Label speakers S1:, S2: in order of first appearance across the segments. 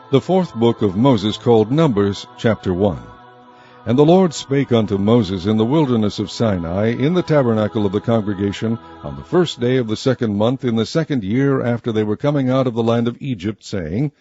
S1: The fourth book of Moses, called Numbers, chapter 1. And the Lord spake unto Moses in the wilderness of Sinai, in the tabernacle of the congregation, on the first day of the second month, in the second year after they were coming out of the land of Egypt, saying,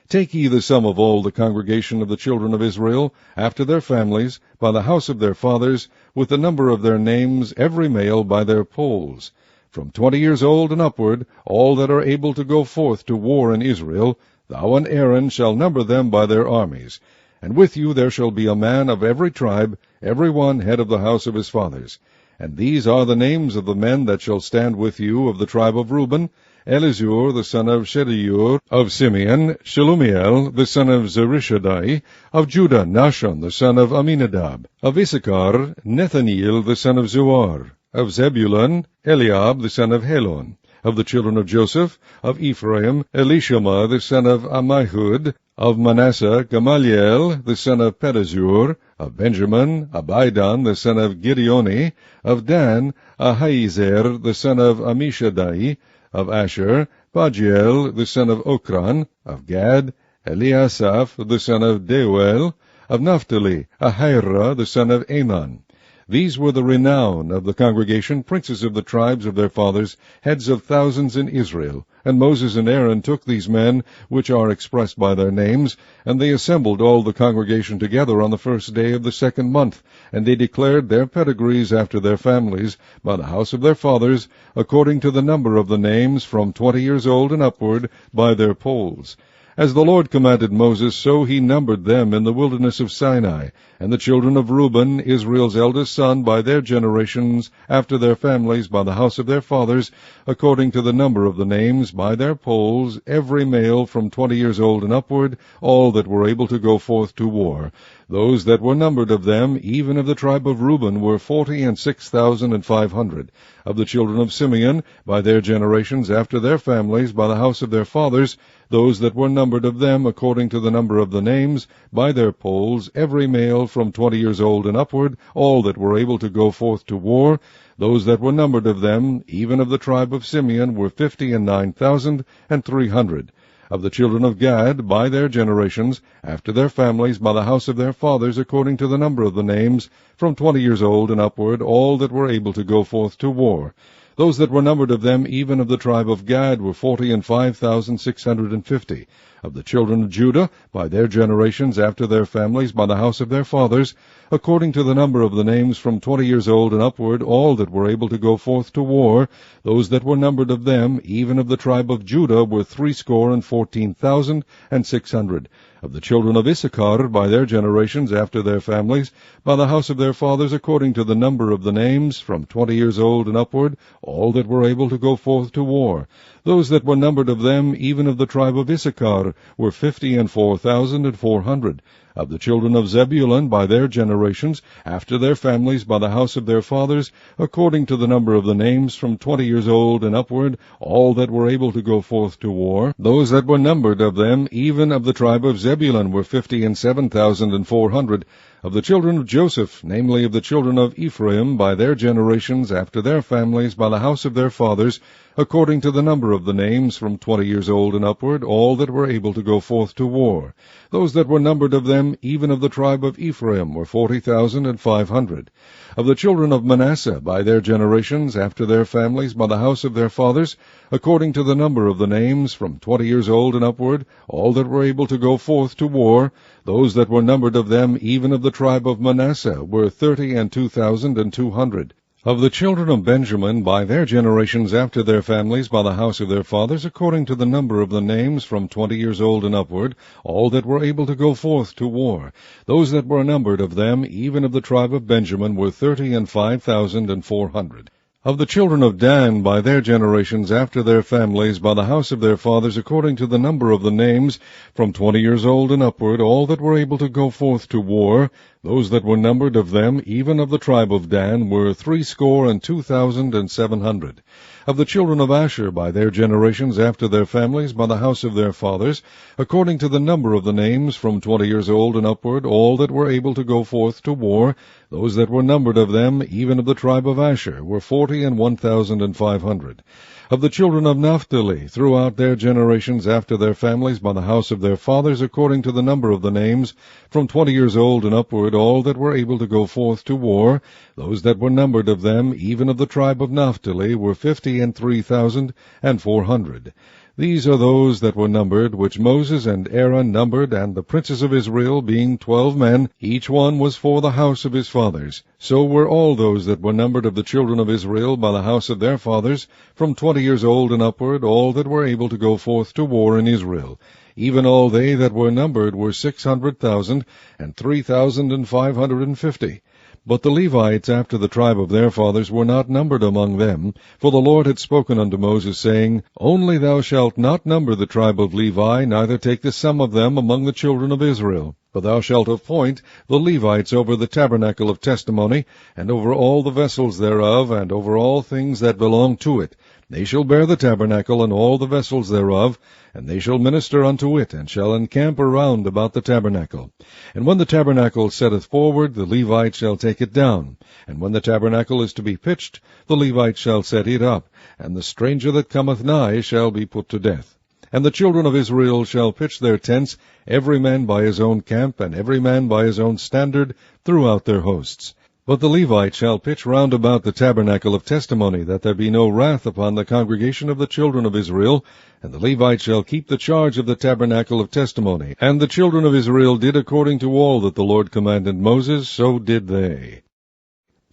S1: Take ye the sum of all the congregation of the children of Israel, after their families, by the house of their fathers, with the number of their names, every male by their polls. From 20 years old and upward, all that are able to go forth to war in Israel, thou and Aaron shall number them by their armies. And with you there shall be a man of every tribe, every one head of the house of his fathers. And these are the names of the men that shall stand with you of the tribe of Reuben: Elizur the son of Shedeur; of Simeon, Shelumiel the son of Zurishaddai; of Judah, Nahshon the son of Amminadab; of Issachar, Nethaneel the son of Zuar; of Zebulun, Eliab the son of Helon; of the children of Joseph, of Ephraim, Elishama the son of Ammihud; of Manasseh, Gamaliel the son of Pedazur; of Benjamin, Abidan the son of Gideoni; of Dan, Ahiezer the son of Ammishaddai; of Asher, Pagiel the son of Okran; of Gad, Eliasaph the son of Deuel; of Naphtali, Ahira the son of Anan. These were the renown of the congregation, princes of the tribes of their fathers, heads of thousands in Israel. And Moses and Aaron took these men, which are expressed by their names, and they assembled all the congregation together on the first day of the second month, and they declared their pedigrees after their families, by the house of their fathers, according to the number of the names, from 20 years old and upward, by their polls. As the Lord commanded Moses, so he numbered them in the wilderness of Sinai. And the children of Reuben, Israel's eldest son, by their generations, after their families, by the house of their fathers, according to the number of the names, by their polls, every male from 20 years old and upward, all that were able to go forth to war. Those that were numbered of them, even of the tribe of Reuben, were 46,500. Of the children of Simeon, by their generations, after their families, by the house of their fathers, those that were numbered of them, according to the number of the names, by their polls, every male from 20 years old and upward, all that were able to go forth to war. Those that were numbered of them, even of the tribe of Simeon, were 59,300. Of the children of Gad, by their generations, after their families, by the house of their fathers, according to the number of the names, from 20 years old and upward, all that were able to go forth to war. Those that were numbered of them, even of the tribe of Gad, were 45,650. Of the children of Judah, by their generations, after their families, by the house of their fathers, according to the number of the names, from 20 years old and upward, all that were able to go forth to war. Those that were numbered of them, even of the tribe of Judah, were 14,600. Of the children of Issachar, by their generations, after their families, by the house of their fathers, according to the number of the names, from 20 years old and upward, all that were able to go forth to war. Those that were numbered of them, even of the tribe of Issachar, were 54,400. Of the children of Zebulun, by their generations, after their families, by the house of their fathers, according to the number of the names, from 20 years old and upward, all that were able to go forth to war. Those that were numbered of them, even of the tribe of Zebulun, were 57,400. Of the children of Joseph, namely of the children of Ephraim, by their generations, after their families, by the house of their fathers, according to the number of the names, from 20 years old and upward, all that were able to go forth to war. Those that were numbered of them, even of the tribe of Ephraim, were 40,500. Of the children of Manasseh, by their generations, after their families, by the house of their fathers, according to the number of the names, from 20 years old and upward, all that were able to go forth to war. Those that were numbered of them, even of the tribe of Manasseh, were 32,200. Of the children of Benjamin, by their generations, after their families, by the house of their fathers, according to the number of the names, from 20 years old and upward, all that were able to go forth to war. Those that were numbered of them, even of the tribe of Benjamin, were 35,400. Of the children of Dan, by their generations, after their families, by the house of their fathers, according to the number of the names, from 20 years old and upward, all that were able to go forth to war. Those that were numbered of them, even of the tribe of Dan, were 62,700. Of the children of Asher by their generations after their families, by the house of their fathers, according to the number of the names, from 20 years old and upward, all that were able to go forth to war, those that were numbered of them, even of the tribe of Asher, were 41,500. Of the children of Naphtali, throughout their generations after their families, by the house of their fathers, according to the number of the names, from 20 years old and upward, all that were able to go forth to war, those that were numbered of them, even of the tribe of Naphtali, were 53,400. These are those that were numbered, which Moses and Aaron numbered, and the princes of Israel, being 12 men, each one was for the house of his fathers. So were all those that were numbered of the children of Israel by the house of their fathers, from 20 years old and upward, all that were able to go forth to war in Israel. Even all they that were numbered were 600,000, and 3,550. But the Levites after the tribe of their fathers were not numbered among them, for the Lord had spoken unto Moses, saying, Only thou shalt not number the tribe of Levi, neither take the sum of them among the children of Israel. But thou shalt appoint the Levites over the tabernacle of testimony, and over all the vessels thereof, and over all things that belong to it. They shall bear the tabernacle and all the vessels thereof, and they shall minister unto it, and shall encamp around about the tabernacle. And when the tabernacle setteth forward, the Levites shall take it down. And when the tabernacle is to be pitched, the Levites shall set it up, and the stranger that cometh nigh shall be put to death. And the children of Israel shall pitch their tents, every man by his own camp, and every man by his own standard, throughout their hosts. But the Levites shall pitch round about the tabernacle of testimony, that there be no wrath upon the congregation of the children of Israel. And the Levites shall keep the charge of the tabernacle of testimony. And the children of Israel did according to all that the Lord commanded Moses, so did they.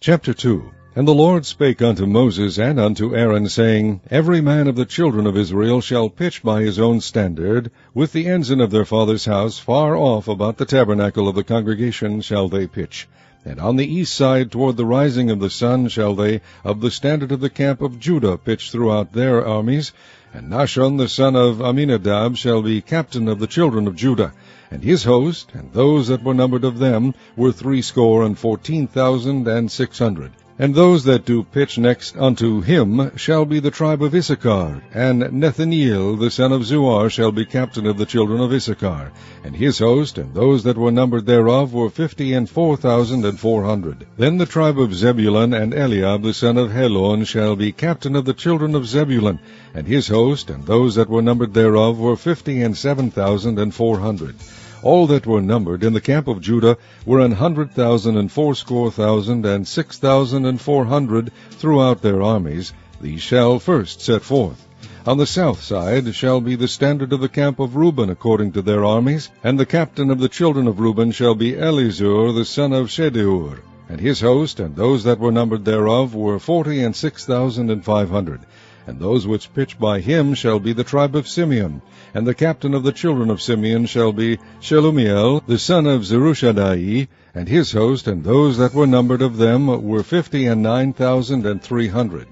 S1: Chapter 2. And the Lord spake unto Moses and unto Aaron, saying, Every man of the children of Israel shall pitch by his own standard, with the ensign of their father's house, far off about the tabernacle of the congregation shall they pitch. And on the east side toward the rising of the sun shall they of the standard of the camp of Judah pitch throughout their armies. And Nahshon the son of Amminadab shall be captain of the children of Judah. And his host, and those that were numbered of them, were 314,600. And those that do pitch next unto him shall be the tribe of Issachar. And Nethaneel the son of Zuar shall be captain of the children of Issachar. And his host, and those that were numbered thereof, were 54,400. Then the tribe of Zebulun, and Eliab the son of Helon shall be captain of the children of Zebulun. And his host, and those that were numbered thereof, were 57,400. All that were numbered in the camp of Judah were 100,000 and 80,000 and 6,400 throughout their armies. These shall first set forth. On the south side shall be the standard of the camp of Reuben according to their armies, and the captain of the children of Reuben shall be Elizur the son of Shedeur. And his host, and those that were numbered thereof, were 46,500. And those which pitch by him shall be the tribe of Simeon. And the captain of the children of Simeon shall be Shelumiel, the son of Zerushadai. And his host, and those that were numbered of them, were 59,300.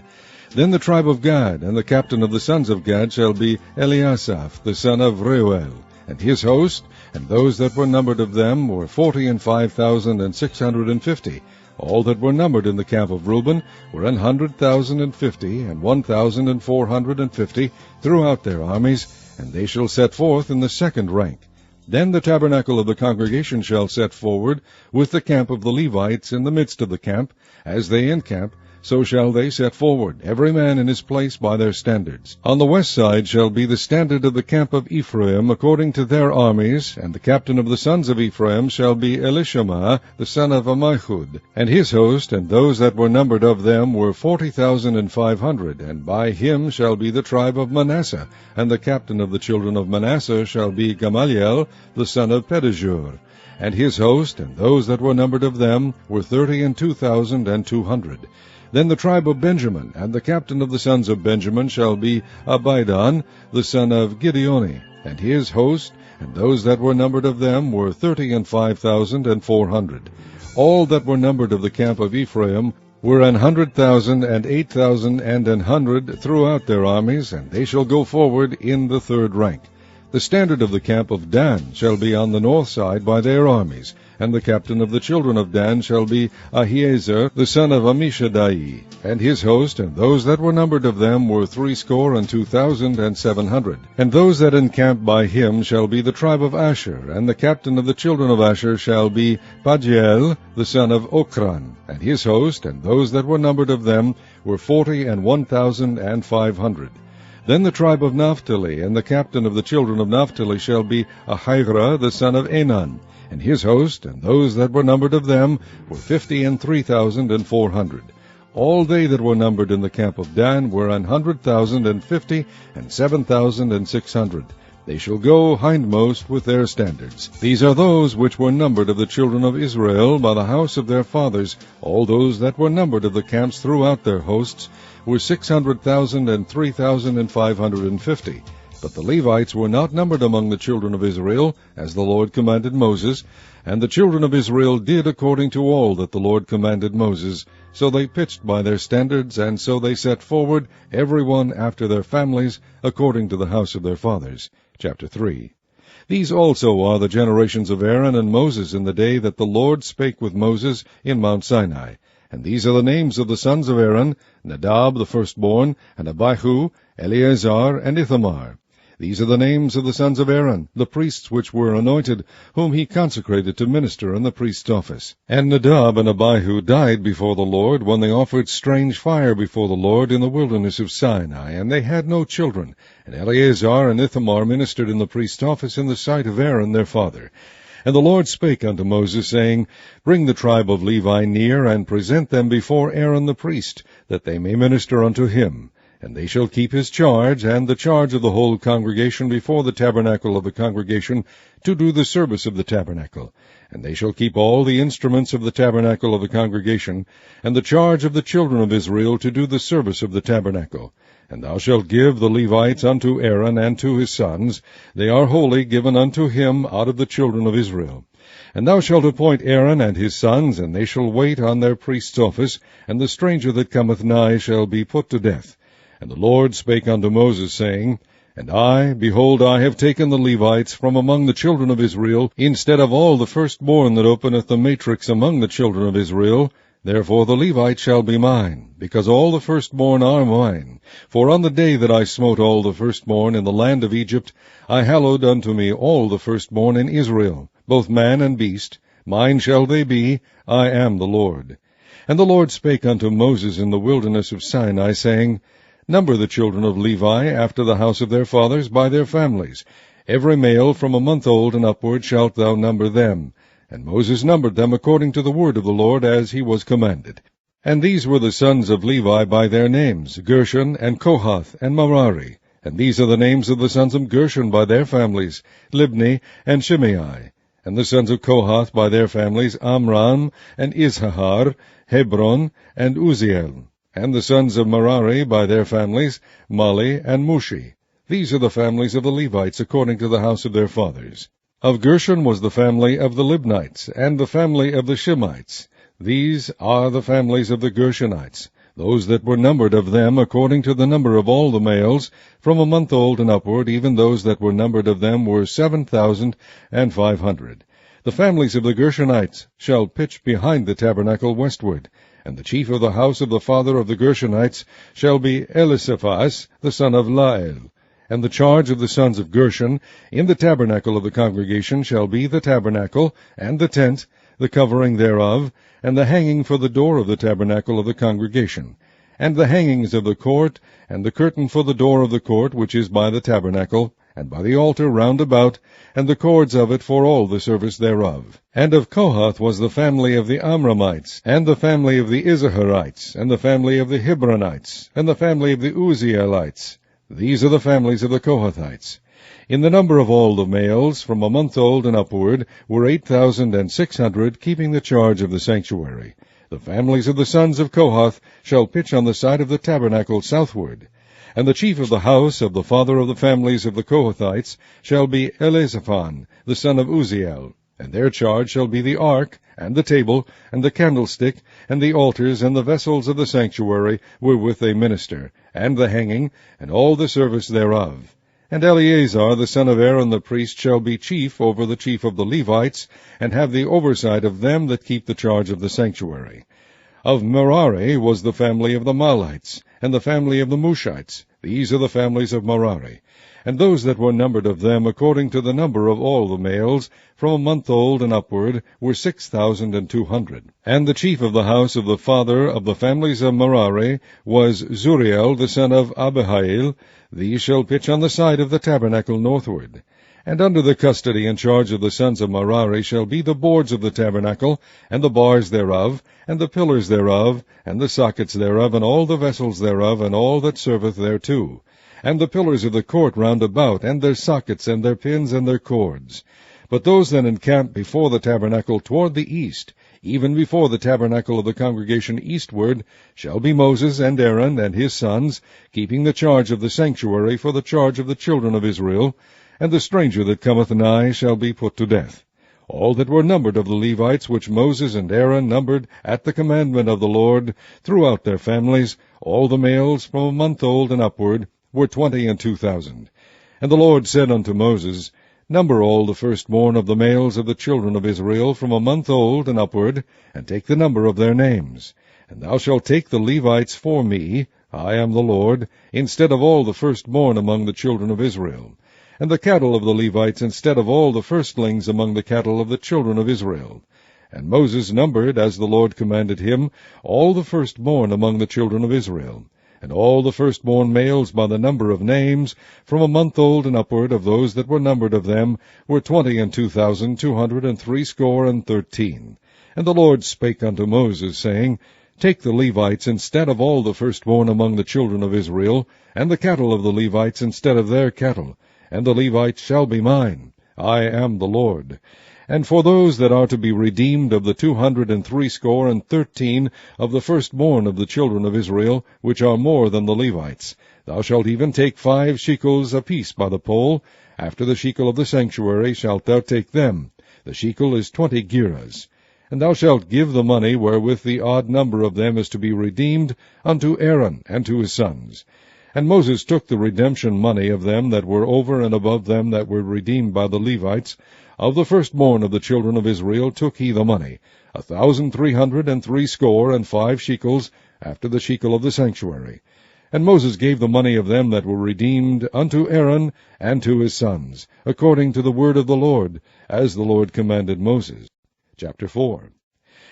S1: Then the tribe of Gad, and the captain of the sons of Gad shall be Eliasaph, the son of Reuel. And his host, and those that were numbered of them, were 45,650. All that were numbered in the camp of Reuben were 100,050, and 1,450 throughout their armies, and they shall set forth in the second rank. Then the tabernacle of the congregation shall set forward, with the camp of the Levites in the midst of the camp. As they encamp, so shall they set forward, every man in his place by their standards. On the west side shall be the standard of the camp of Ephraim according to their armies, and the captain of the sons of Ephraim shall be Elishama, the son of Ammihud. And his host, and those that were numbered of them, were 40,500, and by him shall be the tribe of Manasseh, and the captain of the children of Manasseh shall be Gamaliel, the son of Pedahzur. And his host, and those that were numbered of them, were 32,200. Then the tribe of Benjamin, and the captain of the sons of Benjamin shall be Abidan, the son of Gideoni. And his host, and those that were numbered of them, were 35,400. All that were numbered of the camp of Ephraim were 100,000, and 8,000, and 100 throughout their armies, and they shall go forward in the third rank. The standard of the camp of Dan shall be on the north side by their armies, And the captain of the children of Dan shall be Ahiezer the son of Ammishaddai, and his host, and those that were numbered of them were 62,700. And those that encamped by him shall be the tribe of Asher, and the captain of the children of Asher shall be Pagiel the son of Ochran, and his host, and those that were numbered of them were 41,500. Then the tribe of Naphtali, and the captain of the children of Naphtali shall be Ahira the son of Enan, and his host, and those that were numbered of them were 53,400. All they that were numbered in the camp of Dan were 150,000 and 7,600. They shall go hindmost with their standards. These are those which were numbered of the children of Israel by the house of their fathers. All those that were numbered of the camps throughout their hosts were 600,000 and 3,550. But the Levites were not numbered among the children of Israel, as the Lord commanded Moses. And the children of Israel did according to all that the Lord commanded Moses. So they pitched by their standards, and so they set forward, every one after their families, according to the house of their fathers. Chapter 3. These also are the generations of Aaron and Moses in the day that the Lord spake with Moses in Mount Sinai. And these are the names of the sons of Aaron, Nadab the firstborn, and Abihu, Eleazar, and Ithamar. These are the names of the sons of Aaron, the priests which were anointed, whom he consecrated to minister in the priest's office. And Nadab and Abihu died before the Lord, when they offered strange fire before the Lord in the wilderness of Sinai, and they had no children. And Eleazar and Ithamar ministered in the priest's office in the sight of Aaron their father. And the Lord spake unto Moses, saying, Bring the tribe of Levi near, and present them before Aaron the priest, that they may minister unto him. And they shall keep his charge, and the charge of the whole congregation before the tabernacle of the congregation, to do the service of the tabernacle. And they shall keep all the instruments of the tabernacle of the congregation, and the charge of the children of Israel to do the service of the tabernacle. And thou shalt give the Levites unto Aaron and to his sons. They are wholly given unto him out of the children of Israel. And thou shalt appoint Aaron and his sons, and they shall wait on their priest's office, and the stranger that cometh nigh shall be put to death. And the Lord spake unto Moses, saying, And I, behold, I have taken the Levites from among the children of Israel, instead of all the firstborn that openeth the matrix among the children of Israel. Therefore the Levites shall be mine, because all the firstborn are mine. For on the day that I smote all the firstborn in the land of Egypt, I hallowed unto me all the firstborn in Israel, both man and beast. Mine shall they be, I am the Lord. And the Lord spake unto Moses in the wilderness of Sinai, saying, Number the children of Levi after the house of their fathers by their families. Every male from a month old and upward shalt thou number them. And Moses numbered them according to the word of the Lord, as he was commanded. And these were the sons of Levi by their names, Gershon, and Kohath, and Merari. And these are the names of the sons of Gershon by their families, Libni, and Shimei. And the sons of Kohath by their families, Amram, and Izhar, Hebron, and Uzziel. And the sons of Merari by their families, Mali and Mushi. These are the families of the Levites according to the house of their fathers. Of Gershon was the family of the Libnites, and the family of the Shemites. These are the families of the Gershonites, those that were numbered of them according to the number of all the males, from a month old and upward, even those that were numbered of them were 7,500. The families of the Gershonites shall pitch behind the tabernacle westward. And the chief of the house of the father of the Gershonites shall be Elisaphaz, the son of Lael. And the charge of the sons of Gershon in the tabernacle of the congregation shall be the tabernacle, and the tent, the covering thereof, and the hanging for the door of the tabernacle of the congregation, and the hangings of the court, and the curtain for the door of the court which is by the tabernacle, and by the altar round about, and the cords of it for all the service thereof. And of Kohath was the family of the Amramites, and the family of the Izaharites, and the family of the Hebronites, and the family of the Uzzielites. These are the families of the Kohathites. In the number of all the males, from a month old and upward, were 8,600, keeping the charge of the sanctuary. The families of the sons of Kohath shall pitch on the side of the tabernacle southward. And the chief of the house of the father of the families of the Kohathites shall be Elizaphan, the son of Uzziel. And their charge shall be the ark, and the table, and the candlestick, and the altars, and the vessels of the sanctuary, wherewith they minister, and the hanging, and all the service thereof. And Eleazar the son of Aaron the priest shall be chief over the chief of the Levites, and have the oversight of them that keep the charge of the sanctuary. Of Merari was the family of the Mahlites, and the family of the Mushites. These are the families of Merari. And those that were numbered of them according to the number of all the males, from a month old and upward, were 6,200. And the chief of the house of the father of the families of Merari was Zuriel the son of Abihail. These shall pitch on the side of the tabernacle northward. And under the custody and charge of the sons of Merari shall be the boards of the tabernacle, and the bars thereof, and the pillars thereof, and the sockets thereof, and all the vessels thereof, and all that serveth thereto, and the pillars of the court round about, and their sockets, and their pins, and their cords. But those that encamp before the tabernacle toward the east, even before the tabernacle of the congregation eastward, shall be Moses and Aaron and his sons, keeping the charge of the sanctuary for the charge of the children of Israel, and the stranger that cometh nigh shall be put to death. All that were numbered of the Levites, which Moses and Aaron numbered at the commandment of the Lord, throughout their families, all the males from a month old and upward, were 22,000. And the Lord said unto Moses, Number all the firstborn of the males of the children of Israel from a month old and upward, and take the number of their names. And thou shalt take the Levites for me, I am the Lord, instead of all the firstborn among the children of Israel, and the cattle of the Levites instead of all the firstlings among the cattle of the children of Israel. And Moses numbered, as the Lord commanded him, all the firstborn among the children of Israel, and all the firstborn males by the number of names, from a month old and upward, of those that were numbered of them, were 22,213. And the Lord spake unto Moses, saying, Take the Levites instead of all the firstborn among the children of Israel, and the cattle of the Levites instead of their cattle, and the Levites shall be mine. I am the Lord. And for those that are to be redeemed of the 213 of the firstborn of the children of Israel, which are more than the Levites, thou shalt even take 5 shekels apiece by the poll. After the shekel of the sanctuary shalt thou take them. The shekel is 20 gerahs. And thou shalt give the money wherewith the odd number of them is to be redeemed unto Aaron and to his sons. And Moses took the redemption money of them that were over and above them that were redeemed by the Levites. Of the firstborn of the children of Israel took he the money, 1,365 shekels, after the shekel of the sanctuary. And Moses gave the money of them that were redeemed unto Aaron and to his sons, according to the word of the Lord, as the Lord commanded Moses. Chapter 4.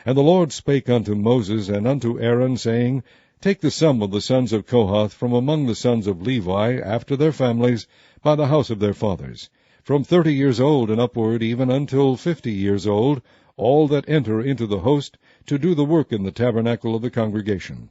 S1: And the Lord spake unto Moses and unto Aaron, saying, Take the sum of the sons of Kohath from among the sons of Levi, after their families, by the house of their fathers, from 30 years old and upward, even until 50 years old, all that enter into the host, to do the work in the tabernacle of the congregation.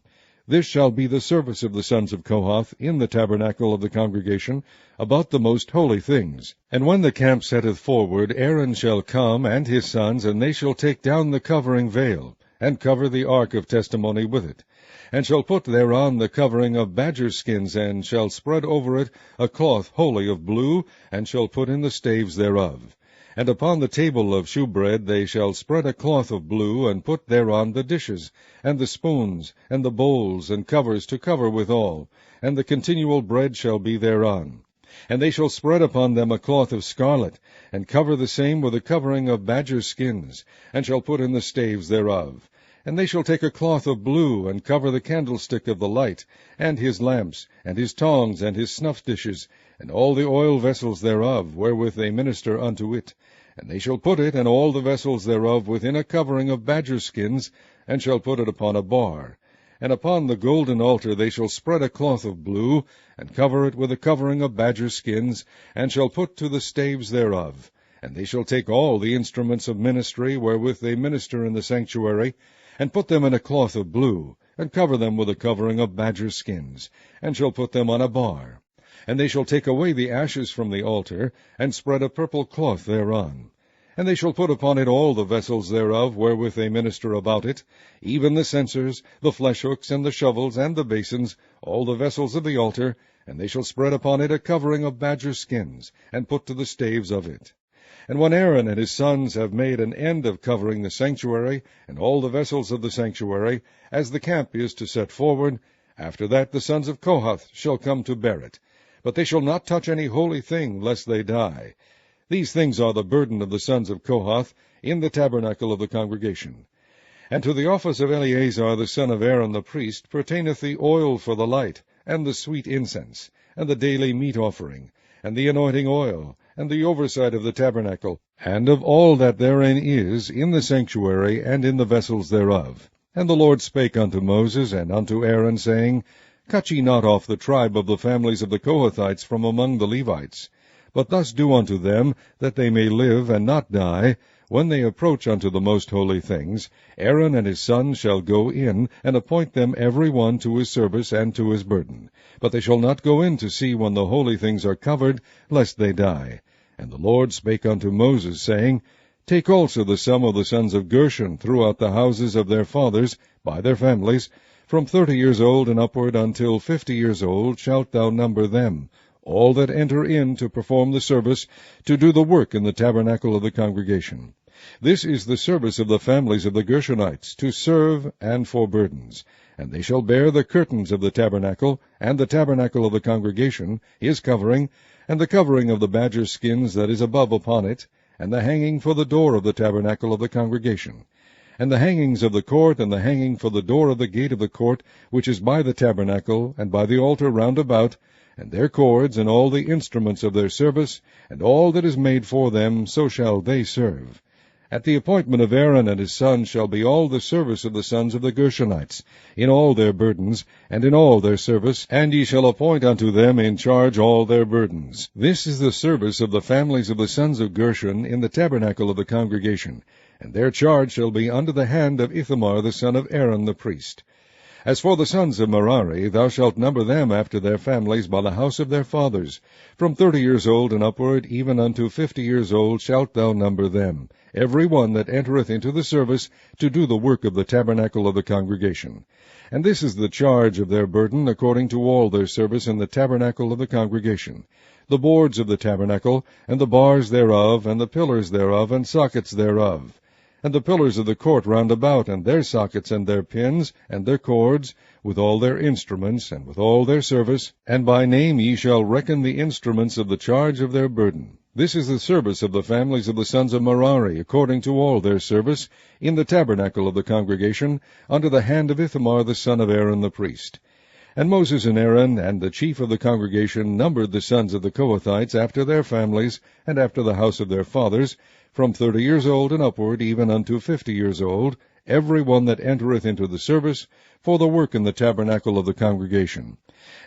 S1: This shall be the service of the sons of Kohath in the tabernacle of the congregation, about the most holy things. And when the camp setteth forward, Aaron shall come, and his sons, and they shall take down the covering veil, and cover the ark of testimony with it, and shall put thereon the covering of badger skins, and shall spread over it a cloth wholly of blue, and shall put in the staves thereof. And upon the table of shewbread they shall spread a cloth of blue, and put thereon the dishes, and the spoons, and the bowls, and covers to cover withal, and the continual bread shall be thereon. And they shall spread upon them a cloth of scarlet, and cover the same with a covering of badger skins, and shall put in the staves thereof. And they shall take a cloth of blue, and cover the candlestick of the light, and his lamps, and his tongs, and his snuff dishes, and all the oil vessels thereof, wherewith they minister unto it. And they shall put it, and all the vessels thereof, within a covering of badger skins, and shall put it upon a bar. And upon the golden altar they shall spread a cloth of blue, and cover it with a covering of badger skins, and shall put to the staves thereof. And they shall take all the instruments of ministry, wherewith they minister in the sanctuary, and put them in a cloth of blue, and cover them with a covering of badger skins, and shall put them on a bar. And they shall take away the ashes from the altar, and spread a purple cloth thereon. And they shall put upon it all the vessels thereof, wherewith they minister about it, even the censers, the fleshhooks, and the shovels, and the basins, all the vessels of the altar, and they shall spread upon it a covering of badger skins, and put to the staves of it. And when Aaron and his sons have made an end of covering the sanctuary, and all the vessels of the sanctuary, as the camp is to set forward, after that the sons of Kohath shall come to bear it. but they shall not touch any holy thing, lest they die. These things are the burden of the sons of Kohath in the tabernacle of the congregation. And to the office of Eleazar the son of Aaron the priest pertaineth the oil for the light, and the sweet incense, and the daily meat offering, and the anointing oil, and the oversight of the tabernacle, and of all that therein is, in the sanctuary, and in the vessels thereof. And the Lord spake unto Moses and unto Aaron, saying, Cut ye not off the tribe of the families of the Kohathites from among the Levites, but thus do unto them, that they may live and not die. When they approach unto the most holy things, Aaron and his sons shall go in, and appoint them every one to his service and to his burden. But they shall not go in to see when the holy things are covered, lest they die. And the Lord spake unto Moses, saying, Take also the sum of the sons of Gershon throughout the houses of their fathers, by their families, from 30 years old and upward until 50 years old shalt thou number them, all that enter in to perform the service, to do the work in the tabernacle of the congregation. This is the service of the families of the Gershonites, to serve and for burdens. And they shall bear the curtains of the tabernacle, and the tabernacle of the congregation, his covering, and the covering of the badger skins that is above upon it, and the hanging for the door of the tabernacle of the congregation, and the hangings of the court, and the hanging for the door of the gate of the court, which is by the tabernacle, and by the altar round about, and their cords, and all the instruments of their service, and all that is made for them, so shall they serve. At the appointment of Aaron and his sons shall be all the service of the sons of the Gershonites, in all their burdens, and in all their service, and ye shall appoint unto them in charge all their burdens. This is the service of the families of the sons of Gershon in the tabernacle of the congregation, and their charge shall be under the hand of Ithamar the son of Aaron the priest. As for the sons of Merari, thou shalt number them after their families by the house of their fathers. From 30 years old and upward, even unto 50 years old, shalt thou number them, every one that entereth into the service, to do the work of the tabernacle of the congregation. And this is the charge of their burden, according to all their service in the tabernacle of the congregation: the boards of the tabernacle, and the bars thereof, and the pillars thereof, and sockets thereof, and the pillars of the court round about, and their sockets, and their pins, and their cords, with all their instruments, and with all their service. And by name ye shall reckon the instruments of the charge of their burden. This is the service of the families of the sons of Merari, according to all their service, in the tabernacle of the congregation, under the hand of Ithamar the son of Aaron the priest. And Moses and Aaron and the chief of the congregation numbered the sons of the Kohathites after their families, and after the house of their fathers, from 30 years old and upward, even unto 50 years old, every one that entereth into the service, for the work in the tabernacle of the congregation.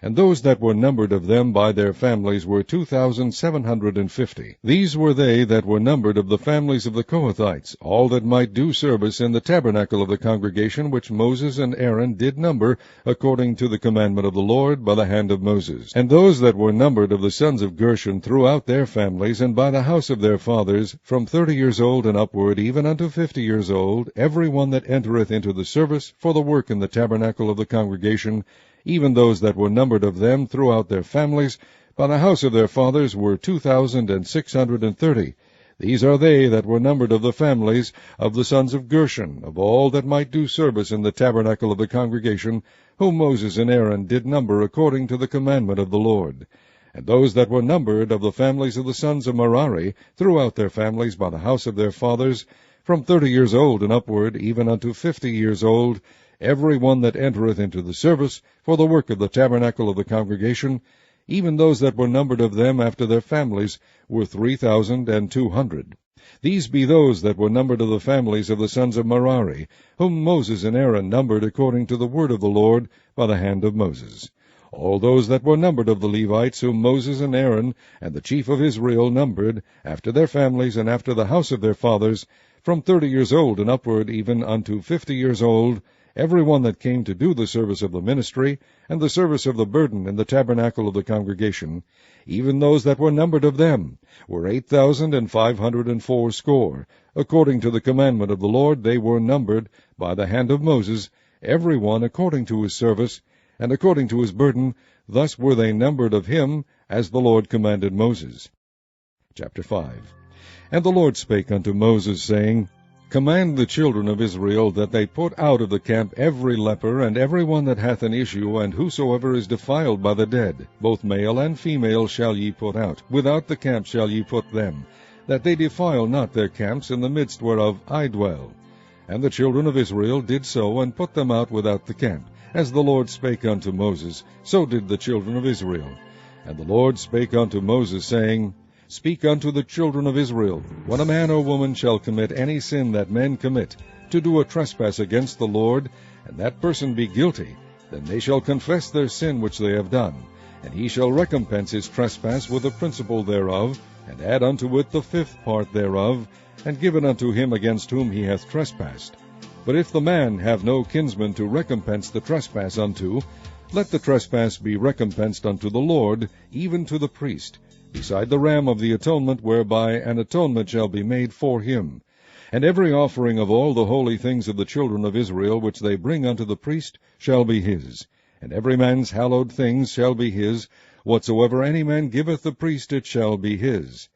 S1: And those that were numbered of them by their families were 2,750. These were they that were numbered of the families of the Kohathites, all that might do service in the tabernacle of the congregation, which Moses and Aaron did number, according to the commandment of the Lord, by the hand of Moses. And those that were numbered of the sons of Gershon throughout their families, and by the house of their fathers, from 30 years old and upward, even unto 50 years old, every one that entereth into the service, for the work in the tabernacle of the congregation, even those that were numbered of them throughout their families, by the house of their fathers, were 2,630. These are they that were numbered of the families of the sons of Gershon, of all that might do service in the tabernacle of the congregation, whom Moses and Aaron did number according to the commandment of the Lord. And those that were numbered of the families of the sons of Merari, throughout their families, by the house of their fathers, from 30 years old and upward, even unto 50 years old, every one that entereth into the service, for the work of the tabernacle of the congregation, even those that were numbered of them after their families, were 3,200. These be those that were numbered of the families of the sons of Merari, whom Moses and Aaron numbered according to the word of the Lord, by the hand of Moses. All those that were numbered of the Levites, whom Moses and Aaron and the chief of Israel numbered, after their families and after the house of their fathers, from 30 years old and upward, even unto 50 years old, every one that came to do the service of the ministry, and the service of the burden in the tabernacle of the congregation, even those that were numbered of them, were 8,580. According to the commandment of the Lord they were numbered by the hand of Moses, every one according to his service, and according to his burden. Thus were they numbered of him, as the Lord commanded Moses. Chapter 5. And the Lord spake unto Moses, saying, Command the children of Israel that they put out of the camp every leper, and every one that hath an issue, and whosoever is defiled by the dead, both male and female shall ye put out. Without the camp shall ye put them, that they defile not their camps, in the midst whereof I dwell. And the children of Israel did so, and put them out without the camp. As the Lord spake unto Moses, so did the children of Israel. And the Lord spake unto Moses, saying, Speak unto the children of Israel, when a man or woman shall commit any sin that men commit, to do a trespass against the Lord, and that person be guilty, then they shall confess their sin which they have done, and he shall recompense his trespass with the principal thereof, and add unto it the fifth part thereof, and give it unto him against whom he hath trespassed. But if the man have no kinsman to recompense the trespass unto, let the trespass be recompensed unto the Lord, even to the priest, beside the ram of the atonement, whereby an atonement shall be made for him. And every offering of all the holy things of the children of Israel which they bring unto the priest shall be his. And every man's hallowed things shall be his. Whatsoever any man giveth the priest, it shall be his.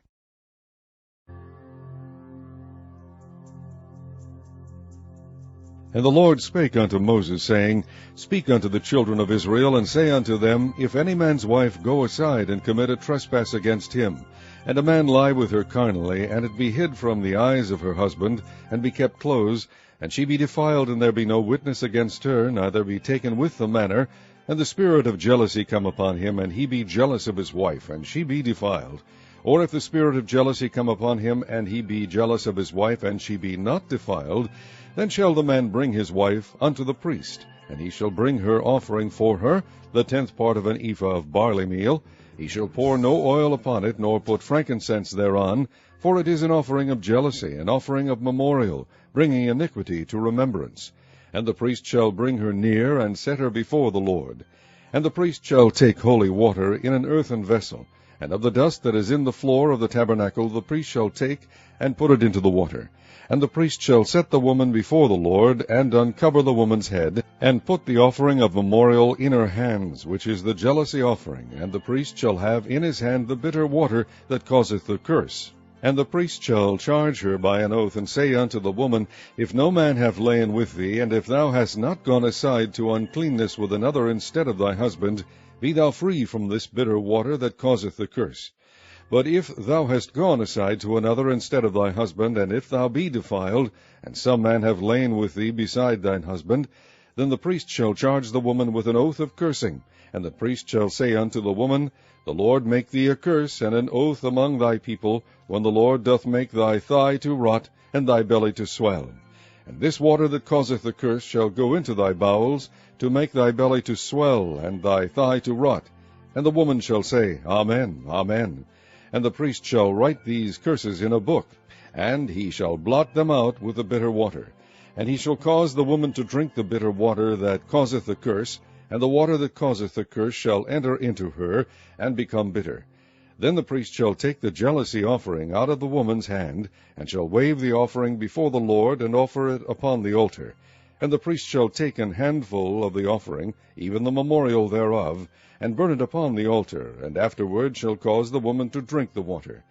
S1: And the Lord spake unto Moses, saying, Speak unto the children of Israel, and say unto them, If any man's wife go aside and commit a trespass against him, and a man lie with her carnally, and it be hid from the eyes of her husband, and be kept close, and she be defiled, and there be no witness against her, neither be taken with the manner, and the spirit of jealousy come upon him, and he be jealous of his wife, and she be defiled. Or if the spirit of jealousy come upon him, and he be jealous of his wife, and she be not defiled, then shall the man bring his wife unto the priest, and he shall bring her offering for her, the 10th part of an ephah of barley meal. He shall pour no oil upon it, nor put frankincense thereon, for it is an offering of jealousy, an offering of memorial, bringing iniquity to remembrance. And the priest shall bring her near, and set her before the Lord. And the priest shall take holy water in an earthen vessel, and of the dust that is in the floor of the tabernacle the priest shall take, and put it into the water. And the priest shall set the woman before the Lord, and uncover the woman's head, and put the offering of memorial in her hands, which is the jealousy offering. And the priest shall have in his hand the bitter water that causeth the curse. And the priest shall charge her by an oath, and say unto the woman, If no man have lain with thee, and if thou hast not gone aside to uncleanness with another instead of thy husband, be thou free from this bitter water that causeth the curse. But if thou hast gone aside to another instead of thy husband, and if thou be defiled, and some man have lain with thee beside thine husband, then the priest shall charge the woman with an oath of cursing. And the priest shall say unto the woman, The Lord make thee a curse and an oath among thy people, when the Lord doth make thy thigh to rot, and thy belly to swell. And this water that causeth the curse shall go into thy bowels, to make thy belly to swell, and thy thigh to rot. And the woman shall say, Amen, Amen. And the priest shall write these curses in a book, and he shall blot them out with the bitter water. And he shall cause the woman to drink the bitter water that causeth the curse, and the water that causeth the curse shall enter into her, and become bitter. Then the priest shall take the jealousy offering out of the woman's hand, and shall wave the offering before the Lord, and offer it upon the altar. And the priest shall take an handful of the offering, even the memorial thereof, and burn it upon the altar, and afterward shall cause the woman to drink the water.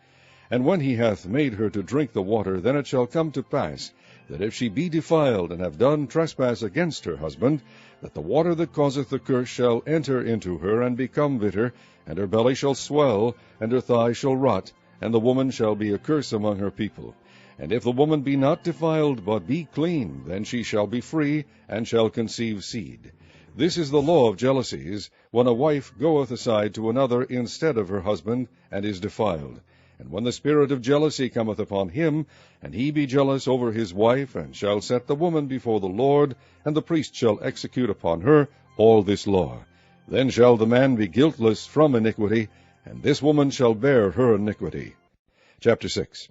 S1: And when he hath made her to drink the water, then it shall come to pass, that if she be defiled, and have done trespass against her husband, that the water that causeth the curse shall enter into her, and become bitter, and her belly shall swell, and her thigh shall rot, and the woman shall be a curse among her people. And if the woman be not defiled, but be clean, then she shall be free, and shall conceive seed. This is the law of jealousies, when a wife goeth aside to another instead of her husband, and is defiled. And when the spirit of jealousy cometh upon him, and he be jealous over his wife, and shall set the woman before the Lord, and the priest shall execute upon her all this law. Then shall the man be guiltless from iniquity, and this woman shall bear her iniquity. Chapter 6.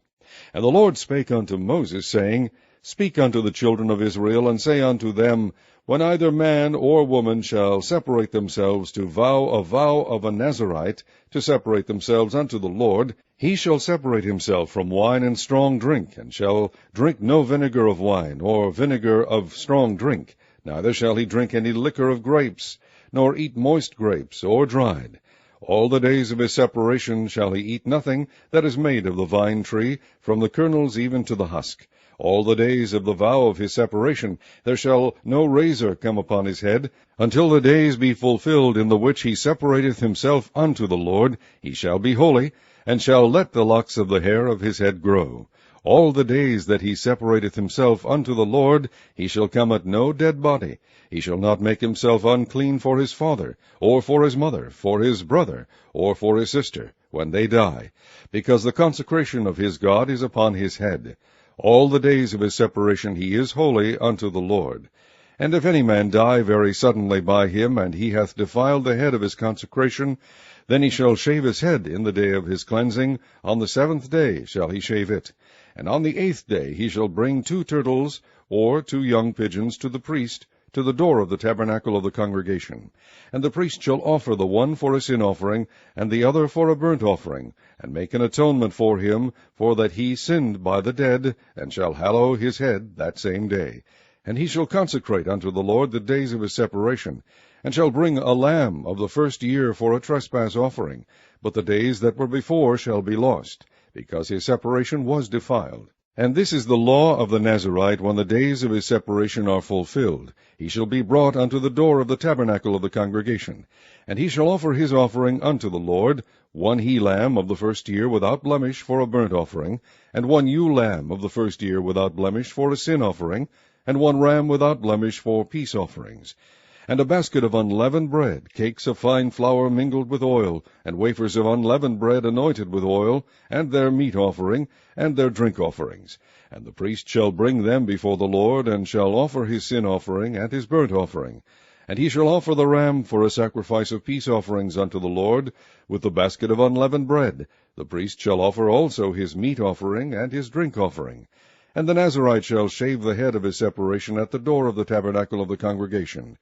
S1: And the Lord spake unto Moses, saying, Speak unto the children of Israel, and say unto them, When either man or woman shall separate themselves to vow a vow of a Nazarite, to separate themselves unto the Lord, he shall separate himself from wine and strong drink, and shall drink no vinegar of wine, or vinegar of strong drink, neither shall he drink any liquor of grapes, nor eat moist grapes, or dried. All the days of his separation shall he eat nothing that is made of the vine tree, from the kernels even to the husk. All the days of the vow of his separation there shall no razor come upon his head, until the days be fulfilled in the which he separateth himself unto the Lord. He shall be holy, and shall let the locks of the hair of his head grow. All the days that he separateth himself unto the Lord, he shall come at no dead body. He shall not make himself unclean for his father, or for his mother, for his brother, or for his sister, when they die, because the consecration of his God is upon his head. All the days of his separation he is holy unto the Lord. And if any man die very suddenly by him, and he hath defiled the head of his consecration, then he shall shave his head in the day of his cleansing. On the 7th day shall he shave it. And on the 8th day he shall bring 2 turtles, or 2 young pigeons, to the priest, to the door of the tabernacle of the congregation. And the priest shall offer the one for a sin offering, and the other for a burnt offering, and make an atonement for him, for that he sinned by the dead, and shall hallow his head that same day. And he shall consecrate unto the Lord the days of his separation, and shall bring a lamb of the first year for a trespass offering. But the days that were before shall be lost, because his separation was defiled. And this is the law of the Nazarite when the days of his separation are fulfilled. He shall be brought unto the door of the tabernacle of the congregation. And he shall offer his offering unto the Lord, 1 he-lamb of the first year without blemish for a burnt offering, and 1 ewe-lamb of the first year without blemish for a sin offering, and 1 ram without blemish for peace offerings. And a basket of unleavened bread, cakes of fine flour mingled with oil, and wafers of unleavened bread anointed with oil, and their meat offering, and their drink offerings. And the priest shall bring them before the Lord, and shall offer his sin offering and his burnt offering. And he shall offer the ram for a sacrifice of peace offerings unto the Lord, with the basket of unleavened bread. The priest shall offer also his meat offering and his drink offering. And the Nazarite shall shave the head of his separation at the door of the tabernacle of the congregation,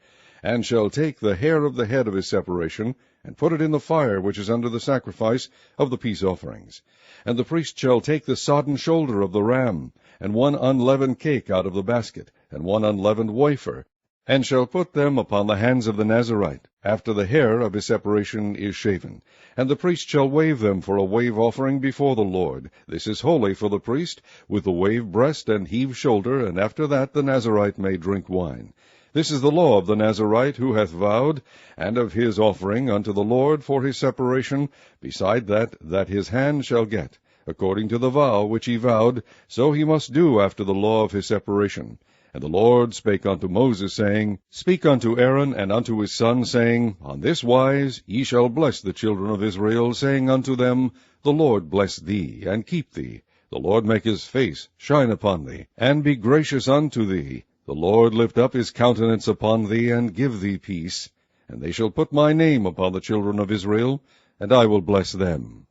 S1: and shall take the hair of the head of his separation, and put it in the fire which is under the sacrifice of the peace offerings. And the priest shall take the sodden shoulder of the ram, and 1 unleavened cake out of the basket, and 1 unleavened wafer, and shall put them upon the hands of the Nazarite, after the hair of his separation is shaven. And the priest shall wave them for a wave offering before the Lord. This is holy for the priest, with the wave breast and heave shoulder, and after that the Nazarite may drink wine. This is the law of the Nazarite who hath vowed, and of his offering unto the Lord for his separation, beside that his hand shall get. According to the vow which he vowed, so he must do after the law of his separation. And the Lord spake unto Moses, saying, Speak unto Aaron and unto his son, saying, On this wise ye shall bless the children of Israel, saying unto them, The Lord bless thee, and keep thee. The Lord make his face shine upon thee, and be gracious unto thee. The Lord lift up his countenance upon thee, and give thee peace. And they shall put my name upon the children of Israel, and I will bless them.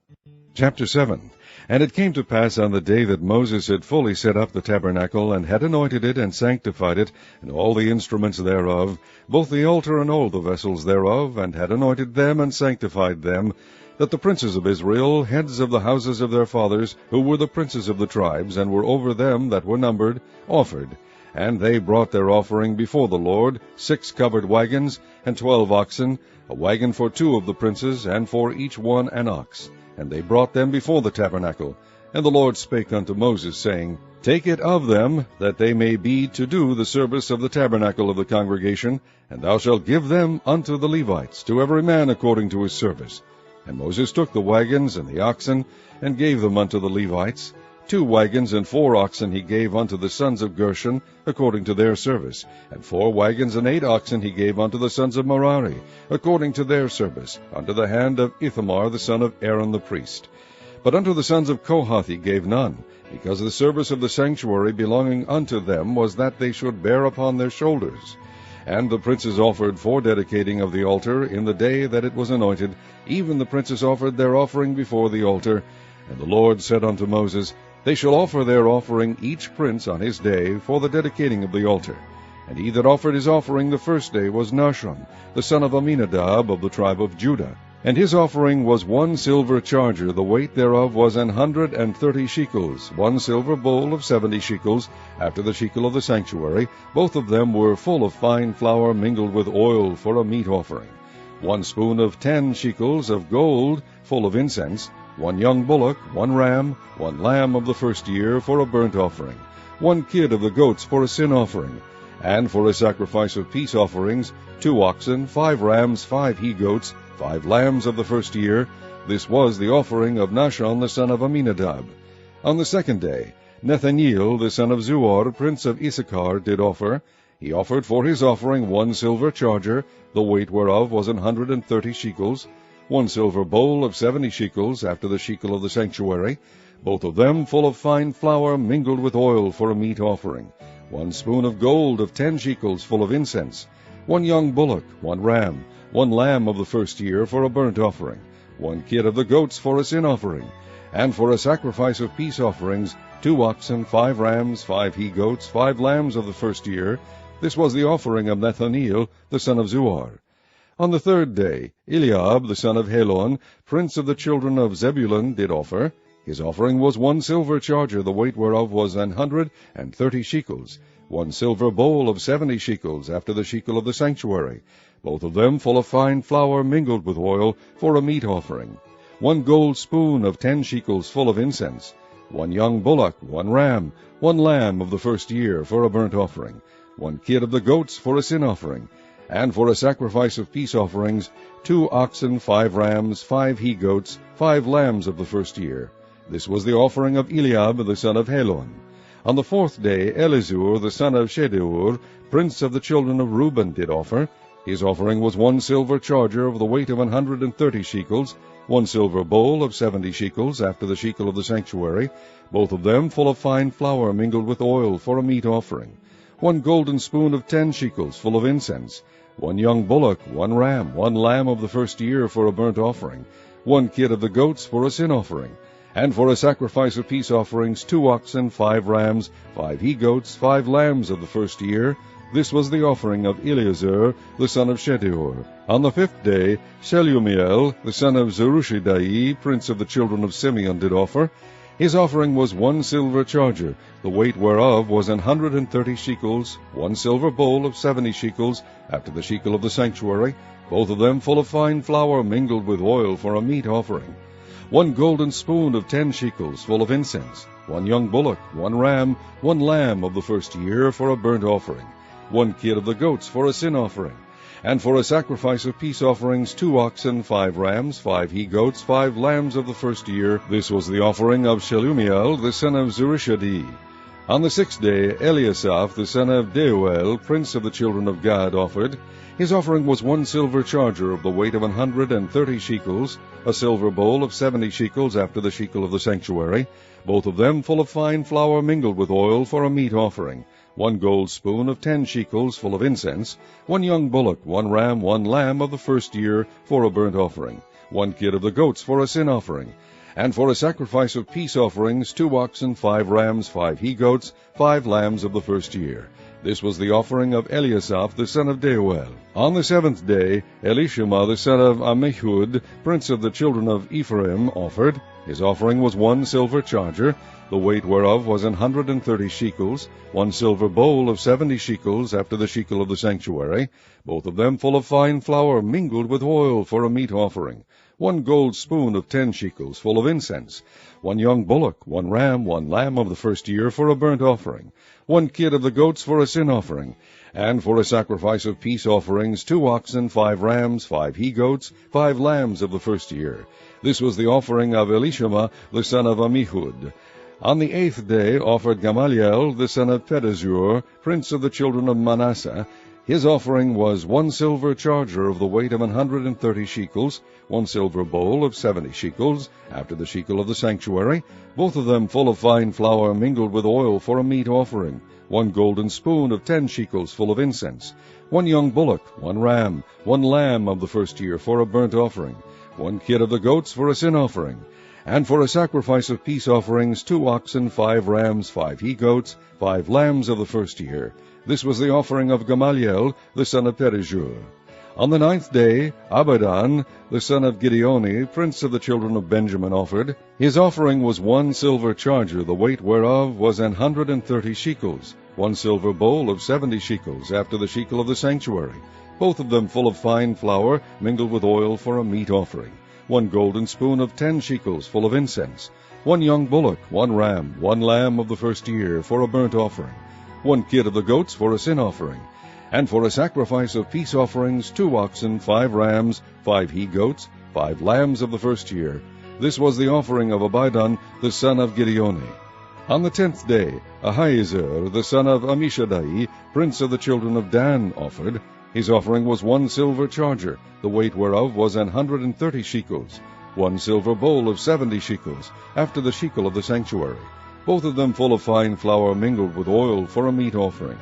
S1: Chapter 7. And it came to pass on the day that Moses had fully set up the tabernacle, and had anointed it, and sanctified it, and all the instruments thereof, both the altar and all the vessels thereof, and had anointed them, and sanctified them, that the princes of Israel, heads of the houses of their fathers, who were the princes of the tribes, and were over them that were numbered, offered. And they brought their offering before the Lord, 6 covered wagons, and 12 oxen, a wagon for 2 of the princes, and for each one an ox. And they brought them before the tabernacle. And the Lord spake unto Moses, saying, Take it of them, that they may be to do the service of the tabernacle of the congregation, and thou shalt give them unto the Levites, to every man according to his service. And Moses took the wagons and the oxen, and gave them unto the Levites. 2 wagons and 4 oxen he gave unto the sons of Gershon, according to their service, and 4 wagons and 8 oxen he gave unto the sons of Merari, according to their service, unto the hand of Ithamar the son of Aaron the priest. But unto the sons of Kohath he gave none, because the service of the sanctuary belonging unto them was that they should bear upon their shoulders. And the princes offered for dedicating of the altar in the day that it was anointed, even the princes offered their offering before the altar. And the Lord said unto Moses, They shall offer their offering each prince on his day for the dedicating of the altar. And he that offered his offering the first day was Nahshon, the son of Amminadab of the tribe of Judah. And his offering was 1 silver charger, the weight thereof was 130 shekels, 1 silver bowl of 70 shekels, after the shekel of the sanctuary. Both of them were full of fine flour mingled with oil for a meat offering. 1 spoon of 10 shekels of gold full of incense, 1 young bullock, 1 ram, 1 lamb of the first year for a burnt offering, 1 kid of the goats for a sin offering, and for a sacrifice of peace offerings, 2 oxen, 5 rams, 5 he-goats, 5 lambs of the first year. This was the offering of Nahshon the son of Amminadab. On the second day, Nethaneel the son of Zuar, prince of Issachar, did offer. He offered for his offering 1 silver charger, the weight whereof was 130 shekels, 1 silver bowl of 70 shekels, after the shekel of the sanctuary, both of them full of fine flour mingled with oil for a meat offering, 1 spoon of gold of 10 shekels full of incense, 1 young bullock, 1 ram, 1 lamb of the first year for a burnt offering, 1 kid of the goats for a sin offering, and for a sacrifice of peace offerings, 2 oxen, 5 rams, 5 he-goats, 5 lambs of the first year. This was the offering of Nethaneel the son of Zuar. On the third day, Eliab the son of Helon, prince of the children of Zebulun, did offer. His offering was 1 silver charger, the weight whereof was 130 shekels, 1 silver bowl of 70 shekels, after the shekel of the sanctuary, both of them full of fine flour mingled with oil for a meat offering, 1 gold spoon of 10 shekels full of incense, 1 young bullock, 1 ram, 1 lamb of the first year for a burnt offering, 1 kid of the goats for a sin offering, and for a sacrifice of peace offerings, 2 oxen, 5 rams, 5 he-goats, 5 lambs of the first year. This was the offering of Eliab the son of Helon. On the fourth day, Elizur the son of Shedeur, prince of the children of Reuben, did offer. His offering was 1 silver charger of the weight of 130 shekels, 1 silver bowl of 70 shekels, after the shekel of the sanctuary, both of them full of fine flour mingled with oil for a meat offering, 1 golden spoon of 10 shekels full of incense, 1 young bullock, 1 ram, 1 lamb of the first year for a burnt offering, 1 kid of the goats for a sin offering, and for a sacrifice of peace offerings, 2 oxen, 5 rams, 5 he-goats, 5 lambs of the first year. This was the offering of Eleazar the son of Shedeur. On the fifth day, Shelumiel the son of Zerushadai, prince of the children of Simeon, did offer. His offering was 1 silver charger, the weight whereof was 130 shekels, 1 silver bowl of 70 shekels, after the shekel of the sanctuary, both of them full of fine flour mingled with oil for a meat offering, 1 golden spoon of 10 shekels full of incense, 1 young bullock, 1 ram, 1 lamb of the first year for a burnt offering, 1 kid of the goats for a sin offering, and for a sacrifice of peace offerings, 2 oxen, 5 rams, 5 he-goats, 5 lambs of the first year. This was the offering of Shelumiel the son of Zurishadai. On the sixth day, Eliasaph the son of Deuel, prince of the children of Gad, offered. His offering was 1 silver charger of the weight of 130 shekels, a silver bowl of 70 shekels, after the shekel of the sanctuary, both of them full of fine flour mingled with oil for a meat offering, 1 gold spoon of 10 shekels full of incense, 1 young bullock, 1 ram, 1 lamb of the first year for a burnt offering, 1 kid of the goats for a sin offering, and for a sacrifice of peace offerings, 2 oxen, 5 rams, 5 he-goats, 5 lambs of the first year. This was the offering of Eliasaph the son of Deuel. On the seventh day, Elishama the son of Ammihud, prince of the children of Ephraim, offered. His offering was 1 silver charger, the weight whereof was 130 shekels, 1 silver bowl of 70 shekels, after the shekel of the sanctuary, both of them full of fine flour mingled with oil for a meat offering, 1 gold spoon of 10 shekels full of incense, 1 young bullock, 1 ram, 1 lamb of the first year for a burnt offering, 1 kid of the goats for a sin offering, and for a sacrifice of peace offerings, 2 oxen, 5 rams, 5 he-goats, 5 lambs of the first year. This was the offering of Elishama the son of Ammihud. On the eighth day offered Gamaliel the son of Pedazur, prince of the children of Manasseh. His offering was 1 silver charger of the weight of 130 shekels, 1 silver bowl of 70 shekels, after the shekel of the sanctuary, both of them full of fine flour mingled with oil for a meat offering, 1 golden spoon of 10 shekels full of incense, 1 young bullock, 1 ram, 1 lamb of the first year for a burnt offering, 1 kid of the goats for a sin offering, and for a sacrifice of peace offerings, 2 oxen, 5 rams, 5 he-goats, 5 lambs of the first year. This was the offering of Gamaliel the son of Pedazur. On the ninth day, Abidan the son of Gideoni, prince of the children of Benjamin, offered. His offering was 1 silver charger, the weight whereof was 130 shekels, 1 silver bowl of 70 shekels, after the shekel of the sanctuary, both of them full of fine flour, mingled with oil for a meat offering. 1 golden spoon of 10 shekels, full of incense. 1 young bullock, 1 ram, 1 lamb of the first year, for a burnt offering. 1 kid of the goats for a sin offering. And for a sacrifice of peace offerings, 2 oxen, 5 rams, 5 he-goats, 5 lambs of the first year. This was the offering of Abidan, the son of Gideoni. On the 10th day, Ahiezer, the son of Ammishaddai, prince of the children of Dan, offered. His offering was 1 silver charger, the weight whereof was 130 shekels, 1 silver bowl of 70 shekels, after the shekel of the sanctuary, both of them full of fine flour mingled with oil for a meat offering.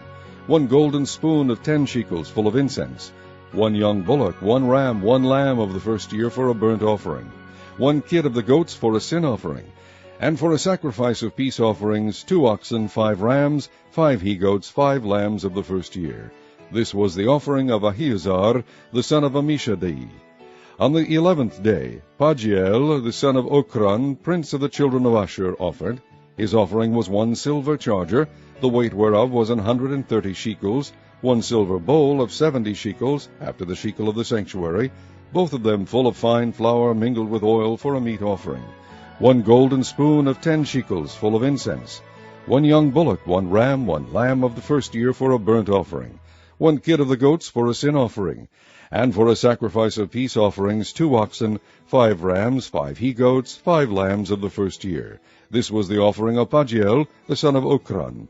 S1: 1 golden spoon of 10 shekels, full of incense. 1 young bullock, 1 ram, 1 lamb of the first year for a burnt offering. 1 kid of the goats for a sin offering. And for a sacrifice of peace offerings, 2 oxen, 5 rams, 5 he-goats, 5 lambs of the first year. This was the offering of Ahiezer, the son of Ammishaddai. On the 11th day, Pagiel, the son of Ochran, prince of the children of Asher, offered. His offering was 1 silver charger, the weight whereof was 130 shekels, 1 silver bowl of 70 shekels, after the shekel of the sanctuary, both of them full of fine flour mingled with oil for a meat offering. 1 golden spoon of 10 shekels, full of incense. 1 young bullock, 1 ram, 1 lamb of the first year for a burnt offering. 1 kid of the goats for a sin offering. And for a sacrifice of peace offerings, 2 oxen, 5 rams, 5 he-goats, 5 lambs of the first year. This was the offering of Pagiel, the son of Ochran.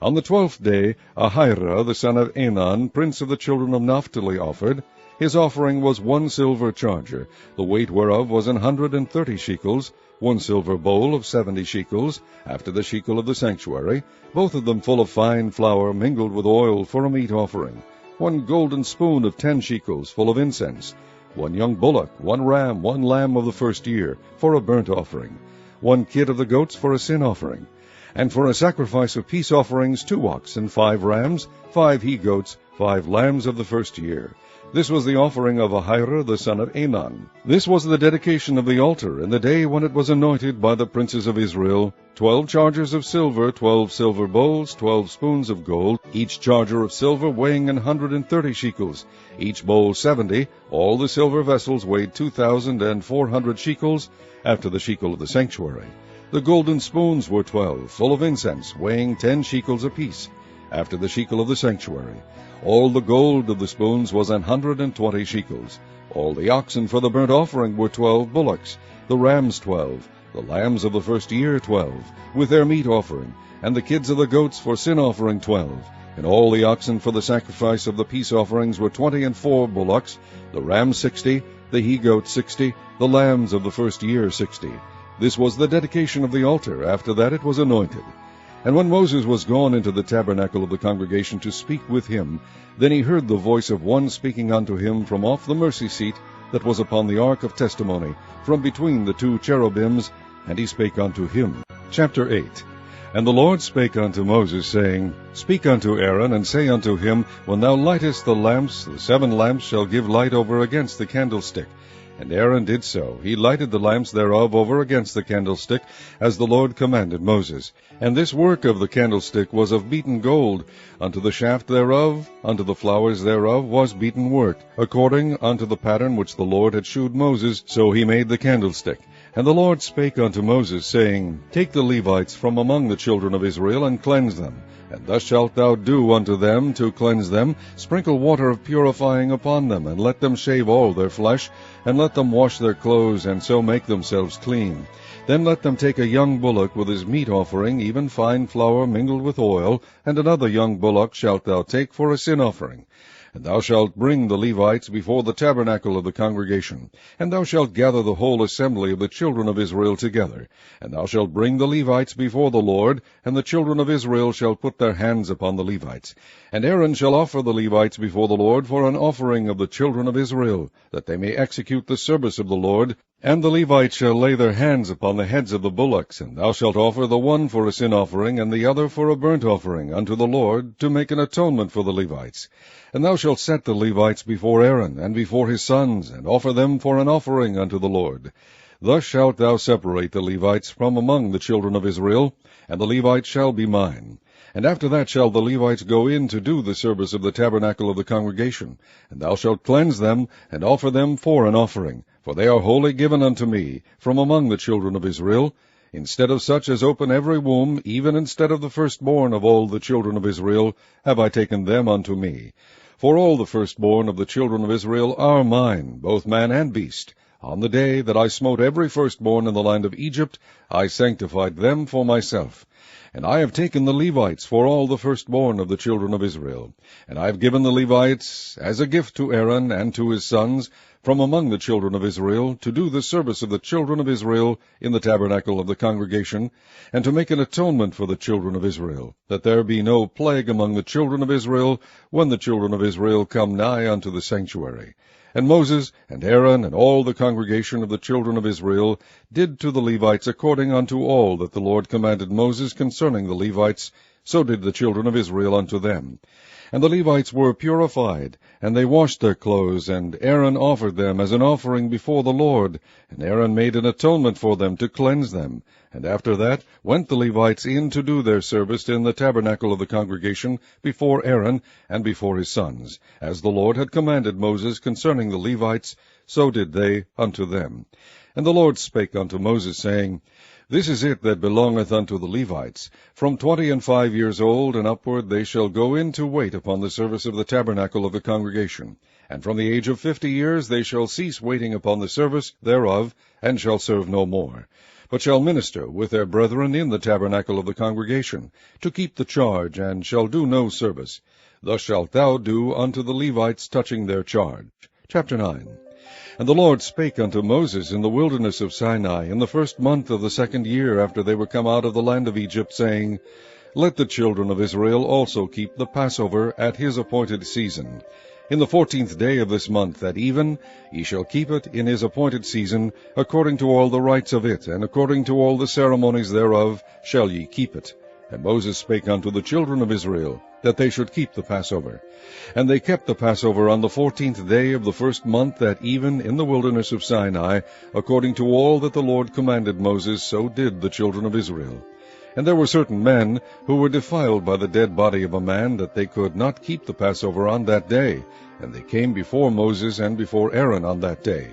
S1: On the 12th day, Ahira, the son of Enan, prince of the children of Naphtali, offered. His offering was 1 silver charger, the weight whereof was 130 shekels, 1 silver bowl of 70 shekels, after the shekel of the sanctuary, both of them full of fine flour mingled with oil for a meat offering. 1 golden spoon of 10 shekels, full of incense. 1 young bullock, 1 ram, 1 lamb of the first year, for a burnt offering. 1 kid of the goats for a sin offering. And for a sacrifice of peace offerings, 2 oxen, 5 rams, 5 he-goats, 5 lambs of the first year. This was the offering of Ahira, the son of Enan. This was the dedication of the altar in the day when it was anointed by the princes of Israel. 12 chargers of silver, 12 silver bowls, 12 spoons of gold, each charger of silver weighing 130 shekels, each bowl 70. All the silver vessels weighed 2,400 shekels, after the shekel of the sanctuary. The golden spoons were 12, full of incense, weighing 10 shekels apiece, after the shekel of the sanctuary. All the gold of the spoons was 120 shekels. All the oxen for the burnt offering were 12 bullocks, the rams 12, the lambs of the first year 12, with their meat offering, and the kids of the goats for sin offering 12. And all the oxen for the sacrifice of the peace offerings were 24 bullocks, the rams 60, the he-goats 60, the lambs of the first year 60. This was the dedication of the altar. After that it was anointed. And when Moses was gone into the tabernacle of the congregation to speak with him, then he heard the voice of one speaking unto him from off the mercy seat that was upon the ark of testimony, from between the 2 cherubims, and he spake unto him. Chapter 8. And the Lord spake unto Moses, saying, Speak unto Aaron, and say unto him, When thou lightest the lamps, the 7 lamps shall give light over against the candlestick. And Aaron did so. He lighted the lamps thereof over against the candlestick, as the Lord commanded Moses. And this work of the candlestick was of beaten gold. Unto the shaft thereof, unto the flowers thereof, was beaten work, according unto the pattern which the Lord had shewed Moses, so he made the candlestick. And the Lord spake unto Moses, saying, Take the Levites from among the children of Israel, and cleanse them. And thus shalt thou do unto them to cleanse them. Sprinkle water of purifying upon them, and let them shave all their flesh, and let them wash their clothes, and so make themselves clean. Then let them take a young bullock with his meat offering, even fine flour mingled with oil, and another young bullock shalt thou take for a sin offering. And thou shalt bring the Levites before the tabernacle of the congregation, and thou shalt gather the whole assembly of the children of Israel together. And thou shalt bring the Levites before the Lord, and the children of Israel shall put their hands upon the Levites. And Aaron shall offer the Levites before the Lord for an offering of the children of Israel, that they may execute the service of the Lord. And the Levites shall lay their hands upon the heads of the bullocks, and thou shalt offer the one for a sin offering, and the other for a burnt offering unto the Lord, to make an atonement for the Levites. And thou shalt set the Levites before Aaron, and before his sons, and offer them for an offering unto the Lord. Thus shalt thou separate the Levites from among the children of Israel, and the Levites shall be mine. And after that shall the Levites go in to do the service of the tabernacle of the congregation. And thou shalt cleanse them, and offer them for an offering, for they are wholly given unto me, from among the children of Israel. Instead of such as open every womb, even instead of the firstborn of all the children of Israel, have I taken them unto me. For all the firstborn of the children of Israel are mine, both man and beast. On the day that I smote every firstborn in the land of Egypt, I sanctified them for myself. And I have taken the Levites for all the firstborn of the children of Israel. And I have given the Levites as a gift to Aaron and to his sons from among the children of Israel, to do the service of the children of Israel in the tabernacle of the congregation, and to make an atonement for the children of Israel, that there be no plague among the children of Israel, when the children of Israel come nigh unto the sanctuary. And Moses and Aaron and all the congregation of the children of Israel did to the Levites according unto all that the Lord commanded Moses concerning the Levites, so did the children of Israel unto them. And the Levites were purified, and they washed their clothes, and Aaron offered them as an offering before the Lord, and Aaron made an atonement for them to cleanse them. And after that went the Levites in to do their service in the tabernacle of the congregation before Aaron and before his sons. As the Lord had commanded Moses concerning the Levites, so did they unto them. And the Lord spake unto Moses, saying, This is it that belongeth unto the Levites. From 25 years old and upward they shall go in to wait upon the service of the tabernacle of the congregation. And from the age of 50 years they shall cease waiting upon the service thereof, and shall serve no more, but shall minister with their brethren in the tabernacle of the congregation, to keep the charge, and shall do no service. Thus shalt thou do unto the Levites touching their charge. Chapter 9. And the Lord spake unto Moses in the wilderness of Sinai in the first month of the 2nd year after they were come out of the land of Egypt, saying, Let the children of Israel also keep the Passover at his appointed season. In the 14th day of this month at even ye shall keep it in his appointed season, according to all the rites of it, and according to all the ceremonies thereof shall ye keep it. And Moses spake unto the children of Israel, that they should keep the Passover. And they kept the Passover on the 14th day of the first month at even in the wilderness of Sinai, according to all that the Lord commanded Moses, so did the children of Israel. And there were certain men who were defiled by the dead body of a man, that they could not keep the Passover on that day. And they came before Moses and before Aaron on that day.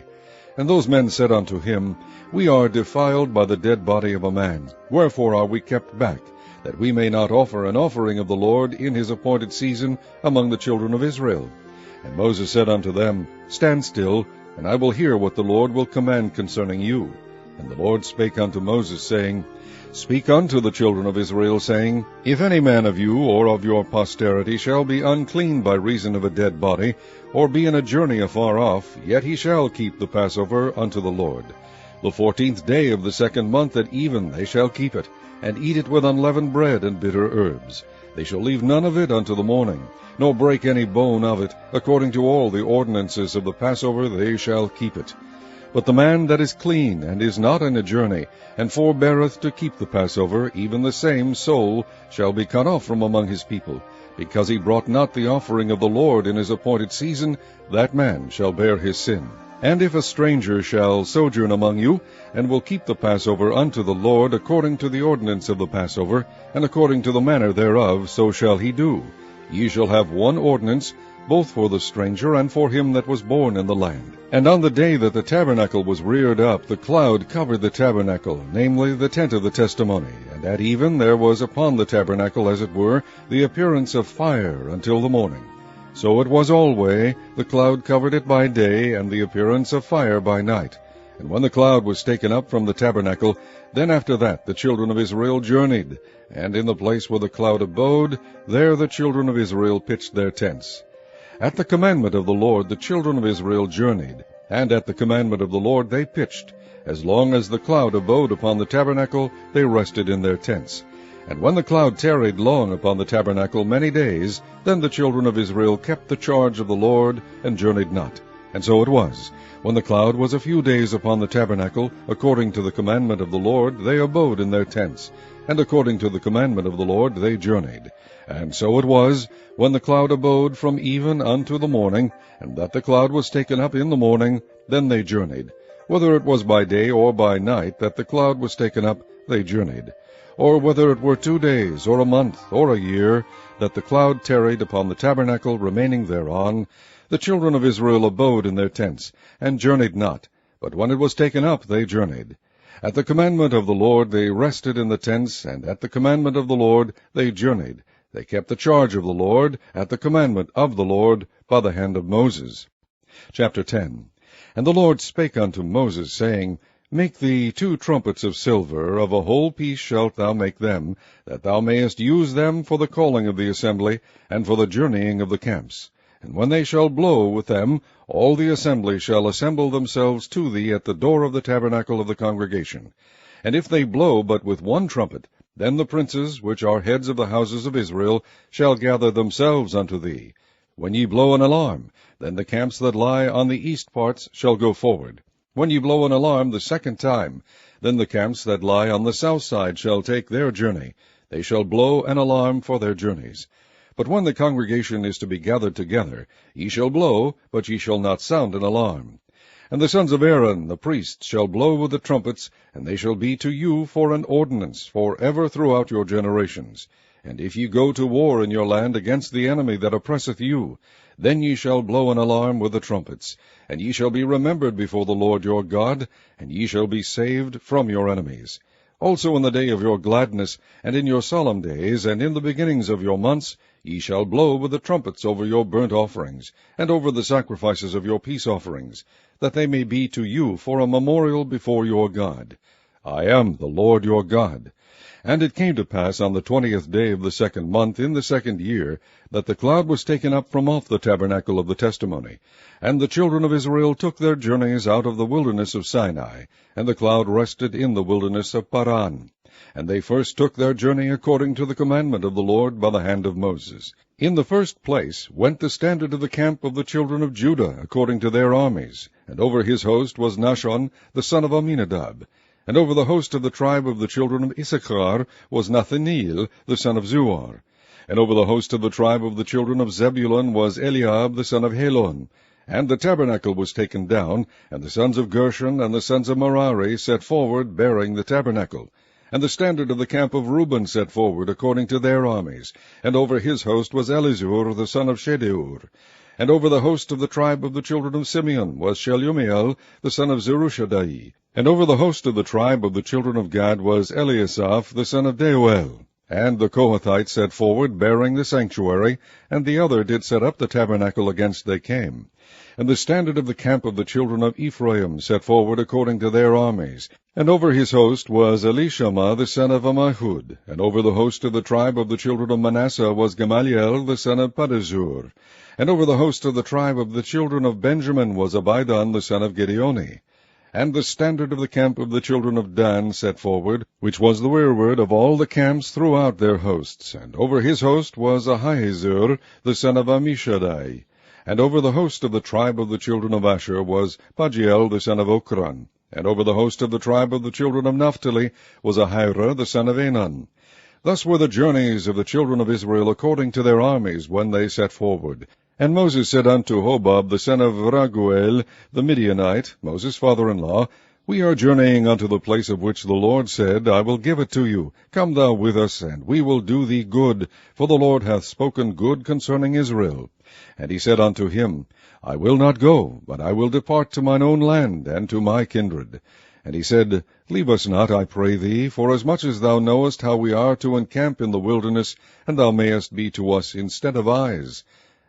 S1: And those men said unto him, We are defiled by the dead body of a man. Wherefore are we kept back, that we may not offer an offering of the Lord in his appointed season among the children of Israel? And Moses said unto them, Stand still, and I will hear what the Lord will command concerning you. And the Lord spake unto Moses, saying, Speak unto the children of Israel, saying, If any man of you or of your posterity shall be unclean by reason of a dead body, or be in a journey afar off, yet he shall keep the Passover unto the Lord. The 14th day of the 2nd month at even they shall keep it, and eat it with unleavened bread and bitter herbs. They shall leave none of it unto the morning, nor break any bone of it. According to all the ordinances of the Passover they shall keep it. But the man that is clean, and is not in a journey, and forbeareth to keep the Passover, even the same soul shall be cut off from among his people. Because he brought not the offering of the Lord in his appointed season, that man shall bear his sin. And if a stranger shall sojourn among you, and will keep the Passover unto the Lord according to the ordinance of the Passover, and according to the manner thereof, so shall he do. Ye shall have one ordinance, both for the stranger and for him that was born in the land. And on the day that the tabernacle was reared up, the cloud covered the tabernacle, namely the tent of the testimony. And at even there was upon the tabernacle, as it were, the appearance of fire until the morning. So it was alway, the cloud covered it by day, and the appearance of fire by night. And when the cloud was taken up from the tabernacle, then after that the children of Israel journeyed, and in the place where the cloud abode, there the children of Israel pitched their tents. At the commandment of the Lord the children of Israel journeyed, and at the commandment of the Lord they pitched. As long as the cloud abode upon the tabernacle, they rested in their tents. And when the cloud tarried long upon the tabernacle many days, then the children of Israel kept the charge of the Lord, and journeyed not. And so it was, when the cloud was a few days upon the tabernacle, according to the commandment of the Lord, they abode in their tents. And according to the commandment of the Lord they journeyed. And so it was, when the cloud abode from even unto the morning, and that the cloud was taken up in the morning, then they journeyed. Whether it was by day or by night that the cloud was taken up, they journeyed. or whether it were 2 days, or a month, or a year, that the cloud tarried upon the tabernacle remaining thereon, the children of Israel abode in their tents, and journeyed not, but when it was taken up they journeyed. At the commandment of the Lord they rested in the tents, and at the commandment of the Lord they journeyed. They kept the charge of the Lord, at the commandment of the Lord, by the hand of Moses. Chapter 10. And the Lord spake unto Moses, saying, Make thee 2 trumpets of silver, of a whole piece shalt thou make them, that thou mayest use them for the calling of the assembly, and for the journeying of the camps. And when they shall blow with them, all the assembly shall assemble themselves to thee at the door of the tabernacle of the congregation. And if they blow but with 1 trumpet, then the princes, which are heads of the houses of Israel, shall gather themselves unto thee. When ye blow an alarm, then the camps that lie on the east parts shall go forward. When ye blow an alarm the 2nd time, then the camps that lie on the south side shall take their journey. They shall blow an alarm for their journeys. But when the congregation is to be gathered together, ye shall blow, but ye shall not sound an alarm. And the sons of Aaron the priests shall blow with the trumpets, and they shall be to you for an ordinance for ever throughout your generations. And if ye go to war in your land against the enemy that oppresseth you, then ye shall blow an alarm with the trumpets, and ye shall be remembered before the Lord your God, and ye shall be saved from your enemies. Also in the day of your gladness, and in your solemn days, and in the beginnings of your months, ye shall blow with the trumpets over your burnt offerings, and over the sacrifices of your peace offerings, that they may be to you for a memorial before your God. I am the Lord your God. And it came to pass on the 20th day of the 2nd month in the 2nd year, that the cloud was taken up from off the tabernacle of the testimony. And the children of Israel took their journeys out of the wilderness of Sinai, and the cloud rested in the wilderness of Paran. And they first took their journey according to the commandment of the Lord by the hand of Moses. In the first place went the standard of the camp of the children of Judah according to their armies, and over his host was Nahshon the son of Amminadab. And over the host of the tribe of the children of Issachar was Nathaniel the son of Zuar. And over the host of the tribe of the children of Zebulun was Eliab the son of Helon. And the tabernacle was taken down, and the sons of Gershon and the sons of Merari set forward, bearing the tabernacle. And the standard of the camp of Reuben set forward according to their armies. And over his host was Elizur the son of Shedeur. And over the host of the tribe of the children of Simeon was Shelumiel the son of Zerushadai. And over the host of the tribe of the children of Gad was Eliasaph the son of Deuel. And the Kohathites set forward, bearing the sanctuary, and the other did set up the tabernacle against they came. And the standard of the camp of the children of Ephraim set forward according to their armies. And over his host was Elishama the son of Ammihud. And over the host of the tribe of the children of Manasseh was Gamaliel the son of Pedahzur. And over the host of the tribe of the children of Benjamin was Abidan the son of Gideoni. And the standard of the camp of the children of Dan set forward, which was the rearward of all the camps throughout their hosts. And over his host was Ahiezer the son of Ammishaddai. And over the host of the tribe of the children of Asher was Pagiel the son of Okran. And over the host of the tribe of the children of Naphtali was Ahira the son of Enan. Thus were the journeys of the children of Israel according to their armies when they set forward. And Moses said unto Hobab the son of Raguel the Midianite, Moses' father-in-law, We are journeying unto the place of which the Lord said, I will give it to you. Come thou with us, and we will do thee good, for the Lord hath spoken good concerning Israel. And he said unto him, I will not go, but I will depart to mine own land, and to my kindred. And he said, Leave us not, I pray thee, forasmuch as thou knowest how we are to encamp in the wilderness, and thou mayest be to us instead of eyes.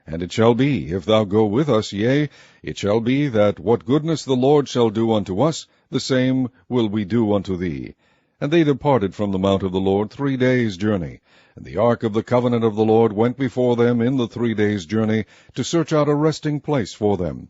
S1: And it shall be, if thou go with us, yea, it shall be that what goodness the Lord shall do unto us, the same will we do unto thee. And they departed from the mount of the Lord 3 days' journey. And the ark of the covenant of the Lord went before them in the 3 days' journey, to search out a resting place for them.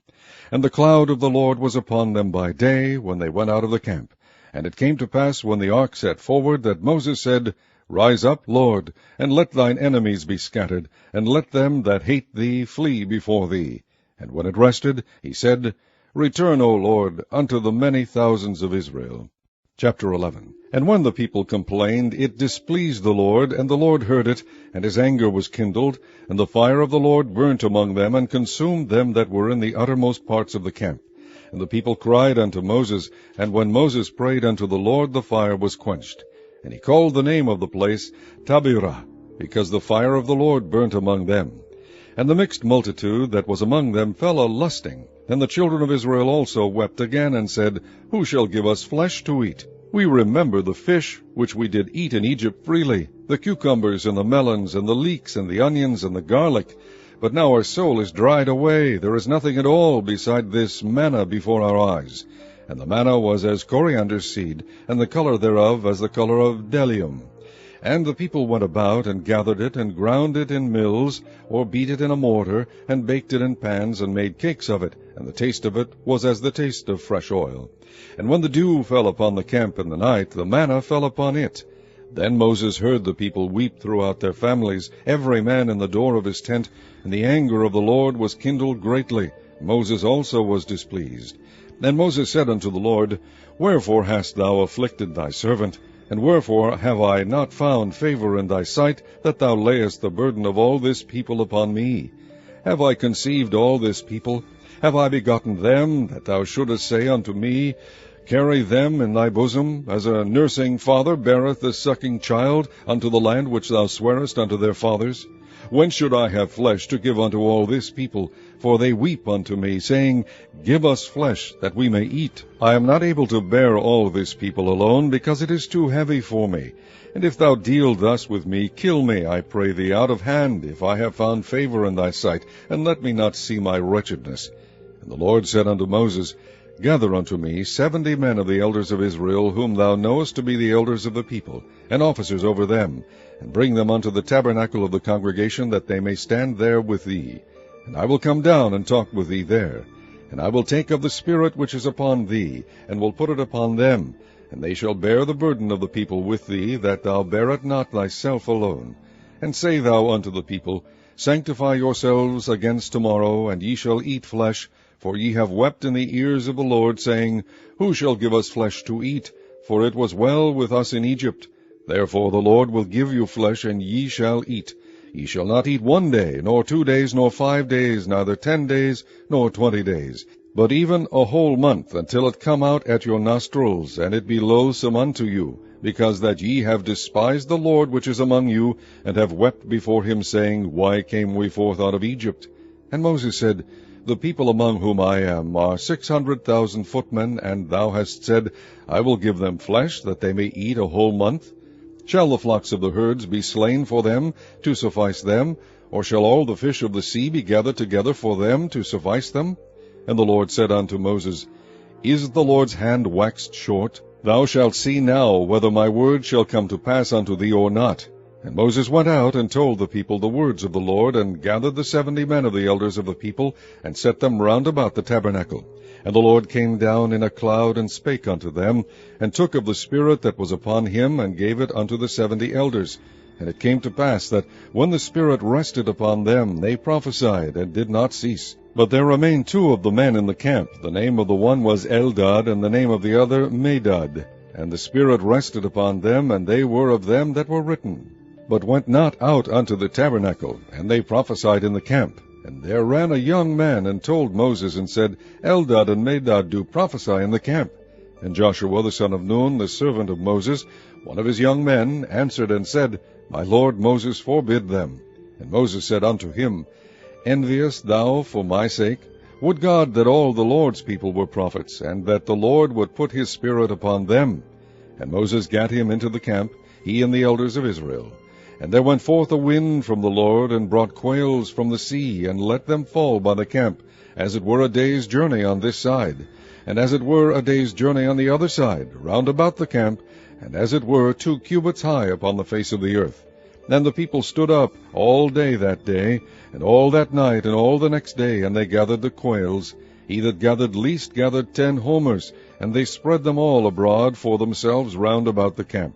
S1: And the cloud of the Lord was upon them by day, when they went out of the camp. And it came to pass, when the ark set forward, that Moses said, Rise up, Lord, and let thine enemies be scattered, and let them that hate thee flee before thee. And when it rested, he said, Return, O Lord, unto the many thousands of Israel. Chapter 11. And when the people complained, it displeased the Lord, and the Lord heard it, and his anger was kindled, and the fire of the Lord burnt among them, and consumed them that were in the uttermost parts of the camp. And the people cried unto Moses, and when Moses prayed unto the Lord, the fire was quenched. And he called the name of the place Tabirah, because the fire of the Lord burnt among them. And the mixed multitude that was among them fell a-lusting. And the children of Israel also wept again, and said, Who shall give us flesh to eat? We remember the fish which we did eat in Egypt freely, the cucumbers and the melons and the leeks and the onions and the garlic. But now our soul is dried away. There is nothing at all beside this manna before our eyes. And the manna was as coriander seed, and the color thereof as the color of bdellium. And the people went about, and gathered it, and ground it in mills, or beat it in a mortar, and baked it in pans, and made cakes of it, and the taste of it was as the taste of fresh oil. And when the dew fell upon the camp in the night, the manna fell upon it. Then Moses heard the people weep throughout their families, every man in the door of his tent, and the anger of the Lord was kindled greatly. Moses also was displeased. And Moses said unto the Lord, Wherefore hast thou afflicted thy servant? And wherefore have I not found favor in thy sight, that thou layest the burden of all this people upon me? Have I conceived all this people? Have I begotten them, that thou shouldest say unto me, Carry them in thy bosom, as a nursing father beareth the sucking child, unto the land which thou swarest unto their fathers? When should I have flesh to give unto all this people? For they weep unto me, saying, Give us flesh, that we may eat. I am not able to bear all this people alone, because it is too heavy for me. And if thou deal thus with me, kill me, I pray thee, out of hand, if I have found favor in thy sight, and let me not see my wretchedness. And the Lord said unto Moses, Gather unto me 70 men of the elders of Israel, whom thou knowest to be the elders of the people, and officers over them, and bring them unto the tabernacle of the congregation, that they may stand there with thee. And I will come down and talk with thee there. And I will take of the Spirit which is upon thee, and will put it upon them, and they shall bear the burden of the people with thee, that thou bear it not thyself alone. And say thou unto the people, Sanctify yourselves against tomorrow, and ye shall eat flesh, for ye have wept in the ears of the Lord, saying, Who shall give us flesh to eat? For it was well with us in Egypt. Therefore the Lord will give you flesh, and ye shall eat. Ye shall not eat 1 day, nor 2 days, nor 5 days, neither 10 days, nor 20 days, but even a whole month, until it come out at your nostrils, and it be loathsome unto you, because that ye have despised the Lord which is among you, and have wept before him, saying, Why came we forth out of Egypt? And Moses said, The people among whom I am are 600,000 footmen, and thou hast said, I will give them flesh, that they may eat a whole month. Shall the flocks of the herds be slain for them, to suffice them? Or shall all the fish of the sea be gathered together for them, to suffice them? And the Lord said unto Moses, Is the Lord's hand waxed short? Thou shalt see now whether my word shall come to pass unto thee or not. And Moses went out and told the people the words of the Lord, and gathered the 70 men of the elders of the people, and set them round about the tabernacle. And the Lord came down in a cloud, and spake unto them, and took of the Spirit that was upon him, and gave it unto the 70 elders. And it came to pass that, when the Spirit rested upon them, they prophesied, and did not cease. But there remained 2 of the men in the camp. The name of the one was Eldad, and the name of the other Medad. And the Spirit rested upon them, and they were of them that were written, but went not out unto the tabernacle, and they prophesied in the camp. And there ran a young man, and told Moses, and said, Eldad and Medad do prophesy in the camp. And Joshua the son of Nun, the servant of Moses, one of his young men, answered and said, My lord Moses forbid them. And Moses said unto him, Enviest thou for my sake? Would God that all the Lord's people were prophets, and that the Lord would put his Spirit upon them. And Moses gat him into the camp, he and the elders of Israel. And there went forth a wind from the Lord, and brought quails from the sea, and let them fall by the camp, as it were a day's journey on this side, and as it were a day's journey on the other side, round about the camp, and as it were 2 cubits high upon the face of the earth. And the people stood up all day that day, and all that night, and all the next day, and they gathered the quails. He that gathered least gathered 10 homers, and they spread them all abroad for themselves round about the camp.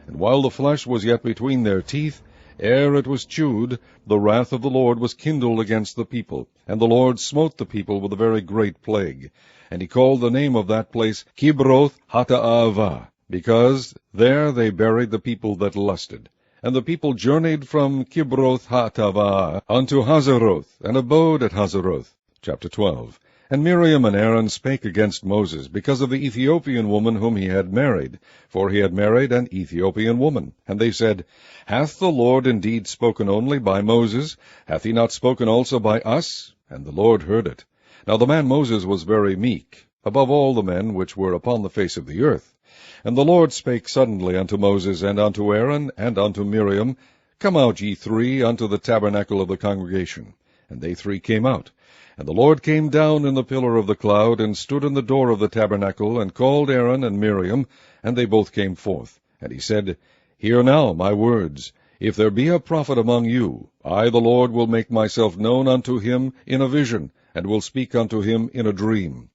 S1: And while the flesh was yet between their teeth, ere it was chewed, the wrath of the Lord was kindled against the people, and the Lord smote the people with a very great plague. And he called the name of that place Kibroth Hattaavah, because there they buried the people that lusted. And the people journeyed from Kibroth Hattaavah unto Hazeroth, and abode at Hazeroth. Chapter 12. And Miriam and Aaron spake against Moses, because of the Ethiopian woman whom he had married, for he had married an Ethiopian woman. And they said, Hath the Lord indeed spoken only by Moses? Hath he not spoken also by us? And the Lord heard it. Now the man Moses was very meek, above all the men which were upon the face of the earth. And the Lord spake suddenly unto Moses, and unto Aaron, and unto Miriam, Come out, ye three, unto the tabernacle of the congregation. And they three came out. And the Lord came down in the pillar of the cloud, and stood in the door of the tabernacle, and called Aaron and Miriam, and they both came forth. And he said, Hear now my words. If there be a prophet among you, I the Lord will make myself known unto him in a vision, and will speak unto him in a dream.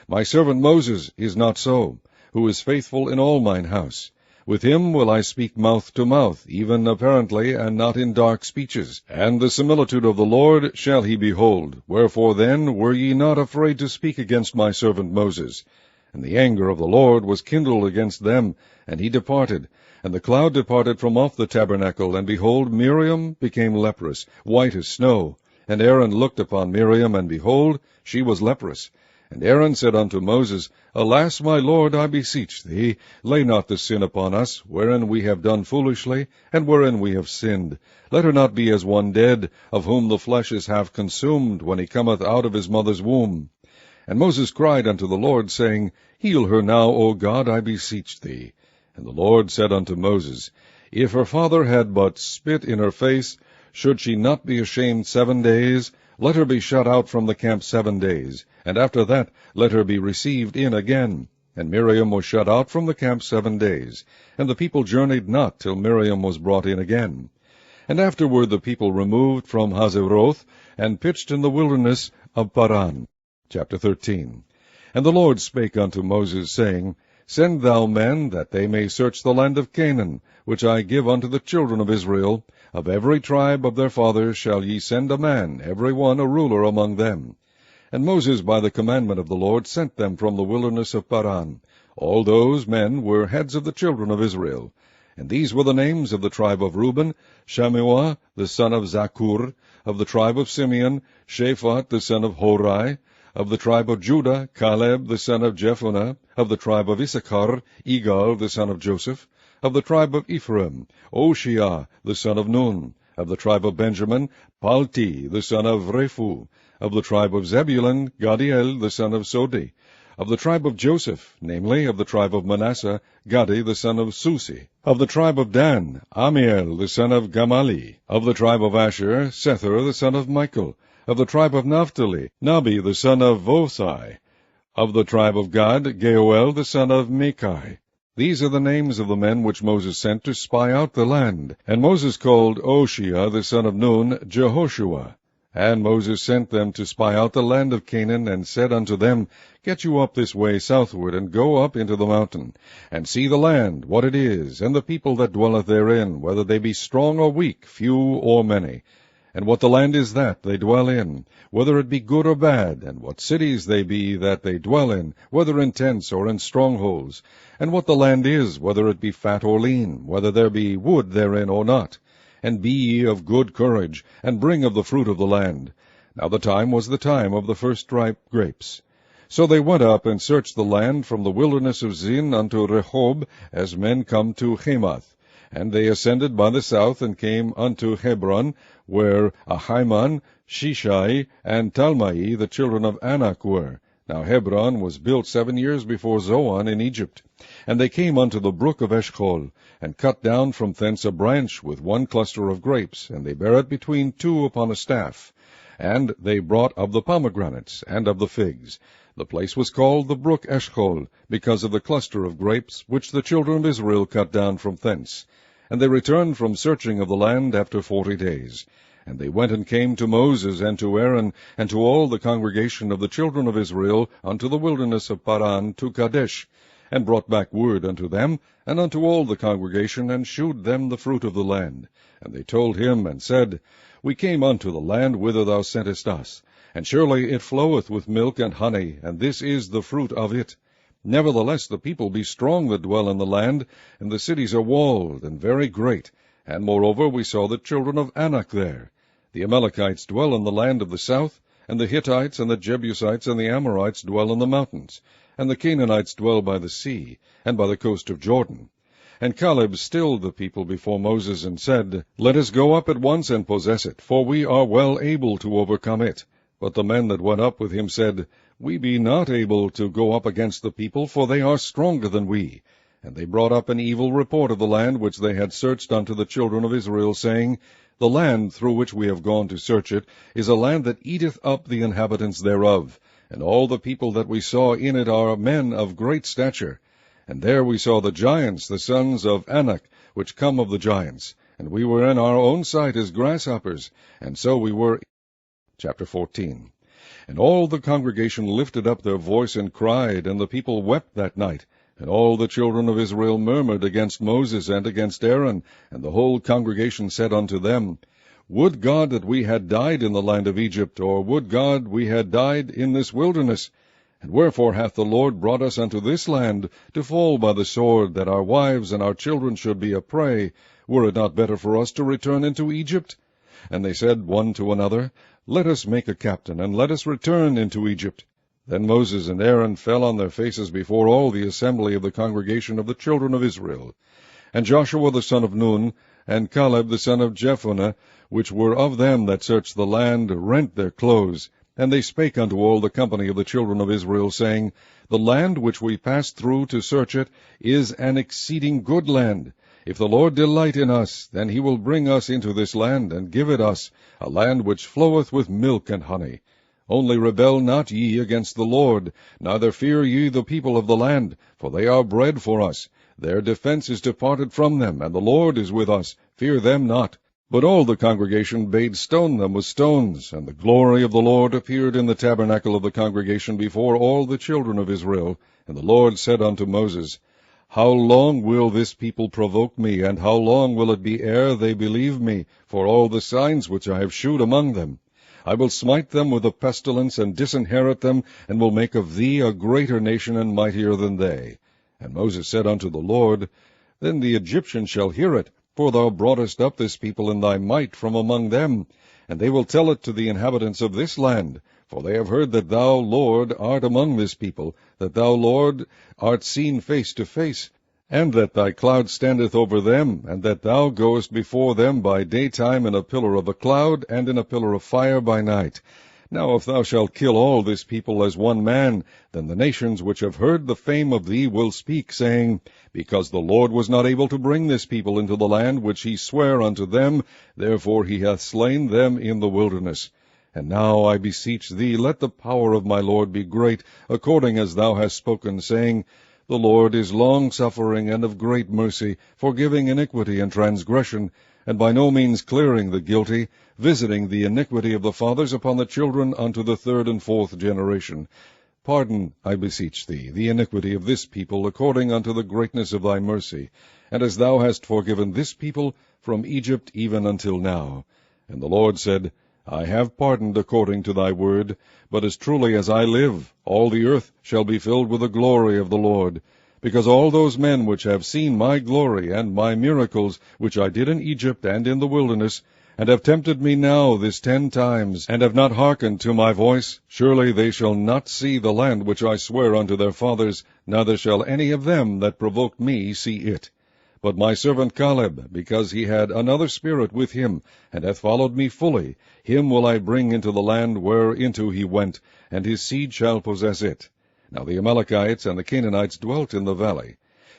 S1: My servant Moses is not so, who is faithful in all mine house. With him will I speak mouth to mouth, even apparently, and not in dark speeches. And the similitude of the Lord shall he behold. Wherefore then were ye not afraid to speak against my servant Moses? And the anger of the Lord was kindled against them, and he departed. And the cloud departed from off the tabernacle, and behold, Miriam became leprous, white as snow. And Aaron looked upon Miriam, and behold, she was leprous. And Aaron said unto Moses, Alas, my Lord, I beseech thee, lay not the sin upon us, wherein we have done foolishly, and wherein we have sinned. Let her not be as one dead, of whom the flesh is half consumed, when he cometh out of his mother's womb. And Moses cried unto the Lord, saying, Heal her now, O God, I beseech thee. And the Lord said unto Moses, If her father had but spit in her face, should she not be ashamed 7 days? Let her be shut out from the camp 7 days, and after that let her be received in again. And Miriam was shut out from the camp 7 days, and the people journeyed not till Miriam was brought in again. And afterward the people removed from Hazeroth, and pitched in the wilderness of Paran. Chapter 13. And the Lord spake unto Moses, saying, Send thou men, that they may search the land of Canaan, which I give unto the children of Israel. Of every tribe of their fathers shall ye send a man, every one a ruler among them. And Moses by the commandment of the Lord sent them from the wilderness of Paran. All those men were heads of the children of Israel. And these were the names of the tribe of Reuben, Shammua the son of Zakur; of the tribe of Simeon, Shaphat the son of Hori; of the tribe of Judah, Caleb the son of Jephunneh; of the tribe of Issachar, Igal the son of Joseph; of the tribe of Ephraim, Oshiah the son of Nun; of the tribe of Benjamin, Palti the son of Rephu; of the tribe of Zebulun, Gadiel the son of Sodi; of the tribe of Joseph, namely, of the tribe of Manasseh, Gadi the son of Susi; of the tribe of Dan, Amiel the son of Gamali; of the tribe of Asher, Sethur the son of Michael; of the tribe of Naphtali, Nabi the son of Vosai; of the tribe of Gad, Geuel the son of Micai. These are the names of the men which Moses sent to spy out the land. And Moses called Oshiah the son of Nun Jehoshua. And Moses sent them to spy out the land of Canaan, and said unto them, Get you up this way southward, and go up into the mountain, and see the land, what it is, and the people that dwelleth therein, whether they be strong or weak, few or many, and what the land is that they dwell in, whether it be good or bad, and what cities they be that they dwell in, whether in tents or in strongholds, and what the land is, whether it be fat or lean, whether there be wood therein or not. And be ye of good courage, and bring of the fruit of the land. Now the time was the time of the first ripe grapes. So they went up and searched the land from the wilderness of Zin unto Rehob, as men come to Hamath. And they ascended by the south, and came unto Hebron, where Ahiman, Shishai, and Talmai, the children of Anak, were. Now Hebron was built 7 years before Zoan in Egypt. And they came unto the brook of Eshcol, and cut down from thence a branch with one cluster of grapes, and they bare it between two upon a staff. And they brought of the pomegranates, and of the figs. The place was called the brook Eshcol, because of the cluster of grapes, which the children of Israel cut down from thence. And they returned from searching of the land after 40 days. And they went and came to Moses and to Aaron, and to all the congregation of the children of Israel, unto the wilderness of Paran, to Kadesh, and brought back word unto them, and unto all the congregation, and shewed them the fruit of the land. And they told him, and said, We came unto the land whither thou sentest us, and surely it floweth with milk and honey, and this is the fruit of it. Nevertheless the people be strong that dwell in the land, and the cities are walled, and very great. And moreover we saw the children of Anak there. The Amalekites dwell in the land of the south, And the Hittites, and the Jebusites, and the Amorites dwell in the mountains, and the Canaanites dwell by the sea, and by the coast of Jordan. And Caleb stilled the people before Moses, and said, Let us go up at once and possess it, for we are well able to overcome it. But the men that went up with him said, We be not able to go up against the people, for they are stronger than we. And they brought up an evil report of the land which they had searched unto the children of Israel, saying, The land through which we have gone to search it is a land that eateth up the inhabitants thereof, and all the people that we saw in it are men of great stature. And there we saw the giants, the sons of Anak, which come of the giants, and we were in our own sight as grasshoppers, and so we were. Chapter 14. And all the congregation lifted up their voice and cried, and the people wept that night. And all the children of Israel murmured against Moses and against Aaron, and the whole congregation said unto them, Would God that we had died in the land of Egypt, or would God we had died in this wilderness? And wherefore hath the Lord brought us unto this land, to fall by the sword, that our wives and our children should be a prey? Were it not better for us to return into Egypt? And they said one to another, Let us make a captain, and let us return into Egypt. Then Moses and Aaron fell on their faces before all the assembly of the congregation of the children of Israel. And Joshua the son of Nun, and Caleb the son of Jephunneh, which were of them that searched the land, rent their clothes. And they spake unto all the company of the children of Israel, saying, The land which we passed through to search it is an exceeding good land. If the Lord delight in us, then he will bring us into this land, and give it us, a land which floweth with milk and honey. Only rebel not ye against the Lord, neither fear ye the people of the land, for they are bread for us. Their defense is departed from them, and the Lord is with us. Fear them not. But all the congregation bade stone them with stones, and the glory of the Lord appeared in the tabernacle of the congregation before all the children of Israel. And the Lord said unto Moses, How long will this people provoke me, and how long will it be ere they believe me, for all the signs which I have shewed among them? I will smite them with a pestilence, and disinherit them, and will make of thee a greater nation and mightier than they. And Moses said unto the Lord, Then the Egyptians shall hear it, for thou broughtest up this people in thy might from among them. And they will tell it to the inhabitants of this land, for they have heard that thou, Lord, art among this people, that thou, Lord, art seen face to face, and that thy cloud standeth over them, and that thou goest before them by daytime in a pillar of a cloud, and in a pillar of fire by night. Now if thou shalt kill all this people as one man, then the nations which have heard the fame of thee will speak, saying, Because the Lord was not able to bring this people into the land which he sware unto them, therefore he hath slain them in the wilderness. And now I beseech thee, let the power of my Lord be great, according as thou hast spoken, saying, The Lord is long-suffering and of great mercy, forgiving iniquity and transgression, and by no means clearing the guilty, visiting the iniquity of the fathers upon the children unto the third and fourth generation. Pardon, I beseech thee, the iniquity of this people, according unto the greatness of thy mercy, and as thou hast forgiven this people from Egypt even until now. And the Lord said, I have pardoned according to thy word, but as truly as I live, all the earth shall be filled with the glory of the Lord, because all those men which have seen my glory and my miracles, which I did in Egypt and in the wilderness, and have tempted me now this 10 times, and have not hearkened to my voice, surely they shall not see the land which I swear unto their fathers, neither shall any of them that provoked me see it. But my servant Caleb, because he had another spirit with him, and hath followed me fully, him will I bring into the land whereinto he went, and his seed shall possess it. Now the Amalekites and the Canaanites dwelt in the valley.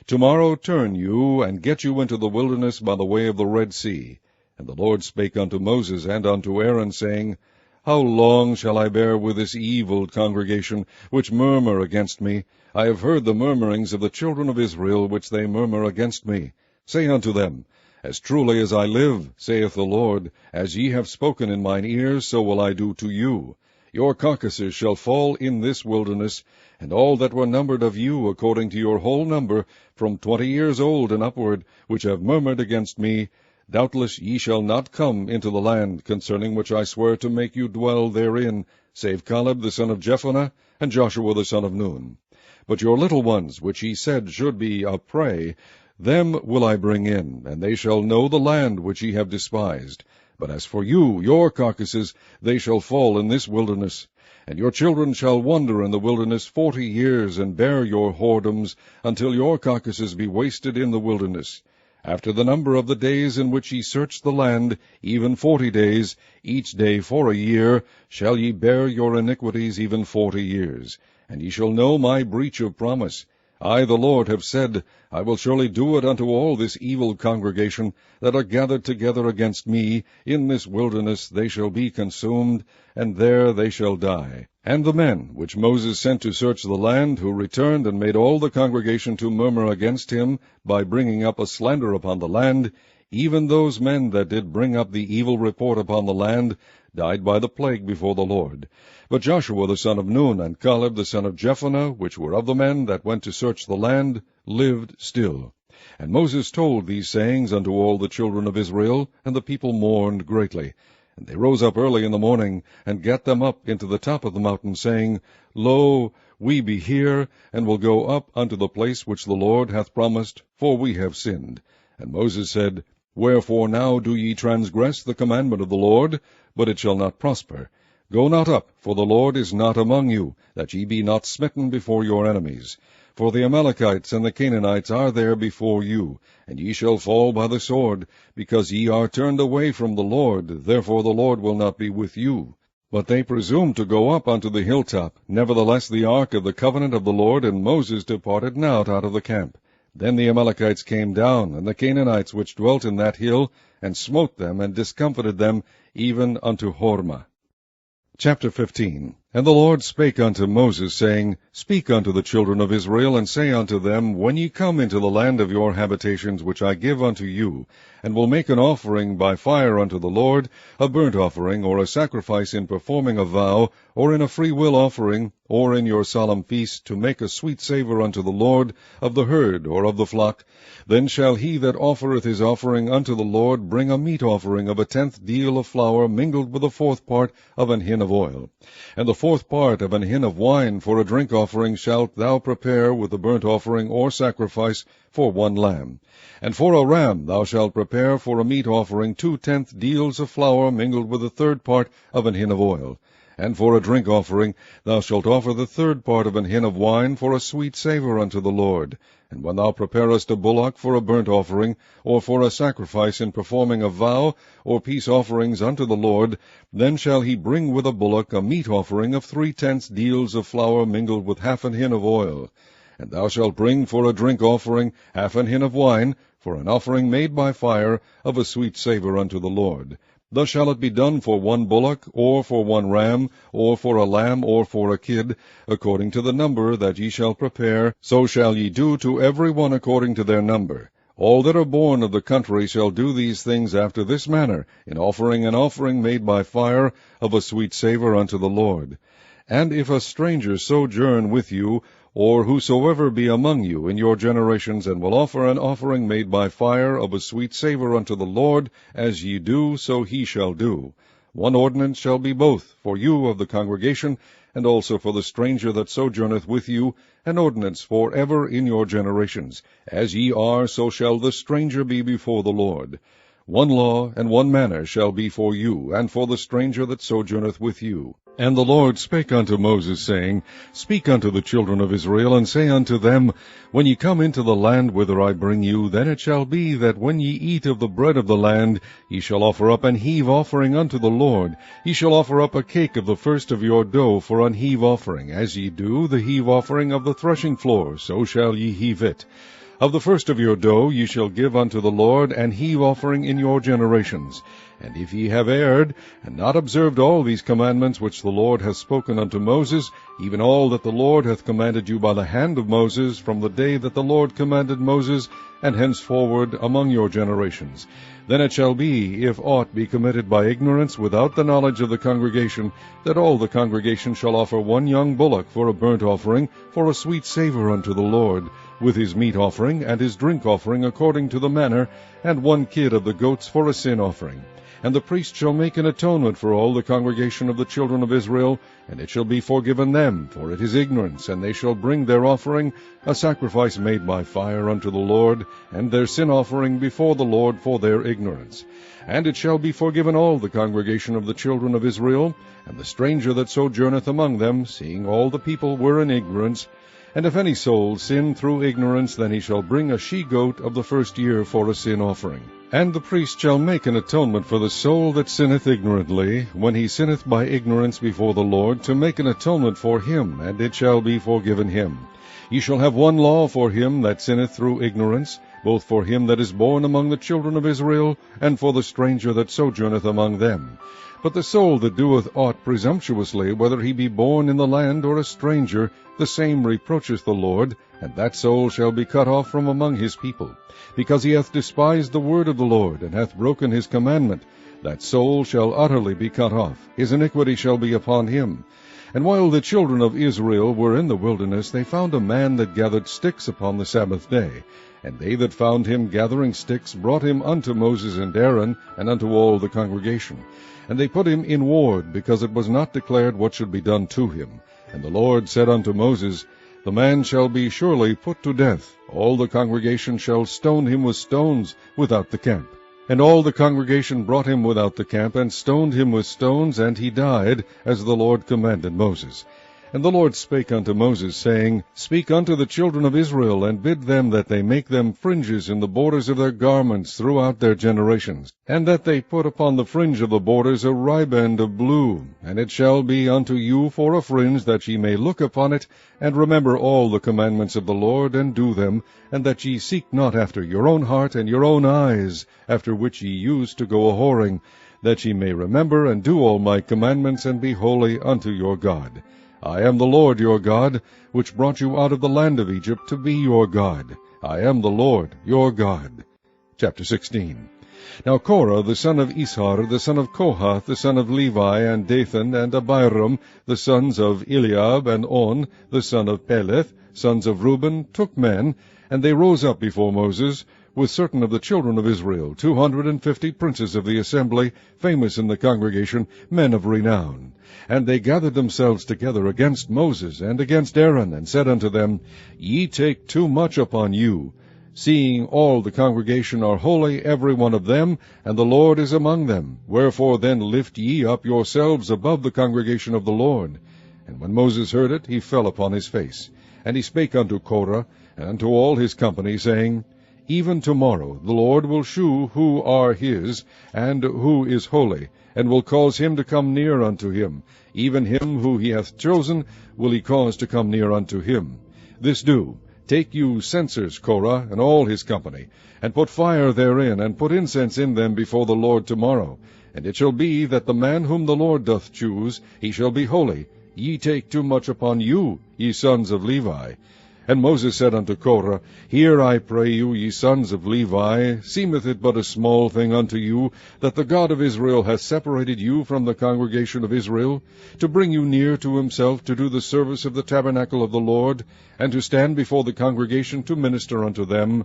S1: Tomorrow turn you, and get you into the wilderness by the way of the Red Sea. And the Lord spake unto Moses and unto Aaron, saying, How long shall I bear with this evil congregation, which murmur against me? I have heard the murmurings of the children of Israel, which they murmur against me. Say unto them, As truly as I live, saith the Lord, as ye have spoken in mine ears, so will I do to you. Your carcasses shall fall in this wilderness, and all that were numbered of you according to your whole number, from 20 years old and upward, which have murmured against me, doubtless ye shall not come into the land, concerning which I swear to make you dwell therein, save Caleb the son of Jephunneh, and Joshua the son of Nun. But your little ones, which ye said should be a prey, them will I bring in, and they shall know the land which ye have despised. But as for you, your carcasses, they shall fall in this wilderness. And your children shall wander in the wilderness 40 years, and bear your whoredoms, until your carcasses be wasted in the wilderness. After the number of the days in which ye search the land, even 40 days, each day for a year, shall ye bear your iniquities even 40 years. And ye shall know my breach of promise. I, the Lord, have said, I will surely do it unto all this evil congregation that are gathered together against me. In this wilderness they shall be consumed, and there they shall die. And the men which Moses sent to search the land, who returned and made all the congregation to murmur against him, by bringing up a slander upon the land, even those men that did bring up the evil report upon the land, died by the plague before the Lord. But Joshua the son of Nun, and Caleb the son of Jephunneh, which were of the men that went to search the land, lived still. And Moses told these sayings unto all the children of Israel, and the people mourned greatly. And they rose up early in the morning, and gat them up into the top of the mountain, saying, Lo, we be here, and will go up unto the place which the Lord hath promised, for we have sinned. And Moses said, Wherefore now do ye transgress the commandment of the Lord? But it shall not prosper. Go not up, for the Lord is not among you, that ye be not smitten before your enemies. For the Amalekites and the Canaanites are there before you, and ye shall fall by the sword, because ye are turned away from the Lord, therefore the Lord will not be with you. But they presumed to go up unto the hilltop. Nevertheless the ark of the covenant of the Lord and Moses departed not out of the camp. Then the Amalekites came down, and the Canaanites which dwelt in that hill, and smote them, and discomfited them, even unto Hormah. Chapter 15. And the Lord spake unto Moses, saying, Speak unto the children of Israel, and say unto them, When ye come into the land of your habitations, which I give unto you, and will make an offering by fire unto the Lord, a burnt offering, or a sacrifice in performing a vow, or in a freewill offering, or in your solemn feast, to make a sweet savour unto the Lord, of the herd or of the flock, then shall he that offereth his offering unto the Lord bring a meat offering of a 10th deal of flour mingled with a 4th part of an hin of oil. And the 4th part of an hin of wine for a drink offering shalt thou prepare with the burnt offering or sacrifice for 1 lamb. And for a ram thou shalt prepare for a meat offering 2 10th deals of flour mingled with the 3rd part of an hin of oil. And for a drink offering thou shalt offer the 3rd part of an hin of wine for a sweet savour unto the Lord. And when thou preparest a bullock for a burnt offering, or for a sacrifice in performing a vow, or peace offerings unto the Lord, then shall he bring with a bullock a meat offering of 3/10 deals of flour mingled with half an hin of oil. And thou shalt bring for a drink offering half an hin of wine, for an offering made by fire of a sweet savour unto the Lord. Thus shall it be done for 1 bullock, or for 1 ram, or for a lamb, or for a kid, according to the number that ye shall prepare, so shall ye do to every one according to their number. All that are born of the country shall do these things after this manner, in offering an offering made by fire of a sweet savour unto the Lord. And if a stranger sojourn with you, or whosoever be among you in your generations, and will offer an offering made by fire of a sweet savour unto the Lord, as ye do, so he shall do. 1 ordinance shall be both for you of the congregation, and also for the stranger that sojourneth with you, an ordinance for ever in your generations. As ye are, so shall the stranger be before the Lord. 1 law and 1 manner shall be for you, and for the stranger that sojourneth with you. And the Lord spake unto Moses, saying, Speak unto the children of Israel, and say unto them, When ye come into the land whither I bring you, then it shall be that when ye eat of the bread of the land, ye shall offer up an heave offering unto the Lord. Ye shall offer up a cake of the first of your dough for an heave offering, as ye do the heave offering of the threshing floor, so shall ye heave it. Of the first of your dough ye shall give unto the Lord an heave offering in your generations. And if ye have erred, and not observed all these commandments which the Lord hath spoken unto Moses, even all that the Lord hath commanded you by the hand of Moses, from the day that the Lord commanded Moses, and henceforward among your generations, then it shall be, if aught be committed by ignorance without the knowledge of the congregation, that all the congregation shall offer 1 young bullock for a burnt offering, for a sweet savour unto the Lord, with his meat offering and his drink offering according to the manner, and 1 kid of the goats for a sin offering. And the priest shall make an atonement for all the congregation of the children of Israel, and it shall be forgiven them, for it is ignorance, and they shall bring their offering, a sacrifice made by fire unto the Lord, and their sin offering before the Lord for their ignorance. And it shall be forgiven all the congregation of the children of Israel, and the stranger that sojourneth among them, seeing all the people were in ignorance. And if any soul sin through ignorance, then he shall bring a she-goat of the first year for a sin offering. And the priest shall make an atonement for the soul that sinneth ignorantly, when he sinneth by ignorance before the Lord, to make an atonement for him, and it shall be forgiven him. Ye shall have one law for him that sinneth through ignorance, both for him that is born among the children of Israel, and for the stranger that sojourneth among them. But the soul that doeth aught presumptuously, whether he be born in the land or a stranger, the same reproacheth the Lord, and that soul shall be cut off from among his people. Because he hath despised the word of the Lord, and hath broken his commandment, that soul shall utterly be cut off. His iniquity shall be upon him. And while the children of Israel were in the wilderness, they found a man that gathered sticks upon the Sabbath day. And they that found him gathering sticks brought him unto Moses and Aaron, and unto all the congregation. And they put him in ward, because it was not declared what should be done to him. And the Lord said unto Moses, The man shall be surely put to death. All the congregation shall stone him with stones without the camp. And all the congregation brought him without the camp, and stoned him with stones, and he died, as the Lord commanded Moses. And the Lord spake unto Moses, saying, Speak unto the children of Israel, and bid them that they make them fringes in the borders of their garments throughout their generations, and that they put upon the fringe of the borders a riband of blue. And it shall be unto you for a fringe, that ye may look upon it, and remember all the commandments of the Lord, and do them, and that ye seek not after your own heart and your own eyes, after which ye used to go a-whoring, that ye may remember and do all my commandments, and be holy unto your God. I am the Lord your God, which brought you out of the land of Egypt to be your God. I am the Lord your God. Chapter 16. Now Korah the son of Ishar, the son of Kohath, the son of Levi, and Dathan, and Abiram, the sons of Eliab, and On, the son of Peleth, sons of Reuben, took men, and they rose up before Moses, with certain of the children of Israel, 250 princes of the assembly, famous in the congregation, men of renown. And they gathered themselves together against Moses and against Aaron, and said unto them, Ye take too much upon you, seeing all the congregation are holy, every one of them, and the Lord is among them. Wherefore then lift ye up yourselves above the congregation of the Lord. And when Moses heard it, he fell upon his face. And he spake unto Korah, and unto all his company, saying, Even tomorrow the Lord will shew who are his, and who is holy, and will cause him to come near unto him. Even him who he hath chosen will he cause to come near unto him. This do, take you censers, Korah, and all his company, and put fire therein, and put incense in them before the Lord tomorrow. And it shall be that the man whom the Lord doth choose, he shall be holy. Ye take too much upon you, ye sons of Levi. And Moses said unto Korah, Hear, I pray you, ye sons of Levi, seemeth it but a small thing unto you, that the God of Israel hath separated you from the congregation of Israel, to bring you near to himself, to do the service of the tabernacle of the Lord, and to stand before the congregation to minister unto them?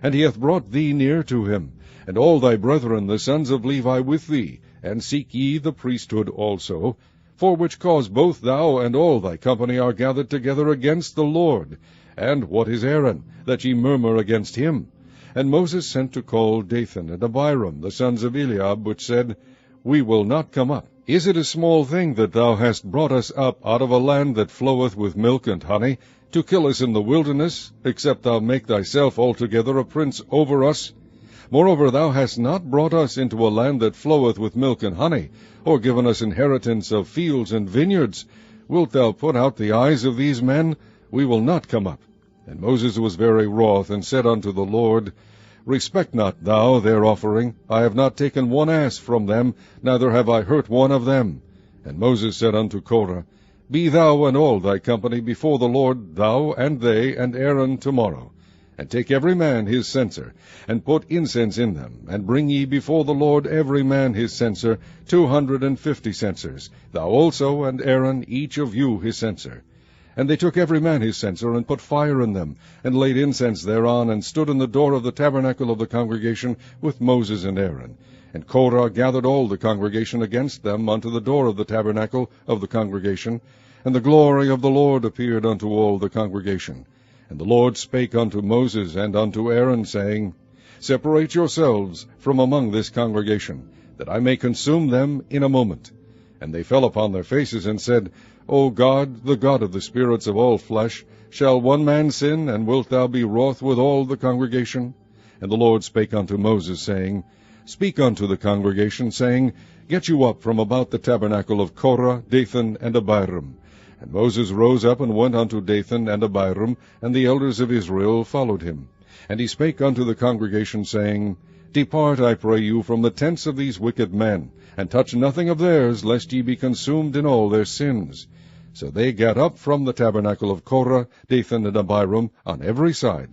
S1: And he hath brought thee near to him, and all thy brethren the sons of Levi with thee, and seek ye the priesthood also, for which cause both thou and all thy company are gathered together against the Lord. And what is Aaron, that ye murmur against him? And Moses sent to call Dathan and Abiram, the sons of Eliab, which said, We will not come up. Is it a small thing that thou hast brought us up out of a land that floweth with milk and honey, to kill us in the wilderness, except thou make thyself altogether a prince over us? Moreover, thou hast not brought us into a land that floweth with milk and honey, or given us inheritance of fields and vineyards. Wilt thou put out the eyes of these men? We will not come up. And Moses was very wroth, and said unto the Lord, Respect not thou their offering. I have not taken one ass from them, neither have I hurt one of them. And Moses said unto Korah, Be thou and all thy company before the Lord, thou and they and Aaron tomorrow. And take every man his censer, and put incense in them, and bring ye before the Lord every man his censer, 250 censers, thou also and Aaron, each of you his censer. And they took every man his censer, and put fire in them, and laid incense thereon, and stood in the door of the tabernacle of the congregation with Moses and Aaron. And Korah gathered all the congregation against them unto the door of the tabernacle of the congregation, and the glory of the Lord appeared unto all the congregation. And the Lord spake unto Moses and unto Aaron, saying, Separate yourselves from among this congregation, that I may consume them in a moment. And they fell upon their faces, and said, O God, the God of the spirits of all flesh, shall one man sin, and wilt thou be wroth with all the congregation? And the Lord spake unto Moses, saying, Speak unto the congregation, saying, Get you up from about the tabernacle of Korah, Dathan, and Abiram. And Moses rose up and went unto Dathan and Abiram, and the elders of Israel followed him. And he spake unto the congregation, saying, Depart, I pray you, from the tents of these wicked men, and touch nothing of theirs, lest ye be consumed in all their sins. So they gat up from the tabernacle of Korah, Dathan, and Abiram on every side.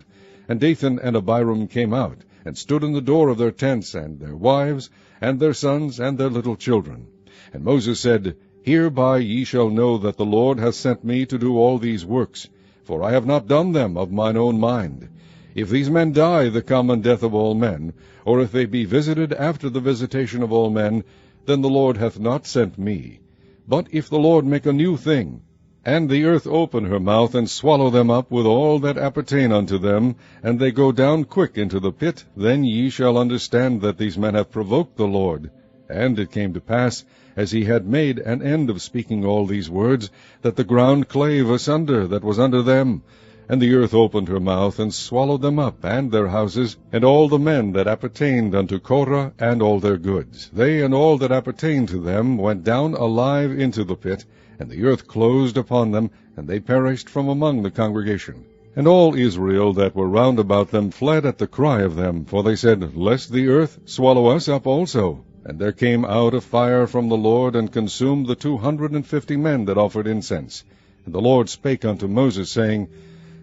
S1: And Dathan and Abiram came out, and stood in the door of their tents, and their wives, and their sons, and their little children. And Moses said, Hereby ye shall know that the Lord hath sent me to do all these works, for I have not done them of mine own mind. If these men die the common death of all men, or if they be visited after the visitation of all men, then the Lord hath not sent me. But if the Lord make a new thing, and the earth open her mouth, and swallow them up with all that appertain unto them, and they go down quick into the pit, then ye shall understand that these men have provoked the Lord. And it came to pass, as he had made an end of speaking all these words, that the ground clave asunder that was under them, and the earth opened her mouth, and swallowed them up, and their houses, and all the men that appertained unto Korah, and all their goods. They and all that appertained to them went down alive into the pit, and the earth closed upon them, and they perished from among the congregation. And all Israel that were round about them fled at the cry of them, for they said, Lest the earth swallow us up also. And there came out a fire from the Lord, and consumed the 250 men that offered incense. And the Lord spake unto Moses, saying,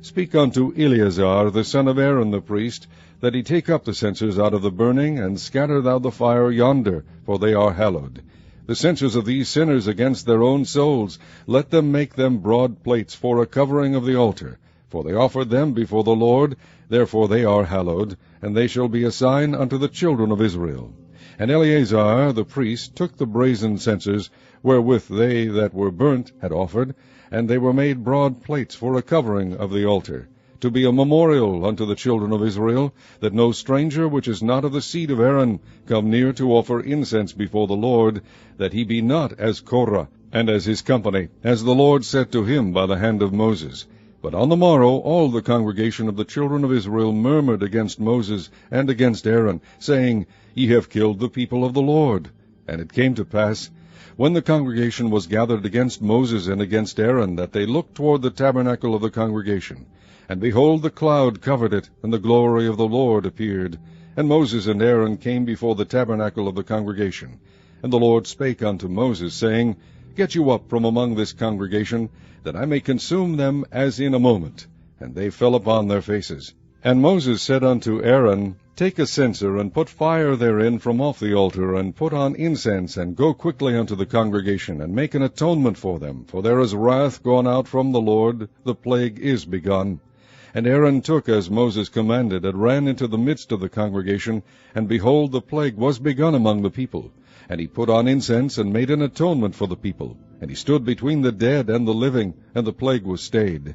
S1: Speak unto Eleazar the son of Aaron the priest, that he take up the censers out of the burning, and scatter thou the fire yonder, for they are hallowed. The censers of these sinners against their own souls, let them make them broad plates for a covering of the altar. For they offered them before the Lord, therefore they are hallowed, and they shall be a sign unto the children of Israel. And Eleazar the priest took the brazen censers, wherewith they that were burnt had offered, and they were made broad plates for a covering of the altar, to be a memorial unto the children of Israel, that no stranger which is not of the seed of Aaron come near to offer incense before the Lord, that he be not as Korah, and as his company, as the Lord said to him by the hand of Moses. But on the morrow all the congregation of the children of Israel murmured against Moses and against Aaron, saying, Ye have killed the people of the Lord. And it came to pass, when the congregation was gathered against Moses and against Aaron, that they looked toward the tabernacle of the congregation. And behold, the cloud covered it, and the glory of the Lord appeared. And Moses and Aaron came before the tabernacle of the congregation. And the Lord spake unto Moses, saying, Get you up from among this congregation, that I may consume them as in a moment. And they fell upon their faces. And Moses said unto Aaron, Take a censer, and put fire therein from off the altar, and put on incense, and go quickly unto the congregation, and make an atonement for them. For there is wrath gone out from the Lord, the plague is begun. And Aaron took as Moses commanded, and ran into the midst of the congregation, and behold, the plague was begun among the people. And he put on incense, and made an atonement for the people. And he stood between the dead and the living, and the plague was stayed.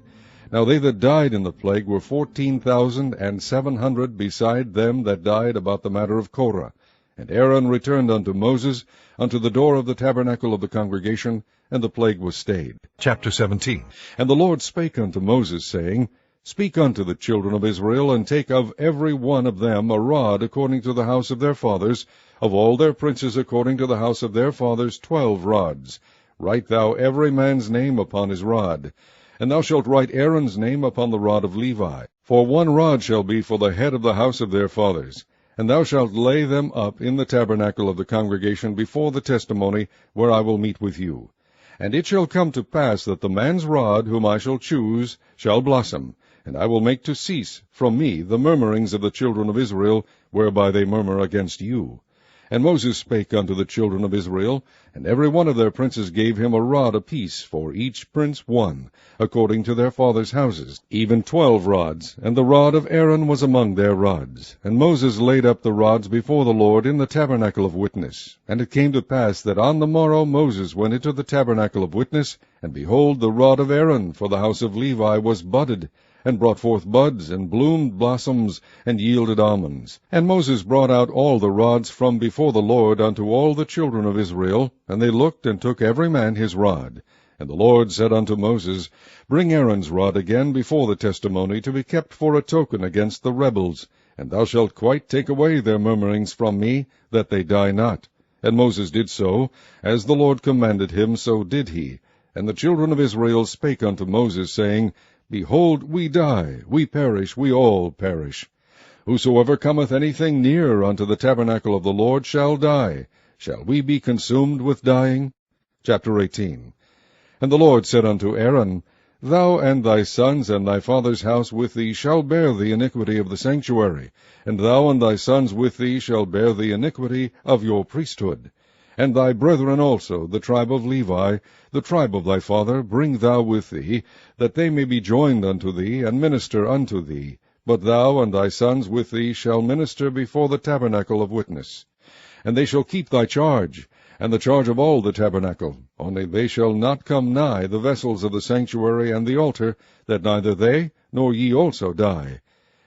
S1: Now they that died in the plague were 14,700, beside them that died about the matter of Korah. And Aaron returned unto Moses, unto the door of the tabernacle of the congregation, and the plague was stayed. Chapter 17. And the Lord spake unto Moses, saying, Speak unto the children of Israel, and take of every one of them a rod according to the house of their fathers, of all their princes according to the house of their fathers 12 rods. Write thou every man's name upon his rod. And thou shalt write Aaron's name upon the rod of Levi. For 1 rod shall be for the head of the house of their fathers. And thou shalt lay them up in the tabernacle of the congregation before the testimony, where I will meet with you. And it shall come to pass that the man's rod, whom I shall choose, shall blossom, and I will make to cease from me the murmurings of the children of Israel, whereby they murmur against you. And Moses spake unto the children of Israel, and every one of their princes gave him a rod apiece, for each prince one, according to their fathers' houses, even 12 rods, and the rod of Aaron was among their rods. And Moses laid up the rods before the Lord in the tabernacle of witness. And it came to pass that on the morrow Moses went into the tabernacle of witness, and behold, the rod of Aaron for the house of Levi was budded, and brought forth buds, and bloomed blossoms, and yielded almonds. And Moses brought out all the rods from before the Lord unto all the children of Israel, and they looked, and took every man his rod. And the Lord said unto Moses, Bring Aaron's rod again before the testimony, to be kept for a token against the rebels, and thou shalt quite take away their murmurings from me, that they die not. And Moses did so, as the Lord commanded him, so did he. And the children of Israel spake unto Moses, saying, Behold, we die, we perish, we all perish. Whosoever cometh anything near unto the tabernacle of the Lord shall die. Shall we be consumed with dying? Chapter 18. And the Lord said unto Aaron, Thou and thy sons and thy father's house with thee shall bear the iniquity of the sanctuary, and thou and thy sons with thee shall bear the iniquity of your priesthood. And thy brethren also, the tribe of Levi, the tribe of thy father, bring thou with thee, that they may be joined unto thee, and minister unto thee. But thou and thy sons with thee shall minister before the tabernacle of witness. And they shall keep thy charge, and the charge of all the tabernacle. Only they shall not come nigh the vessels of the sanctuary and the altar, that neither they nor ye also die.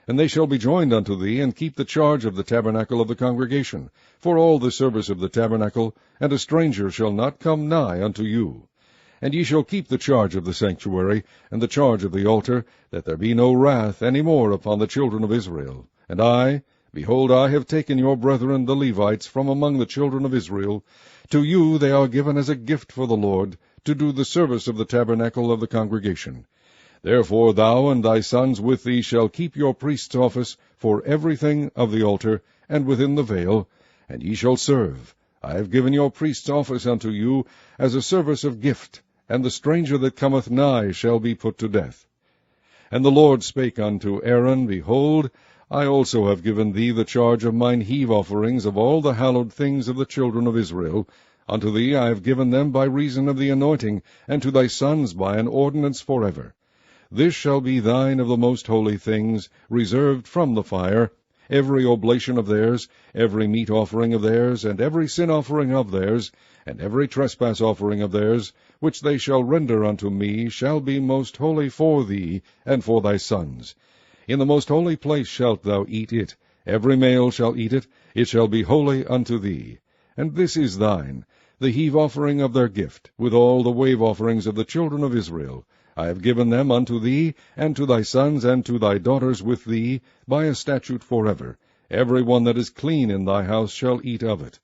S1: And they shall be joined unto thee, and keep the charge of the tabernacle of the congregation, for all the service of the tabernacle, and a stranger shall not come nigh unto you. And ye shall keep the charge of the sanctuary, and the charge of the altar, that there be no wrath any more upon the children of Israel. And I, behold, I have taken your brethren the Levites from among the children of Israel. To you they are given as a gift for the Lord, to do the service of the tabernacle of the congregation. Therefore thou and thy sons with thee shall keep your priest's office for everything of the altar, and within the veil, and ye shall serve. I have given your priest's office unto you as a service of gift, and the stranger that cometh nigh shall be put to death. And the Lord spake unto Aaron, Behold, I also have given thee the charge of mine heave offerings of all the hallowed things of the children of Israel. Unto thee I have given them by reason of the anointing, and to thy sons by an ordinance forever. This shall be thine of the most holy things, reserved from the fire, every oblation of theirs, every meat offering of theirs, and every sin offering of theirs, and every trespass offering of theirs, which they shall render unto me, shall be most holy for thee and for thy sons. In the most holy place shalt thou eat it, every male shall eat it, it shall be holy unto thee. And this is thine, the heave offering of their gift, with all the wave offerings of the children of Israel. I have given them unto thee, and to thy sons, and to thy daughters with thee, by a statute forever. Every one that is clean in thy house shall eat of it.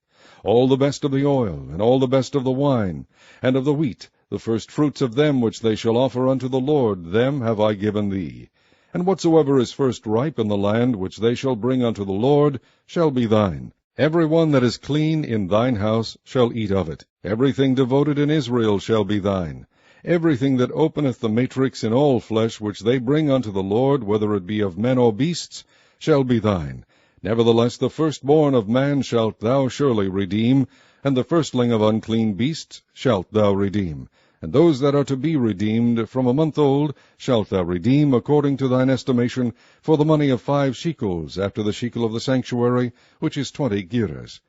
S1: All the best of the oil, and all the best of the wine, and of the wheat, the first fruits of them which they shall offer unto the Lord, them have I given thee. And whatsoever is first ripe in the land, which they shall bring unto the Lord, shall be thine. Every one that is clean in thine house shall eat of it. Everything devoted in Israel shall be thine. Everything that openeth the matrix in all flesh, which they bring unto the Lord, whether it be of men or beasts, shall be thine. Nevertheless the firstborn of man shalt thou surely redeem, and the firstling of unclean beasts shalt thou redeem. And those that are to be redeemed from a month old shalt thou redeem according to thine estimation, for the money of 5 shekels, after the shekel of the sanctuary, which is 20 gerahs.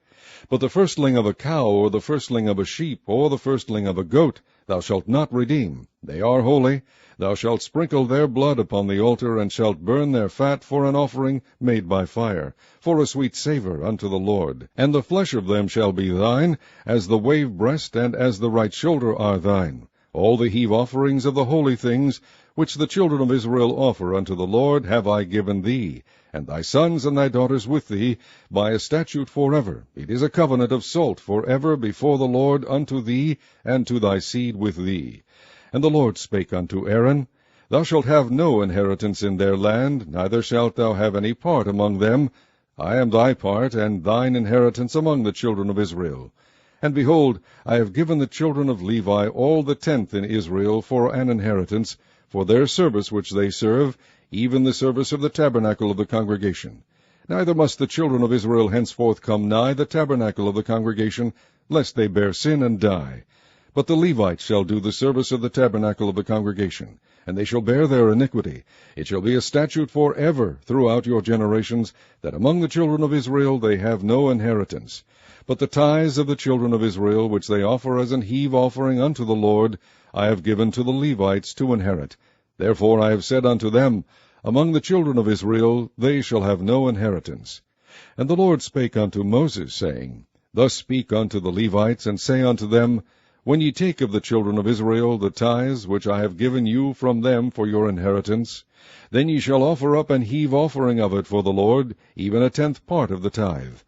S1: But the firstling of a cow, or the firstling of a sheep, or the firstling of a goat, thou shalt not redeem. They are holy. Thou shalt sprinkle their blood upon the altar, and shalt burn their fat for an offering made by fire, for a sweet savour unto the Lord. And the flesh of them shall be thine, as the wave breast and as the right shoulder are thine. All the heave offerings of the holy things, which the children of Israel offer unto the Lord, have I given thee, and thy sons and thy daughters with thee, by a statute forever. It is a covenant of salt forever before the Lord unto thee, and to thy seed with thee. And the Lord spake unto Aaron, Thou shalt have no inheritance in their land, neither shalt thou have any part among them. I am thy part, and thine inheritance among the children of Israel. And behold, I have given the children of Levi all the 10th in Israel for an inheritance, for their service which they serve, even the service of the tabernacle of the congregation. Neither must the children of Israel henceforth come nigh the tabernacle of the congregation, lest they bear sin and die. But the Levites shall do the service of the tabernacle of the congregation, and they shall bear their iniquity. It shall be a statute forever throughout your generations, that among the children of Israel they have no inheritance. But the tithes of the children of Israel, which they offer as an heave offering unto the Lord, I have given to the Levites to inherit. Therefore I have said unto them, Among the children of Israel they shall have no inheritance. And the Lord spake unto Moses, saying, Thus speak unto the Levites, and say unto them, When ye take of the children of Israel the tithes which I have given you from them for your inheritance, then ye shall offer up an heave offering of it for the Lord, even a 10th part of the tithe.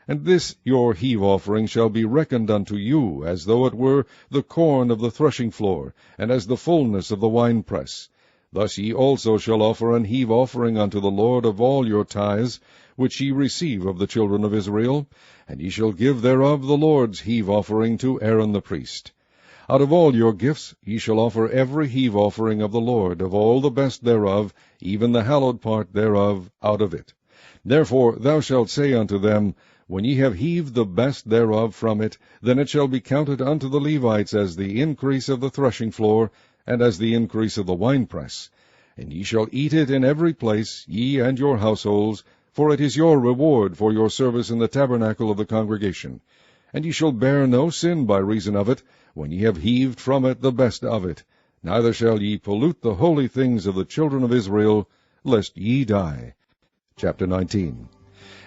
S1: And this your heave offering shall be reckoned unto you, as though it were the corn of the threshing floor, and as the fullness of the winepress. Thus ye also shall offer an heave offering unto the Lord of all your tithes, which ye receive of the children of Israel, and ye shall give thereof the Lord's heave offering to Aaron the priest. Out of all your gifts ye shall offer every heave offering of the Lord, of all the best thereof, even the hallowed part thereof, out of it. Therefore thou shalt say unto them, When ye have heaved the best thereof from it, then it shall be counted unto the Levites as the increase of the threshing floor, and as the increase of the winepress. And ye shall eat it in every place, ye and your households, for it is your reward for your service in the tabernacle of the congregation. And ye shall bear no sin by reason of it, when ye have heaved from it the best of it. Neither shall ye pollute the holy things of the children of Israel, lest ye die. Chapter 19.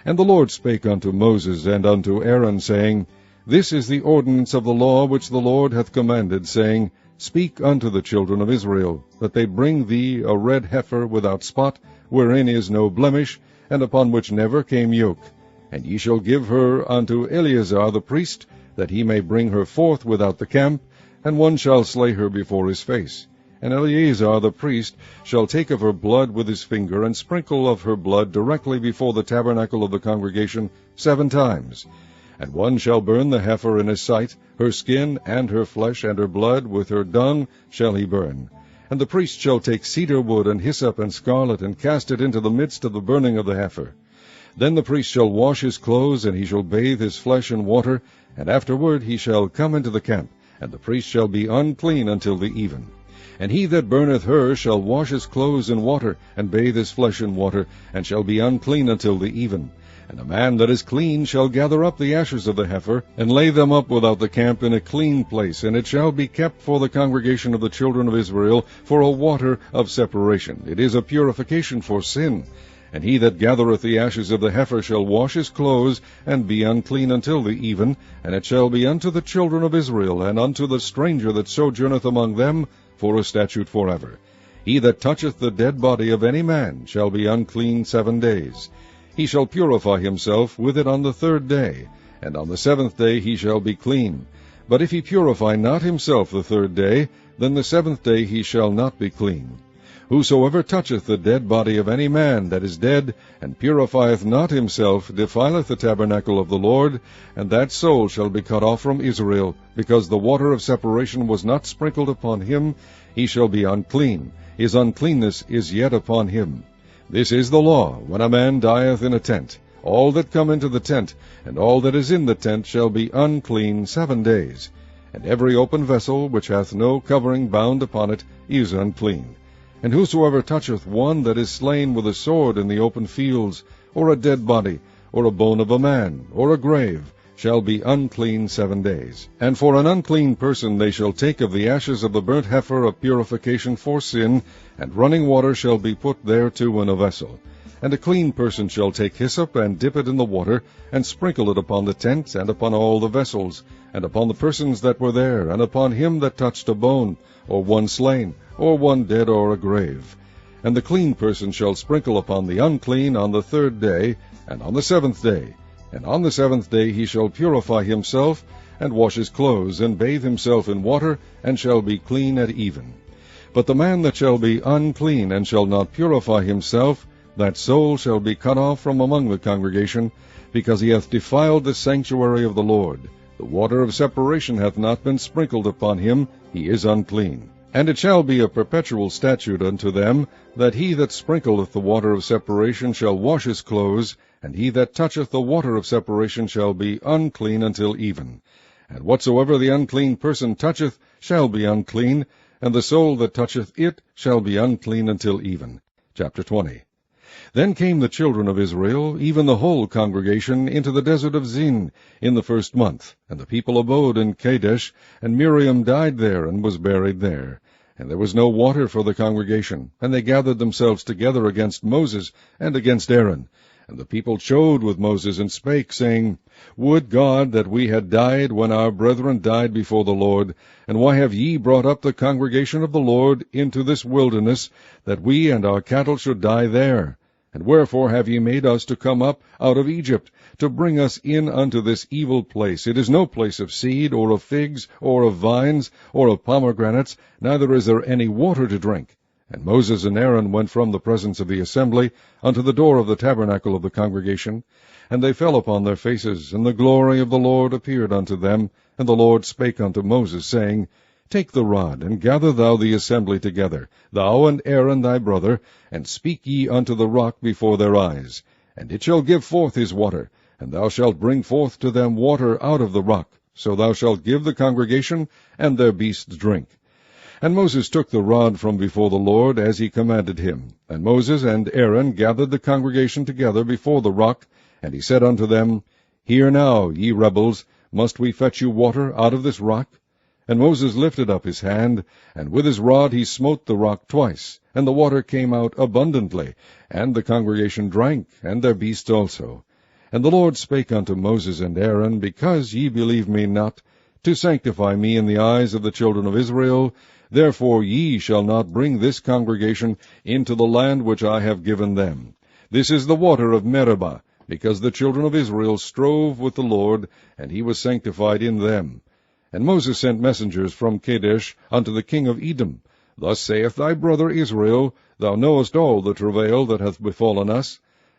S1: And the Lord spake unto Moses and unto Aaron, saying, This is the ordinance of the law which the Lord hath commanded, saying, Speak unto the children of Israel, that they bring thee a red heifer without spot, wherein is no blemish, and upon which never came yoke. And ye shall give her unto Eleazar the priest, that he may bring her forth without the camp, and one shall slay her before his face. And Eleazar the priest shall take of her blood with his finger, and sprinkle of her blood directly before the tabernacle of the congregation 7 times. And one shall burn the heifer in his sight, her skin, and her flesh, and her blood, with her dung shall he burn. And the priest shall take cedar wood, and hyssop, and scarlet, and cast it into the midst of the burning of the heifer. Then the priest shall wash his clothes, and he shall bathe his flesh in water, and afterward he shall come into the camp, and the priest shall be unclean until the even. And he that burneth her shall wash his clothes in water, and bathe his flesh in water, and shall be unclean until the even. And a man that is clean shall gather up the ashes of the heifer, and lay them up without the camp in a clean place, and it shall be kept for the congregation of the children of Israel for a water of separation. It is a purification for sin. And he that gathereth the ashes of the heifer shall wash his clothes, and be unclean until the even, and it shall be unto the children of Israel, and unto the stranger that sojourneth among them, for a statute forever. He that toucheth the dead body of any man shall be unclean 7 days. He shall purify himself with it on the 3rd day, and on the 7th day he shall be clean. But if he purify not himself the 3rd day, then the 7th day he shall not be clean. Whosoever toucheth the dead body of any man that is dead, and purifieth not himself, defileth the tabernacle of the Lord, and that soul shall be cut off from Israel, because the water of separation was not sprinkled upon him. He shall be unclean. His uncleanness is yet upon him. This is the law, when a man dieth in a tent. All that come into the tent, and all that is in the tent, shall be unclean 7 days. And every open vessel, which hath no covering bound upon it, is unclean. And whosoever toucheth one that is slain with a sword in the open fields, or a dead body, or a bone of a man, or a grave, shall be unclean 7 days. And for an unclean person they shall take of the ashes of the burnt heifer of purification for sin, and running water shall be put thereto in a vessel. And a clean person shall take hyssop, and dip it in the water, and sprinkle it upon the tent, and upon all the vessels, and upon the persons that were there, and upon him that touched a bone, or one slain, or one dead, or a grave. And the clean person shall sprinkle upon the unclean on the 3rd day, and on the 7th day. And on the 7th day he shall purify himself, and wash his clothes, and bathe himself in water, and shall be clean at even. But the man that shall be unclean, and shall not purify himself, that soul shall be cut off from among the congregation, because he hath defiled the sanctuary of the Lord. The water of separation hath not been sprinkled upon him, he is unclean. And it shall be a perpetual statute unto them, that he that sprinkleth the water of separation shall wash his clothes, and he that toucheth the water of separation shall be unclean until even. And whatsoever the unclean person toucheth shall be unclean, and the soul that toucheth it shall be unclean until even. Chapter 20. Then came the children of Israel, even the whole congregation, into the desert of Zin in the 1st month. And the people abode in Kadesh, and Miriam died there, and was buried there. And there was no water for the congregation, and they gathered themselves together against Moses and against Aaron. And the people chode with Moses, and spake, saying, Would God that we had died when our brethren died before the Lord! And why have ye brought up the congregation of the Lord into this wilderness, that we and our cattle should die there? And wherefore have ye made us to come up out of Egypt, to bring us in unto this evil place? It is no place of seed, or of figs, or of vines, or of pomegranates, neither is there any water to drink. And Moses and Aaron went from the presence of the assembly unto the door of the tabernacle of the congregation. And they fell upon their faces, and the glory of the Lord appeared unto them. And the Lord spake unto Moses, saying, Take the rod, and gather thou the assembly together, thou and Aaron thy brother, and speak ye unto the rock before their eyes. And it shall give forth his water, and thou shalt bring forth to them water out of the rock. So thou shalt give the congregation and their beasts drink. And Moses took the rod from before the Lord, as he commanded him. And Moses and Aaron gathered the congregation together before the rock. And he said unto them, Hear now, ye rebels, must we fetch you water out of this rock? And Moses lifted up his hand, and with his rod he smote the rock twice, and the water came out abundantly, and the congregation drank, and their beasts also. And the Lord spake unto Moses and Aaron, Because ye believe me not, to sanctify me in the eyes of the children of Israel, therefore ye shall not bring this congregation into the land which I have given them. This is the water of Meribah, because the children of Israel strove with the Lord, and he was sanctified in them. And Moses sent messengers from Kadesh unto the king of Edom. Thus saith thy brother Israel, Thou knowest all the travail that hath befallen us.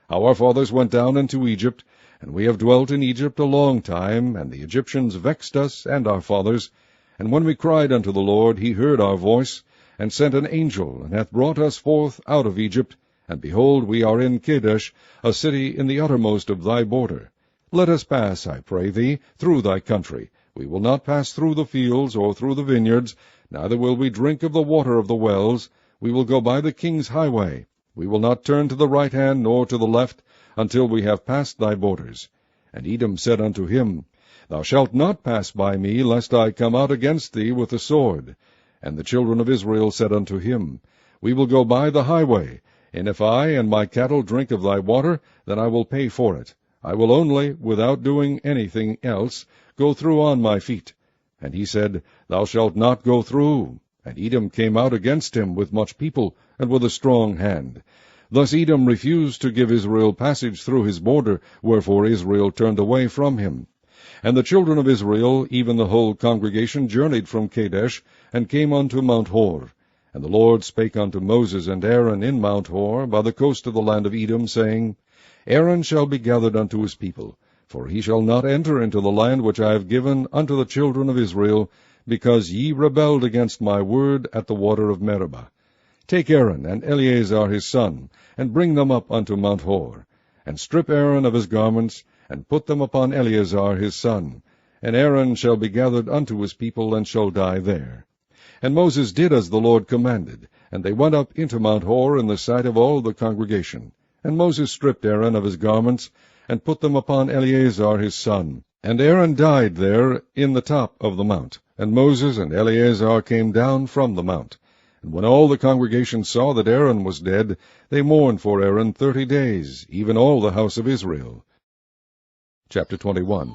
S1: How our fathers went down into Egypt, and we have dwelt in Egypt a long time, and the Egyptians vexed us and our fathers. And when we cried unto the Lord, he heard our voice, and sent an angel, and hath brought us forth out of Egypt. And behold, we are in Kadesh, a city in the uttermost of thy border. Let us pass, I pray thee, through thy country. We will not pass through the fields, or through the vineyards, neither will we drink of the water of the wells. We will go by the king's highway. We will not turn to the right hand, nor to the left, until we have passed thy borders. And Edom said unto him, Thou shalt not pass by me, lest I come out against thee with the sword. And the children of Israel said unto him, We will go by the highway, and if I and my cattle drink of thy water, then I will pay for it. I will only, without doing anything else, go through on my feet. And he said, Thou shalt not go through. And Edom came out against him with much people, and with a strong hand. Thus Edom refused to give Israel passage through his border, wherefore Israel turned away from him. And the children of Israel, even the whole congregation, journeyed from Kadesh, and came unto Mount Hor. And the Lord spake unto Moses and Aaron in Mount Hor, by the coast of the land of Edom, saying, Aaron shall be gathered unto his people, for he shall not enter into the land which I have given unto the children of Israel, because ye rebelled against my word at the water of Meribah. Take Aaron and Eleazar his son, and bring them up unto Mount Hor, and strip Aaron of his garments, and put them upon Eleazar his son. And Aaron shall be gathered unto his people, and shall die there. And Moses did as the Lord commanded, and they went up into Mount Hor in the sight of all the congregation. And Moses stripped Aaron of his garments, and put them upon Eleazar his son. And Aaron died there in the top of the mount. And Moses and Eleazar came down from the mount. And when all the congregation saw that Aaron was dead, they mourned for Aaron 30 days, even all the house of Israel. Chapter 21.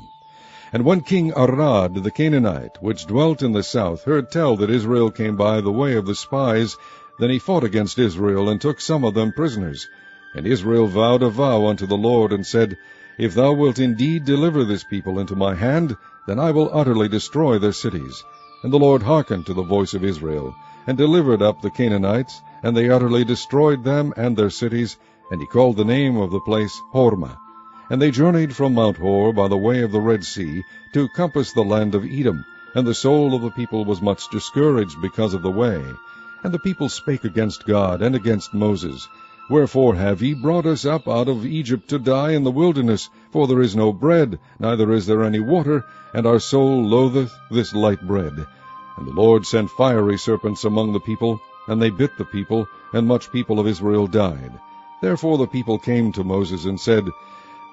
S1: And when King Arad the Canaanite, which dwelt in the south, heard tell that Israel came by the way of the spies, then he fought against Israel, and took some of them prisoners. And Israel vowed a vow unto the Lord, and said, If thou wilt indeed deliver this people into my hand, then I will utterly destroy their cities. And the Lord hearkened to the voice of Israel, and delivered up the Canaanites, and they utterly destroyed them and their cities, and he called the name of the place Hormah. And they journeyed from Mount Hor by the way of the Red Sea, to compass the land of Edom, and the soul of the people was much discouraged because of the way. And the people spake against God and against Moses. Wherefore have ye brought us up out of Egypt to die in the wilderness? For there is no bread, neither is there any water, and our soul loatheth this light bread. And the Lord sent fiery serpents among the people, and they bit the people, and much people of Israel died. Therefore the people came to Moses and said,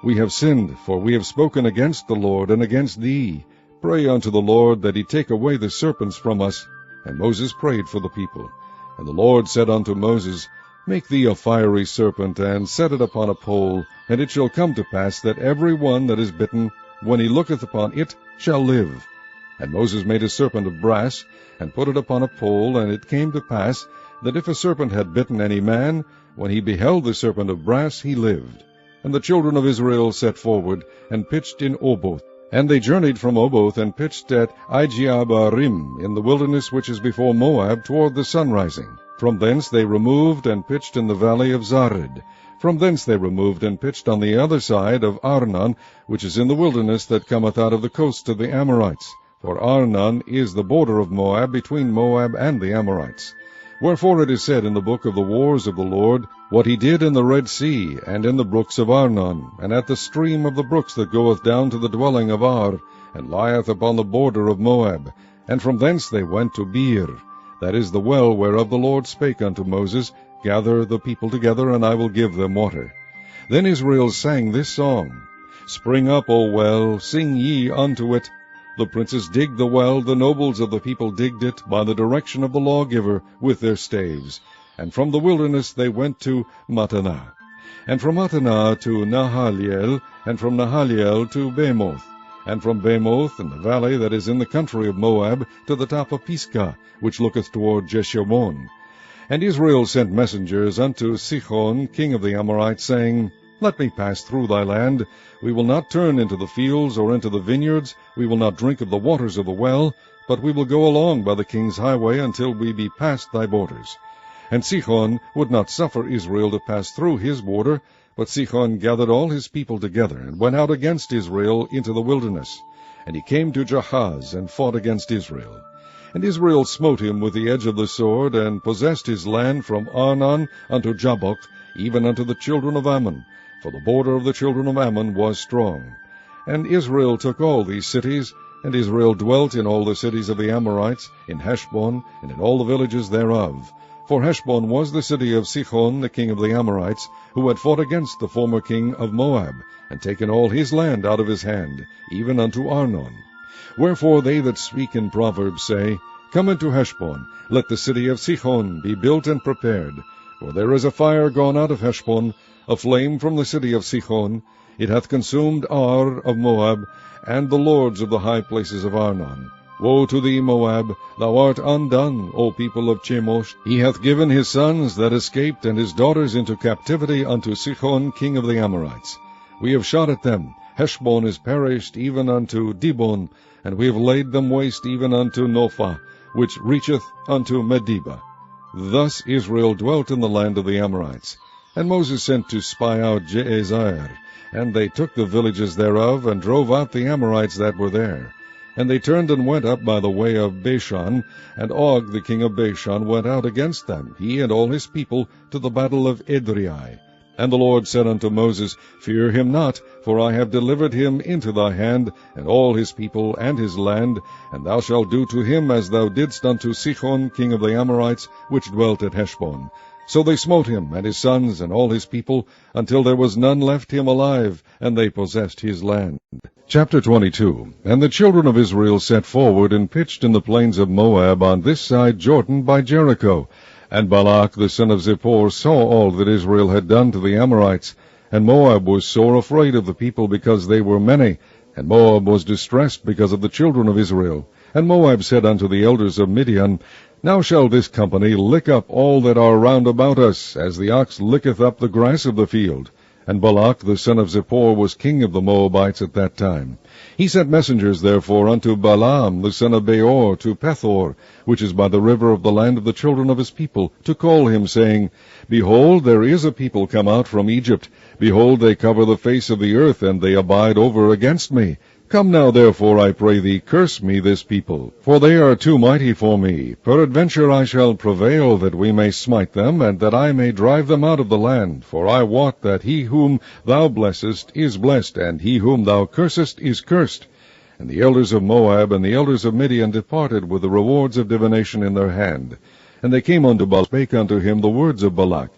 S1: We have sinned, for we have spoken against the Lord and against thee. Pray unto the Lord that he take away the serpents from us. And Moses prayed for the people. And the Lord said unto Moses, Make thee a fiery serpent, and set it upon a pole, and it shall come to pass that every one that is bitten, when he looketh upon it, shall live. And Moses made a serpent of brass, and put it upon a pole, and it came to pass, that if a serpent had bitten any man, when he beheld the serpent of brass, he lived. And the children of Israel set forward, and pitched in Oboth. And they journeyed from Oboth, and pitched at Ijeabarim, in the wilderness which is before Moab, toward the sunrising. From thence they removed, and pitched in the valley of Zared. From thence they removed, and pitched on the other side of Arnon, which is in the wilderness that cometh out of the coast of the Amorites. For Arnon is the border of Moab, between Moab and the Amorites. Wherefore it is said in the book of the wars of the Lord, what he did in the Red Sea, and in the brooks of Arnon, and at the stream of the brooks that goeth down to the dwelling of Ar, and lieth upon the border of Moab. And from thence they went to Beer, that is the well whereof the Lord spake unto Moses, Gather the people together, and I will give them water. Then Israel sang this song, Spring up, O well, sing ye unto it. The princes digged the well, the nobles of the people digged it, by the direction of the lawgiver, with their staves. And from the wilderness they went to Mattanah. And from Mattanah to Nahaliel, and from Nahaliel to Bamoth. And from Bamoth, in the valley that is in the country of Moab, to the top of Pisgah, which looketh toward Jeshimon. And Israel sent messengers unto Sihon, king of the Amorites, saying, Let me pass through thy land. We will not turn into the fields or into the vineyards. We will not drink of the waters of the well, but we will go along by the king's highway until we be past thy borders. And Sihon would not suffer Israel to pass through his border, but Sihon gathered all his people together, and went out against Israel into the wilderness. And he came to Jahaz, and fought against Israel. And Israel smote him with the edge of the sword, and possessed his land from Arnon unto Jabbok, even unto the children of Ammon, for the border of the children of Ammon was strong. And Israel took all these cities, and Israel dwelt in all the cities of the Amorites, in Heshbon, and in all the villages thereof. For Heshbon was the city of Sihon, the king of the Amorites, who had fought against the former king of Moab, and taken all his land out of his hand, even unto Arnon. Wherefore they that speak in Proverbs say, Come into Heshbon, let the city of Sihon be built and prepared. For there is a fire gone out of Heshbon, a flame from the city of Sihon. It hath consumed Ar of Moab, and the lords of the high places of Arnon. Woe to thee, Moab! Thou art undone, O people of Chemosh. He hath given his sons that escaped, and his daughters into captivity unto Sihon king of the Amorites. We have shot at them. Heshbon is perished even unto Dibon, and we have laid them waste even unto Nophah, which reacheth unto Medeba. Thus Israel dwelt in the land of the Amorites. And Moses sent to spy out Jazer, and they took the villages thereof, and drove out the Amorites that were there. And they turned and went up by the way of Bashan, and Og the king of Bashan went out against them, he and all his people, to the battle of Edrei. And the Lord said unto Moses, Fear him not, for I have delivered him into thy hand, and all his people and his land, and thou shalt do to him as thou didst unto Sihon king of the Amorites, which dwelt at Heshbon. So they smote him, and his sons, and all his people, until there was none left him alive, and they possessed his land. Chapter 22. And the children of Israel set forward, and pitched in the plains of Moab on this side Jordan by Jericho. And Balak the son of Zippor saw all that Israel had done to the Amorites. And Moab was sore afraid of the people, because they were many. And Moab was distressed because of the children of Israel. And Moab said unto the elders of Midian, Now shall this company lick up all that are round about us, as the ox licketh up the grass of the field. And Balak the son of Zippor was king of the Moabites at that time. He sent messengers therefore unto Balaam the son of Beor to Pethor, which is by the river of the land of the children of his people, to call him, saying, Behold, there is a people come out from Egypt. Behold, they cover the face of the earth, and they abide over against me. Come now, therefore, I pray thee, curse me this people, for they are too mighty for me. Peradventure I shall prevail, that we may smite them, and that I may drive them out of the land. For I wot that he whom thou blessest is blessed, and he whom thou cursest is cursed. And the elders of Moab and the elders of Midian departed with the rewards of divination in their hand. And they came unto Balak, spake unto him the words of Balak.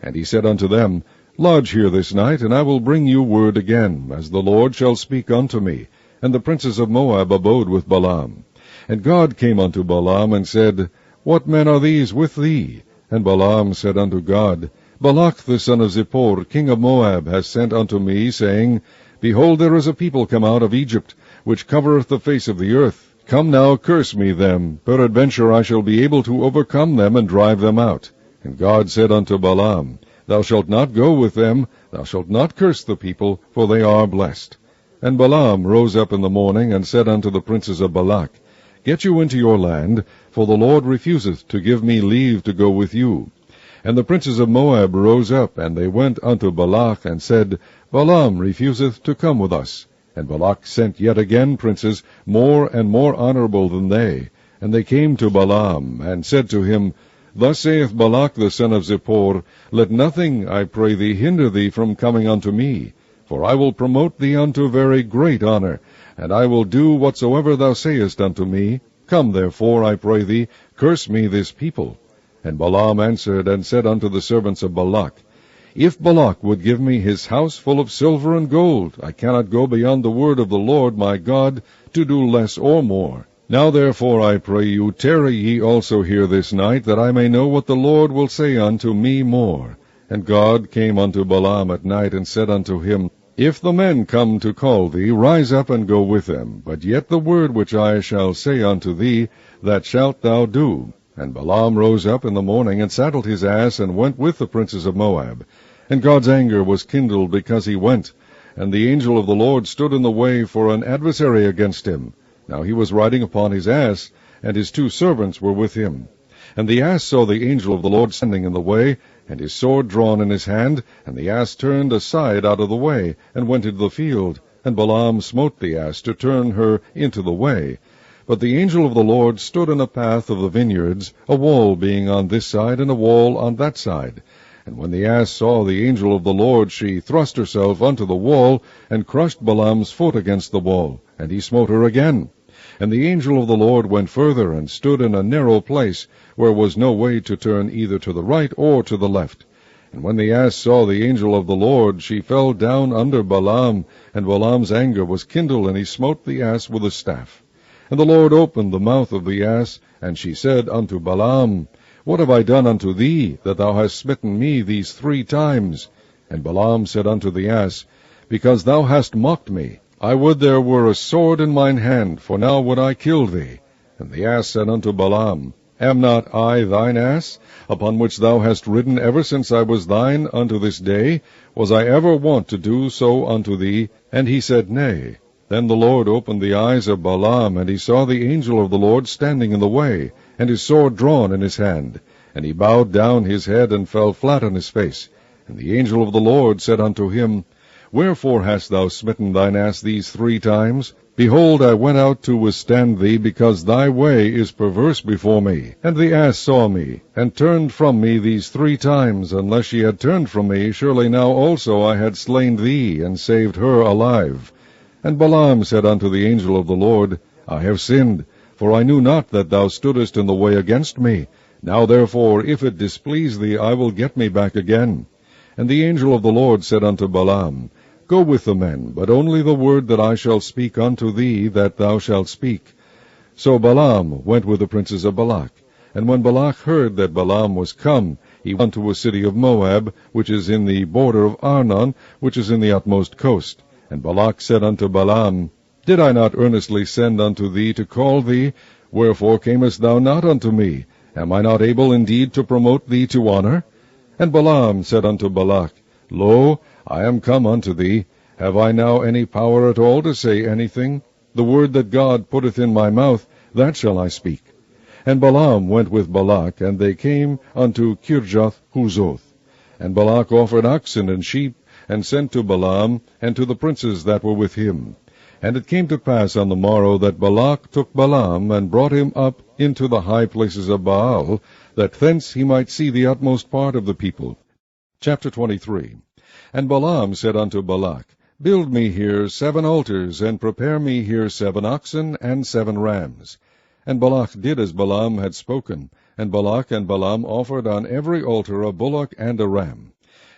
S1: And he said unto them, Lodge here this night, and I will bring you word again, as the Lord shall speak unto me. And the princes of Moab abode with Balaam. And God came unto Balaam, and said, What men are these with thee? And Balaam said unto God, Balak the son of Zippor, king of Moab, hath sent unto me, saying, Behold, there is a people come out of Egypt, which covereth the face of the earth. Come now, curse me them. Peradventure I shall be able to overcome them, and drive them out. And God said unto Balaam, Thou shalt not go with them, thou shalt not curse the people, for they are blessed. And Balaam rose up in the morning, and said unto the princes of Balak, Get you into your land, for the Lord refuseth to give me leave to go with you. And the princes of Moab rose up, and they went unto Balak, and said, Balaam refuseth to come with us. And Balak sent yet again princes, more and more honorable than they. And they came to Balaam, and said to him, Thus saith Balak the son of Zippor, Let nothing, I pray thee, hinder thee from coming unto me. For I will promote thee unto very great honor, and I will do whatsoever thou sayest unto me. Come therefore, I pray thee, curse me this people. And Balaam answered and said unto the servants of Balak, If Balak would give me his house full of silver and gold, I cannot go beyond the word of the Lord my God, to do less or more. Now therefore, I pray you, tarry ye also here this night, that I may know what the Lord will say unto me more. And God came unto Balaam at night, and said unto him, If the men come to call thee, rise up and go with them. But yet the word which I shall say unto thee, that shalt thou do. And Balaam rose up in the morning, and saddled his ass, and went with the princes of Moab. And God's anger was kindled because he went. And the angel of the Lord stood in the way for an adversary against him. Now he was riding upon his ass, and his 2 servants were with him. And the ass saw the angel of the Lord standing in the way, and his sword drawn in his hand, and the ass turned aside out of the way, and went into the field. And Balaam smote the ass to turn her into the way. But the angel of the Lord stood in a path of the vineyards, a wall being on this side, and a wall on that side. And when the ass saw the angel of the Lord, she thrust herself unto the wall, and crushed Balaam's foot against the wall, and he smote her again. And the angel of the Lord went further, and stood in a narrow place, where was no way to turn either to the right or to the left. And when the ass saw the angel of the Lord, she fell down under Balaam, and Balaam's anger was kindled, and he smote the ass with a staff. And the Lord opened the mouth of the ass, and she said unto Balaam, What have I done unto thee, that thou hast smitten me these 3 times? And Balaam said unto the ass, Because thou hast mocked me. I would there were a sword in mine hand, for now would I kill thee. And the ass said unto Balaam, Am not I thine ass, upon which thou hast ridden ever since I was thine unto this day? Was I ever wont to do so unto thee? And he said, Nay. Then the Lord opened the eyes of Balaam, and he saw the angel of the Lord standing in the way, and his sword drawn in his hand. And he bowed down his head, and fell flat on his face. And the angel of the Lord said unto him, Wherefore hast thou smitten thine ass these 3 times? Behold, I went out to withstand thee, because thy way is perverse before me. And the ass saw me, and turned from me these 3 times. Unless she had turned from me, surely now also I had slain thee, and saved her alive. And Balaam said unto the angel of the Lord, I have sinned, for I knew not that thou stoodest in the way against me. Now therefore, if it displease thee, I will get me back again. And the angel of the Lord said unto Balaam, Go with the men, but only the word that I shall speak unto thee, that thou shalt speak. So Balaam went with the princes of Balak. And when Balak heard that Balaam was come, he went to a city of Moab, which is in the border of Arnon, which is in the utmost coast. And Balak said unto Balaam, Did I not earnestly send unto thee to call thee? Wherefore camest thou not unto me? Am I not able indeed to promote thee to honor? And Balaam said unto Balak, Lo, I am come unto thee. Have I now any power at all to say anything? The word that God putteth in my mouth, that shall I speak. And Balaam went with Balak, and they came unto Kirjath-Huzoth. And Balak offered oxen and sheep, and sent to Balaam, and to the princes that were with him. And it came to pass on the morrow that Balak took Balaam, and brought him up into the high places of Baal, that thence he might see the utmost part of the people. Chapter 23. And Balaam said unto Balak, Build me here 7 altars, and prepare me here 7 oxen and 7 rams. And Balak did as Balaam had spoken, and Balak and Balaam offered on every altar a bullock and a ram.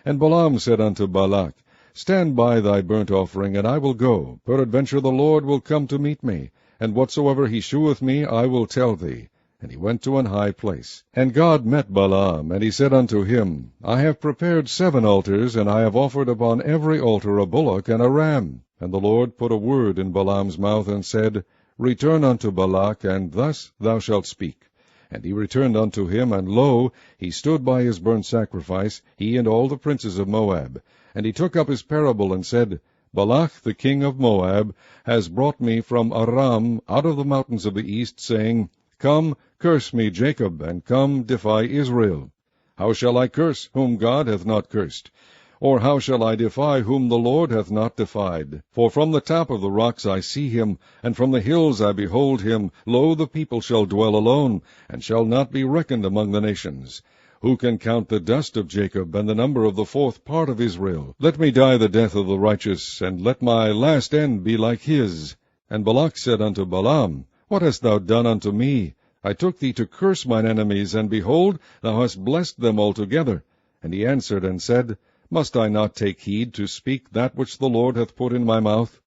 S1: And Balaam said unto Balak, Stand by thy burnt offering, and I will go. Peradventure the Lord will come to meet me, and whatsoever he sheweth me I will tell thee. And he went to an high place. And God met Balaam, and he said unto him, I have prepared 7 altars, and I have offered upon every altar a bullock and a ram. And the Lord put a word in Balaam's mouth, and said, Return unto Balak, and thus thou shalt speak. And he returned unto him, and lo, he stood by his burnt sacrifice, he and all the princes of Moab. And he took up his parable, and said, Balak the king of Moab has brought me from Aram out of the mountains of the east, saying, Come, curse me, Jacob, and come, defy Israel. How shall I curse whom God hath not cursed? Or how shall I defy whom the Lord hath not defied? For from the top of the rocks I see him, and from the hills I behold him. Lo, the people shall dwell alone, and shall not be reckoned among the nations. Who can count the dust of Jacob, and the number of the 4th part of Israel? Let me die the death of the righteous, and let my last end be like his. And Balak said unto Balaam, What hast thou done unto me? I took thee to curse mine enemies, and behold, thou hast blessed them altogether. And he answered and said, Must I not take heed to speak that which the Lord hath put in my mouth?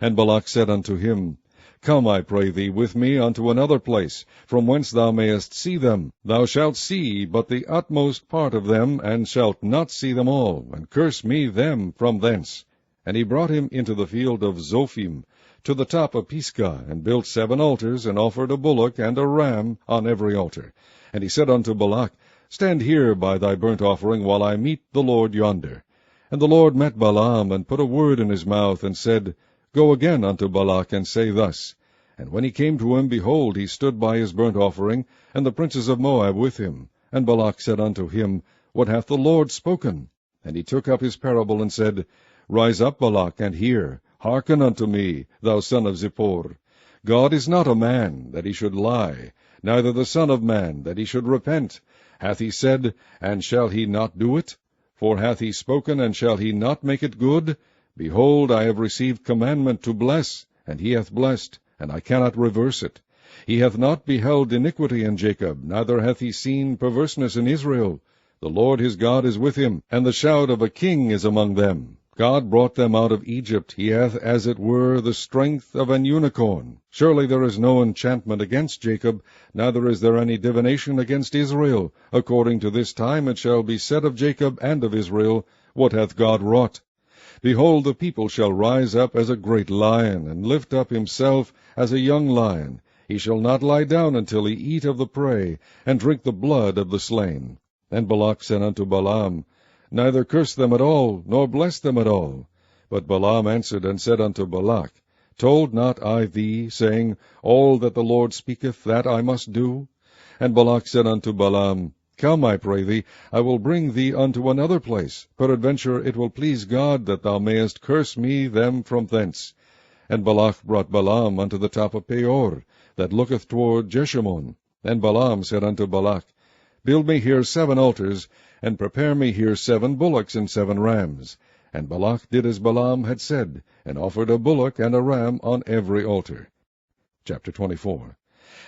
S1: And Balak said unto him, Come, I pray thee, with me unto another place, from whence thou mayest see them. Thou shalt see but the utmost part of them, and shalt not see them all, and curse me them from thence. And he brought him into the field of Zophim, to the top of Pisgah, and built 7 altars, and offered a bullock and a ram on every altar. And he said unto Balak, Stand here by thy burnt offering, while I meet the Lord yonder. And the Lord met Balaam, and put a word in his mouth, and said, Go again unto Balak, and say thus. And when he came to him, behold, he stood by his burnt offering, and the princes of Moab with him. And Balak said unto him, What hath the Lord spoken? And he took up his parable, and said, Rise up, Balak, and hear. Hearken unto me, thou son of Zippor. God is not a man, that he should lie, neither the son of man, that he should repent. Hath he said, and shall he not do it? For hath he spoken, and shall he not make it good? Behold, I have received commandment to bless, and he hath blessed, and I cannot reverse it. He hath not beheld iniquity in Jacob, neither hath he seen perverseness in Israel. The Lord his God is with him, and the shout of a king is among them. God brought them out of Egypt. He hath, as it were, the strength of an unicorn. Surely there is no enchantment against Jacob, neither is there any divination against Israel. According to this time it shall be said of Jacob and of Israel, What hath God wrought? Behold, the people shall rise up as a great lion, and lift up himself as a young lion. He shall not lie down until he eat of the prey, and drink the blood of the slain. And Balak said unto Balaam, Neither curse them at all, nor bless them at all. But Balaam answered and said unto Balak, Told not I thee, saying, All that the Lord speaketh, that I must do? And Balak said unto Balaam, Come, I pray thee, I will bring thee unto another place. Peradventure it will please God that thou mayest curse me them from thence. And Balak brought Balaam unto the top of Peor, that looketh toward Jeshimon. And Balaam said unto Balak, Build me here 7 altars, and prepare me here 7 bullocks and 7 rams. And Balak did as Balaam had said, and offered a bullock and a ram on every altar. Chapter 24.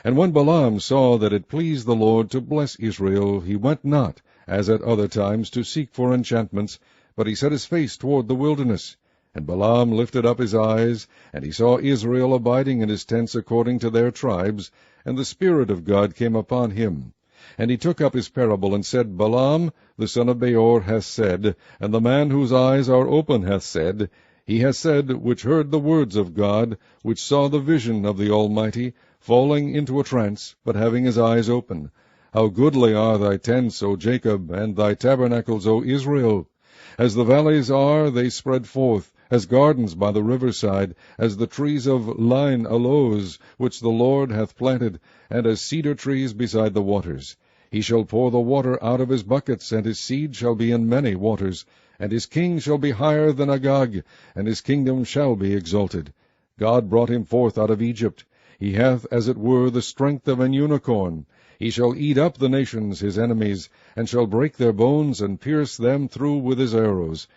S1: And when Balaam saw that it pleased the Lord to bless Israel, he went not, as at other times, to seek for enchantments, but he set his face toward the wilderness. And Balaam lifted up his eyes, and he saw Israel abiding in his tents according to their tribes, and the Spirit of God came upon him. And he took up his parable, and said, Balaam, the son of Beor, hath said, and the man whose eyes are open hath said, He hath said, which heard the words of God, which saw the vision of the Almighty, falling into a trance, but having his eyes open. How goodly are thy tents, O Jacob, and thy tabernacles, O Israel! As the valleys are, they spread forth, as gardens by the riverside, as the trees of line aloes, which the Lord hath planted, and as cedar trees beside the waters. He shall pour the water out of his buckets, and his seed shall be in many waters, and his king shall be higher than Agag, and his kingdom shall be exalted. God brought him forth out of Egypt. He hath, as it were, the strength of an unicorn. He shall eat up the nations his enemies, and shall break their bones, and pierce them through with his arrows.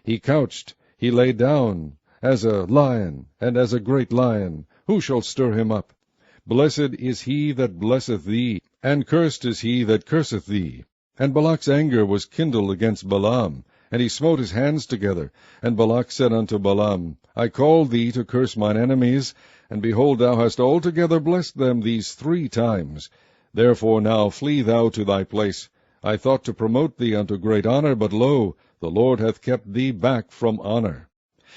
S1: He couched, he lay down, as a lion, and as a great lion. Who shall stir him up? Blessed is he that blesseth thee, and cursed is he that curseth thee. And Balak's anger was kindled against Balaam, and he smote his hands together. And Balak said unto Balaam, I called thee to curse mine enemies, and behold, thou hast altogether blessed them these 3 times. Therefore now flee thou to thy place. I thought to promote thee unto great honor, but lo, the Lord hath kept thee back from honor.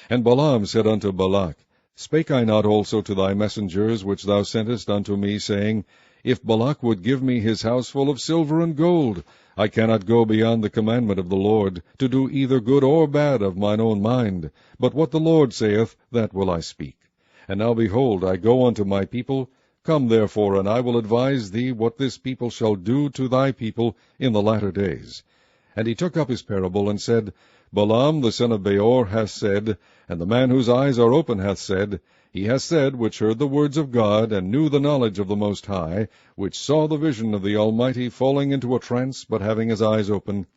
S1: And Balaam said unto Balak, Spake I not also to thy messengers which thou sentest unto me, saying, If Balak would give me his house full of silver and gold, I cannot go beyond the commandment of the Lord, to do either good or bad of mine own mind, but what the Lord saith, that will I speak. And now behold, I go unto my people. Come therefore, and I will advise thee what this people shall do to thy people in the latter days. And he took up his parable, and said, Balaam the son of Beor hath said, and the man whose eyes are open hath said, he hath said, which heard the words of God, and knew the knowledge of the Most High, which saw the vision of the Almighty falling into a trance, but having his eyes open,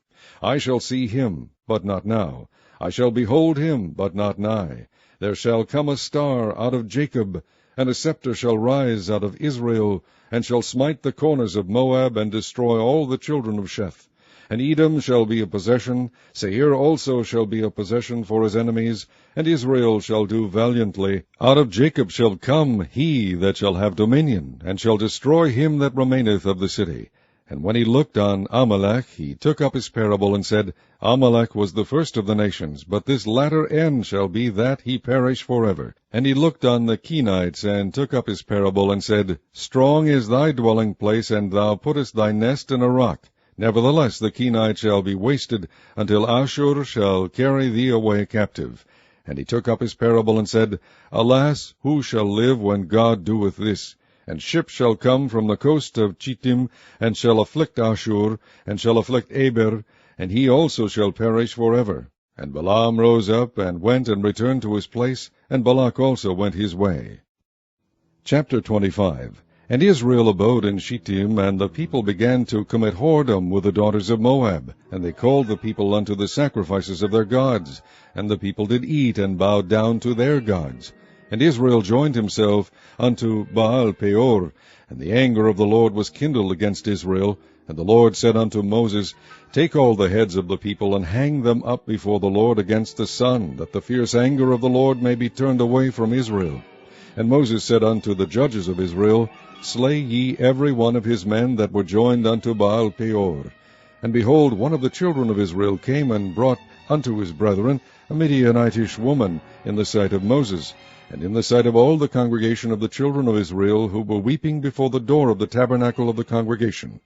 S1: I shall see him, but not now. I shall behold him, but not nigh. There shall come a star out of Jacob, and a scepter shall rise out of Israel, and shall smite the corners of Moab, and destroy all the children of Sheth. And Edom shall be a possession, Seir also shall be a possession for his enemies, and Israel shall do valiantly. Out of Jacob shall come he that shall have dominion, and shall destroy him that remaineth of the city. And when he looked on Amalek, he took up his parable, and said, Amalek was the first of the nations, but this latter end shall be that he perish forever. And he looked on the Kenites, and took up his parable, and said, Strong is thy dwelling place, and thou puttest thy nest in a rock. Nevertheless the Kenites shall be wasted, until Ashur shall carry thee away captive. And he took up his parable, and said, Alas, who shall live when God doeth this? And ships shall come from the coast of Chittim, and shall afflict Ashur, and shall afflict Eber, and he also shall perish forever. And Balaam rose up, and went and returned to his place, and Balak also went his way. Chapter 25. And Israel abode in Shittim, and the people began to commit whoredom with the daughters of Moab. And they called the people unto the sacrifices of their gods. And the people did eat, and bowed down to their gods. And Israel joined himself unto Baal Peor. And the anger of the Lord was kindled against Israel. And the Lord said unto Moses, Take all the heads of the people, and hang them up before the Lord against the sun, that the fierce anger of the Lord may be turned away from Israel. And Moses said unto the judges of Israel, Slay ye every one of his men that were joined unto Baal Peor. And behold, one of the children of Israel came and brought unto his brethren a Midianitish woman in the sight of Moses, and in the sight of all the congregation of the children of Israel, who were weeping before the door of the tabernacle of the congregation.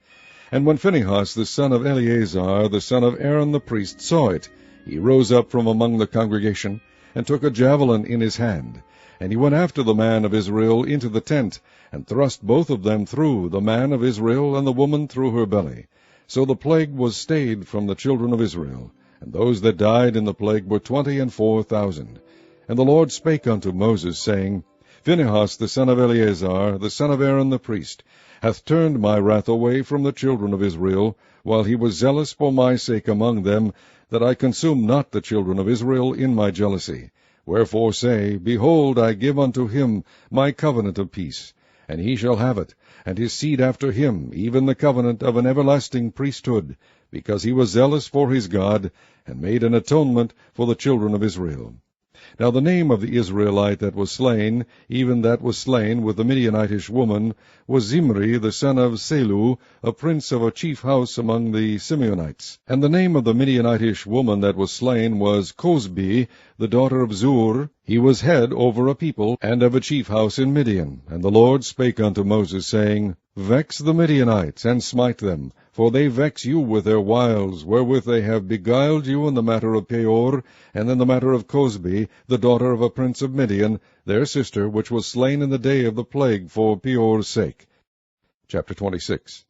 S1: And when Phinehas the son of Eleazar, the son of Aaron the priest, saw it, he rose up from among the congregation, and took a javelin in his hand. And he went after the man of Israel into the tent, and thrust both of them through, the man of Israel and the woman through her belly. So the plague was stayed from the children of Israel, and those that died in the plague were 24,000. And the Lord spake unto Moses, saying, Phinehas the son of Eleazar, the son of Aaron the priest, hath turned my wrath away from the children of Israel, while he was zealous for my sake among them, that I consume not the children of Israel in my jealousy. Wherefore say, Behold, I give unto him my covenant of peace, and he shall have it, and his seed after him, even the covenant of an everlasting priesthood, because he was zealous for his God, and made an atonement for the children of Israel. Now the name of the Israelite that was slain, even that was slain with the Midianitish woman, was Zimri the son of Selu, a prince of a chief house among the Simeonites. And the name of the Midianitish woman that was slain was Cosbi, the daughter of Zur. He was head over a people, and of a chief house in Midian. And the Lord spake unto Moses, saying, Vex the Midianites, and smite them, for they vex you with their wiles, wherewith they have beguiled you in the matter of Peor, and in the matter of Cosbi, the daughter of a prince of Midian, their sister, which was slain in the day of the plague for Peor's sake. Chapter 26.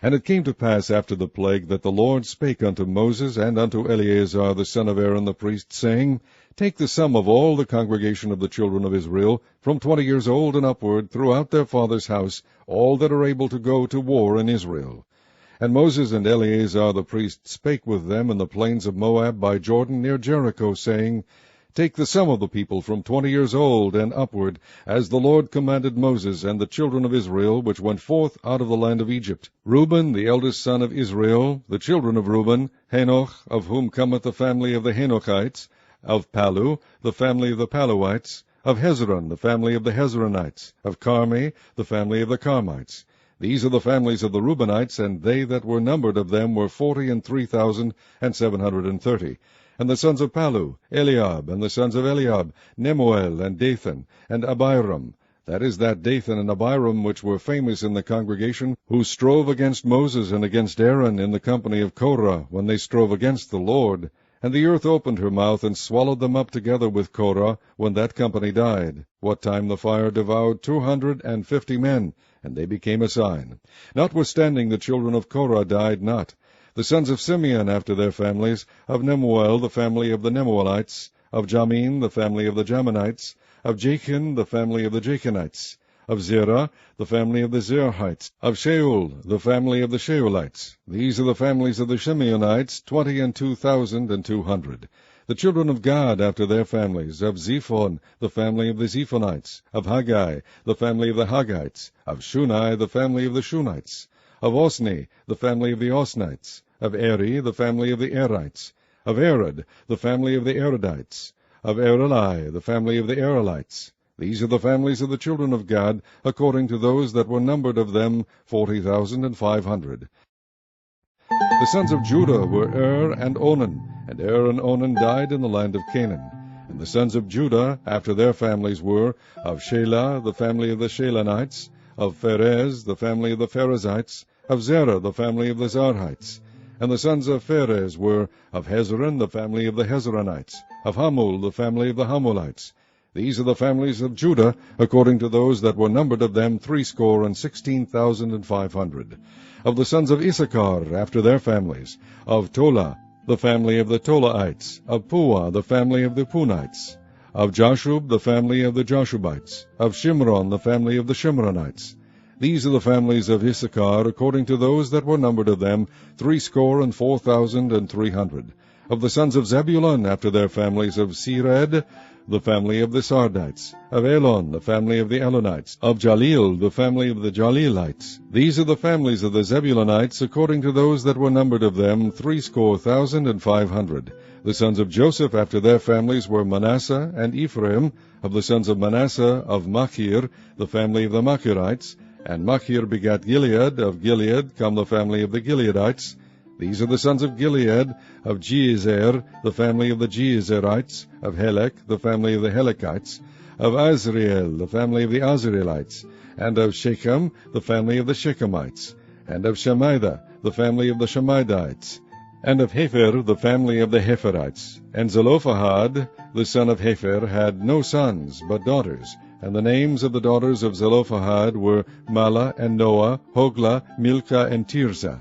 S1: And it came to pass after the plague that the Lord spake unto Moses and unto Eleazar the son of Aaron the priest, saying, Take the sum of all the congregation of the children of Israel, from 20 years old and upward, throughout their father's house, all that are able to go to war in Israel. And Moses and Eleazar the priest spake with them in the plains of Moab by Jordan near Jericho, saying, Take the sum of the people from 20 years old and upward, as the Lord commanded Moses and the children of Israel, which went forth out of the land of Egypt. Reuben, the eldest son of Israel, the children of Reuben, Hanoch, of whom cometh the family of the Hanochites, of Palu, the family of the Paluites, of Hezron, the family of the Hezronites, of Carmi, the family of the Carmites. These are the families of the Reubenites, and they that were numbered of them were 43,730. And the sons of Palu, Eliab, and the sons of Eliab, Nemuel, and Dathan, and Abiram. That is that Dathan and Abiram which were famous in the congregation, who strove against Moses and against Aaron in the company of Korah, when they strove against the Lord. And the earth opened her mouth, and swallowed them up together with Korah, when that company died, what time the fire devoured 250 men, and they became a sign. Notwithstanding the children of Korah died not. The sons of Simeon after their families, of Nemuel the family of the Nemuelites, of Jamin the family of the Jaminites, of Jachin the family of the Jachinites, of Zerah the family of the Zerahites, of Shaul the family of the Shaulites. These are the families of the Simeonites, 22,200. The children of Gad after their families, of Zephon the family of the Zephonites, of Haggai the family of the Haggites, of Shunai the family of the Shunites, of Osni the family of the Osnites, of Eri the family of the Erites, of Arad the family of the Aradites, of Areli the family of the Arelites. These are the families of the children of Gad, according to those that were numbered of them, 40,500. The sons of Judah were and Onan, and and Onan died in the land of Canaan. And the sons of Judah after their families were, of Shelah the family of the Shelanites, of Pharez the family of the Pharezites, of Zerah the family of the Zarhites. And the sons of Pharez were, of Hezron the family of the Hezronites, of Hamul the family of the Hamulites. These are the families of Judah, according to those that were numbered of them 16,500. Of the sons of Issachar after their families, of Tola the family of the Tolaites, of Puah the family of the Punites, of Jashub the family of the Jashubites, of Shimron the family of the Shimronites. These are the families of Issachar, according to those that were numbered of them, 64,300. Of the sons of Zebulun after their families, of Sered the family of the Sardites, of Elon the family of the Elonites, of Jalil the family of the Jalilites. These are the families of the Zebulunites, according to those that were numbered of them, 70,500. The sons of Joseph after their families were Manasseh and Ephraim. Of the sons of Manasseh, of Machir the family of the Machirites, and Machir begat Gilead. Of Gilead come the family of the Gileadites. These are the sons of Gilead, of Jeezer the family of the Jeezerites, of Helek the family of the Helekites, of Azriel the family of the Azrielites, and of Shechem the family of the Shechemites, and of Shemida the family of the Shemidites, and of Hepher the family of the Hepherites. And Zelophehad the son of Hepher had no sons, but daughters. And the names of the daughters of Zelophehad were Mala and Noah, Hoglah, Milcah, and Tirzah.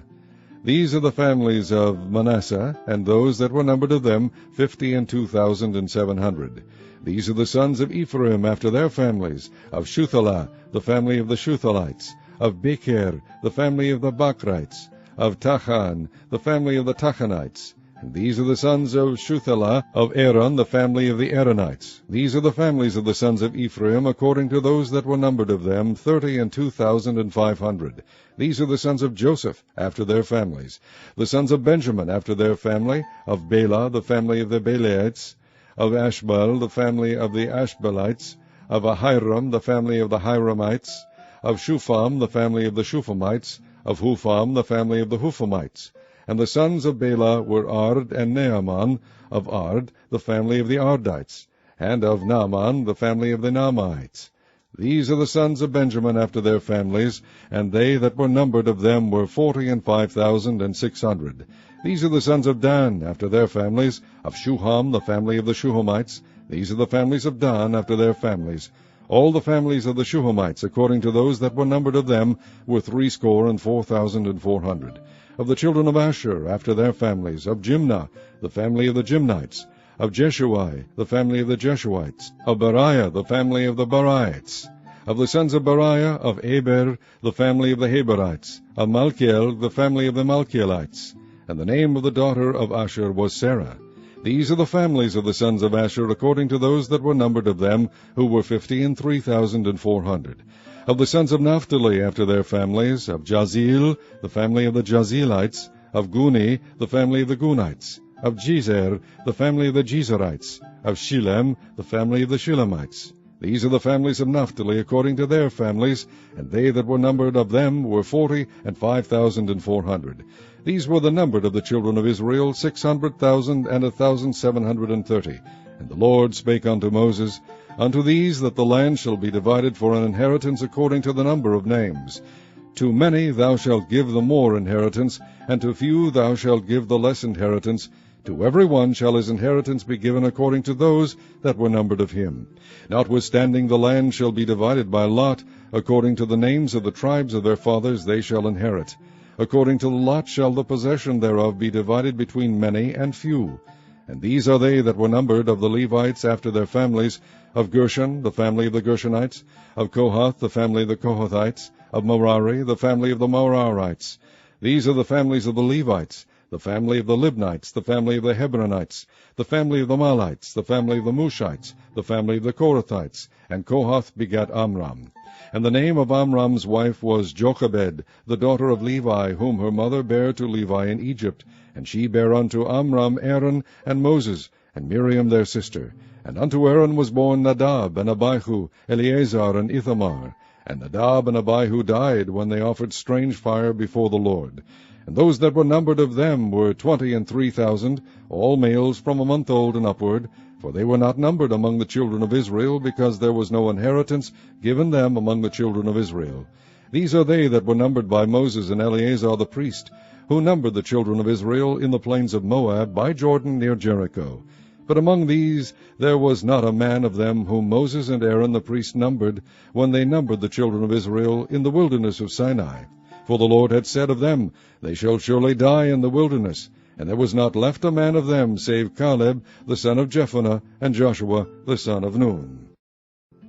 S1: These are the families of Manasseh, and those that were numbered of them, 52,700. These are the sons of Ephraim after their families, of Shuthelah, the family of the Shuthalites, of Becher, the family of the Bakrites, of Tachan, the family of the Tachanites. And these are the sons of Shuthelah, of Aaron, the family of the Aaronites. These are the families of the sons of Ephraim, according to those that were numbered of them, 32,500. These are the sons of Joseph, after their families. The sons of Benjamin, after their family, of Bela, the family of the Belaites, of Ashbel, the family of the Ashbelites, of Ahiram, the family of the Hiramites, of Shupham, the family of the Shuphamites, of Hupham, the family of the Huphamites. And the sons of Bela were Ard and Naaman, of Ard, the family of the Ardites, and of Naaman, the family of the Naamites. These are the sons of Benjamin after their families, and they that were numbered of them were 45,600. These are the sons of Dan after their families, of Shuham, the family of the Shuhamites. These are the families of Dan after their families, All the families of the Shuhamites, according to those that were numbered of them, were 64,400. Of the children of Asher, after their families, of Jimnah, the family of the Jimnites, of Jeshuai, the family of the Jeshuites, of Beriah, the family of the Beriites, of the sons of Beriah, of Eber, the family of the Heberites, of Malchiel, the family of the Malchielites. And the name of the daughter of Asher was Sarah. These are the families of the sons of Asher, according to those that were numbered of them, who were 53,400. Of the sons of Naphtali, after their families, of Jazeel, the family of the Jazelites, of Guni, the family of the Gunites, of Jezer, the family of the Jezerites, of Shilem, the family of the Shilemites. These are the families of Naphtali, according to their families, and they that were numbered of them were 40,500. These were the numbered of the children of Israel, 600,000 and 1,730. And the Lord spake unto Moses, Unto these that the land shall be divided for an inheritance according to the number of names. To many thou shalt give the more inheritance, and to few thou shalt give the less inheritance. To every one shall his inheritance be given according to those that were numbered of him. Notwithstanding the land shall be divided by lot, according to the names of the tribes of their fathers they shall inherit. According to the lot shall the possession thereof be divided between many and few. And these are they that were numbered of the Levites after their families, of Gershon, the family of the Gershonites, of Kohath, the family of the Kohathites, of Merari, the family of the Merarites. These are the families of the Levites, the family of the Libnites, the family of the Hebronites, the family of the Malites, the family of the Mushites, the family of the Korathites. And Kohath begat Amram. And the name of Amram's wife was Jochebed, the daughter of Levi, whom her mother bare to Levi in Egypt. And she bare unto Amram Aaron and Moses, and Miriam their sister. And unto Aaron was born Nadab, and Abihu, Eleazar, and Ithamar. And Nadab and Abihu died when they offered strange fire before the Lord. And those that were numbered of them were 23,000, all males from a month old and upward, for they were not numbered among the children of Israel, because there was no inheritance given them among the children of Israel. These are they that were numbered by Moses and Eleazar the priest, who numbered the children of Israel in the plains of Moab by Jordan near Jericho. But among these there was not a man of them whom Moses and Aaron the priest numbered, when they numbered the children of Israel in the wilderness of Sinai. For the Lord had said of them, They shall surely die in the wilderness. And there was not left a man of them, save Caleb the son of Jephunneh, and Joshua the son of Nun.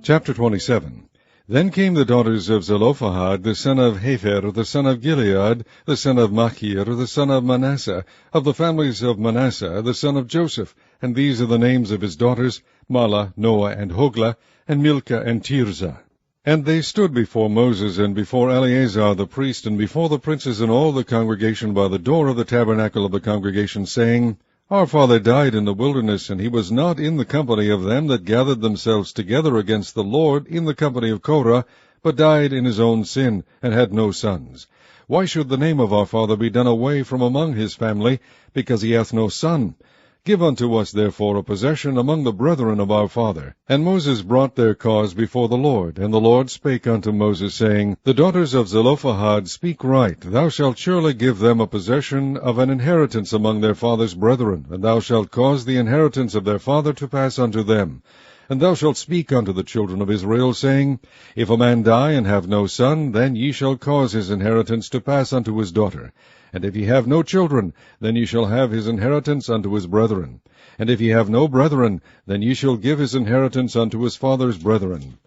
S1: Chapter 27. Then came the daughters of Zelophehad, the son of Hepher, the son of Gilead, the son of Machir, the son of Manasseh, of the families of Manasseh, the son of Joseph. And these are the names of his daughters, Mahlah, Noah, and Hoglah, and Milcah, and Tirzah. And they stood before Moses, and before Eleazar the priest, and before the princes and all the congregation by the door of the tabernacle of the congregation, saying, Our father died in the wilderness, and he was not in the company of them that gathered themselves together against the Lord in the company of Korah, but died in his own sin, and had no sons. Why should the name of our father be done away from among his family, because he hath no son? Give unto us therefore a possession among the brethren of our father. And Moses brought their cause before the Lord. And the Lord spake unto Moses, saying, The daughters of Zelophehad speak right. Thou shalt surely give them a possession of an inheritance among their father's brethren, and thou shalt cause the inheritance of their father to pass unto them. And thou shalt speak unto the children of Israel, saying, If a man die and have no son, then ye shall cause his inheritance to pass unto his daughter. And if he have no children, then ye shall have his inheritance unto his brethren. And if he have no brethren, then ye shall give his inheritance unto his father's brethren.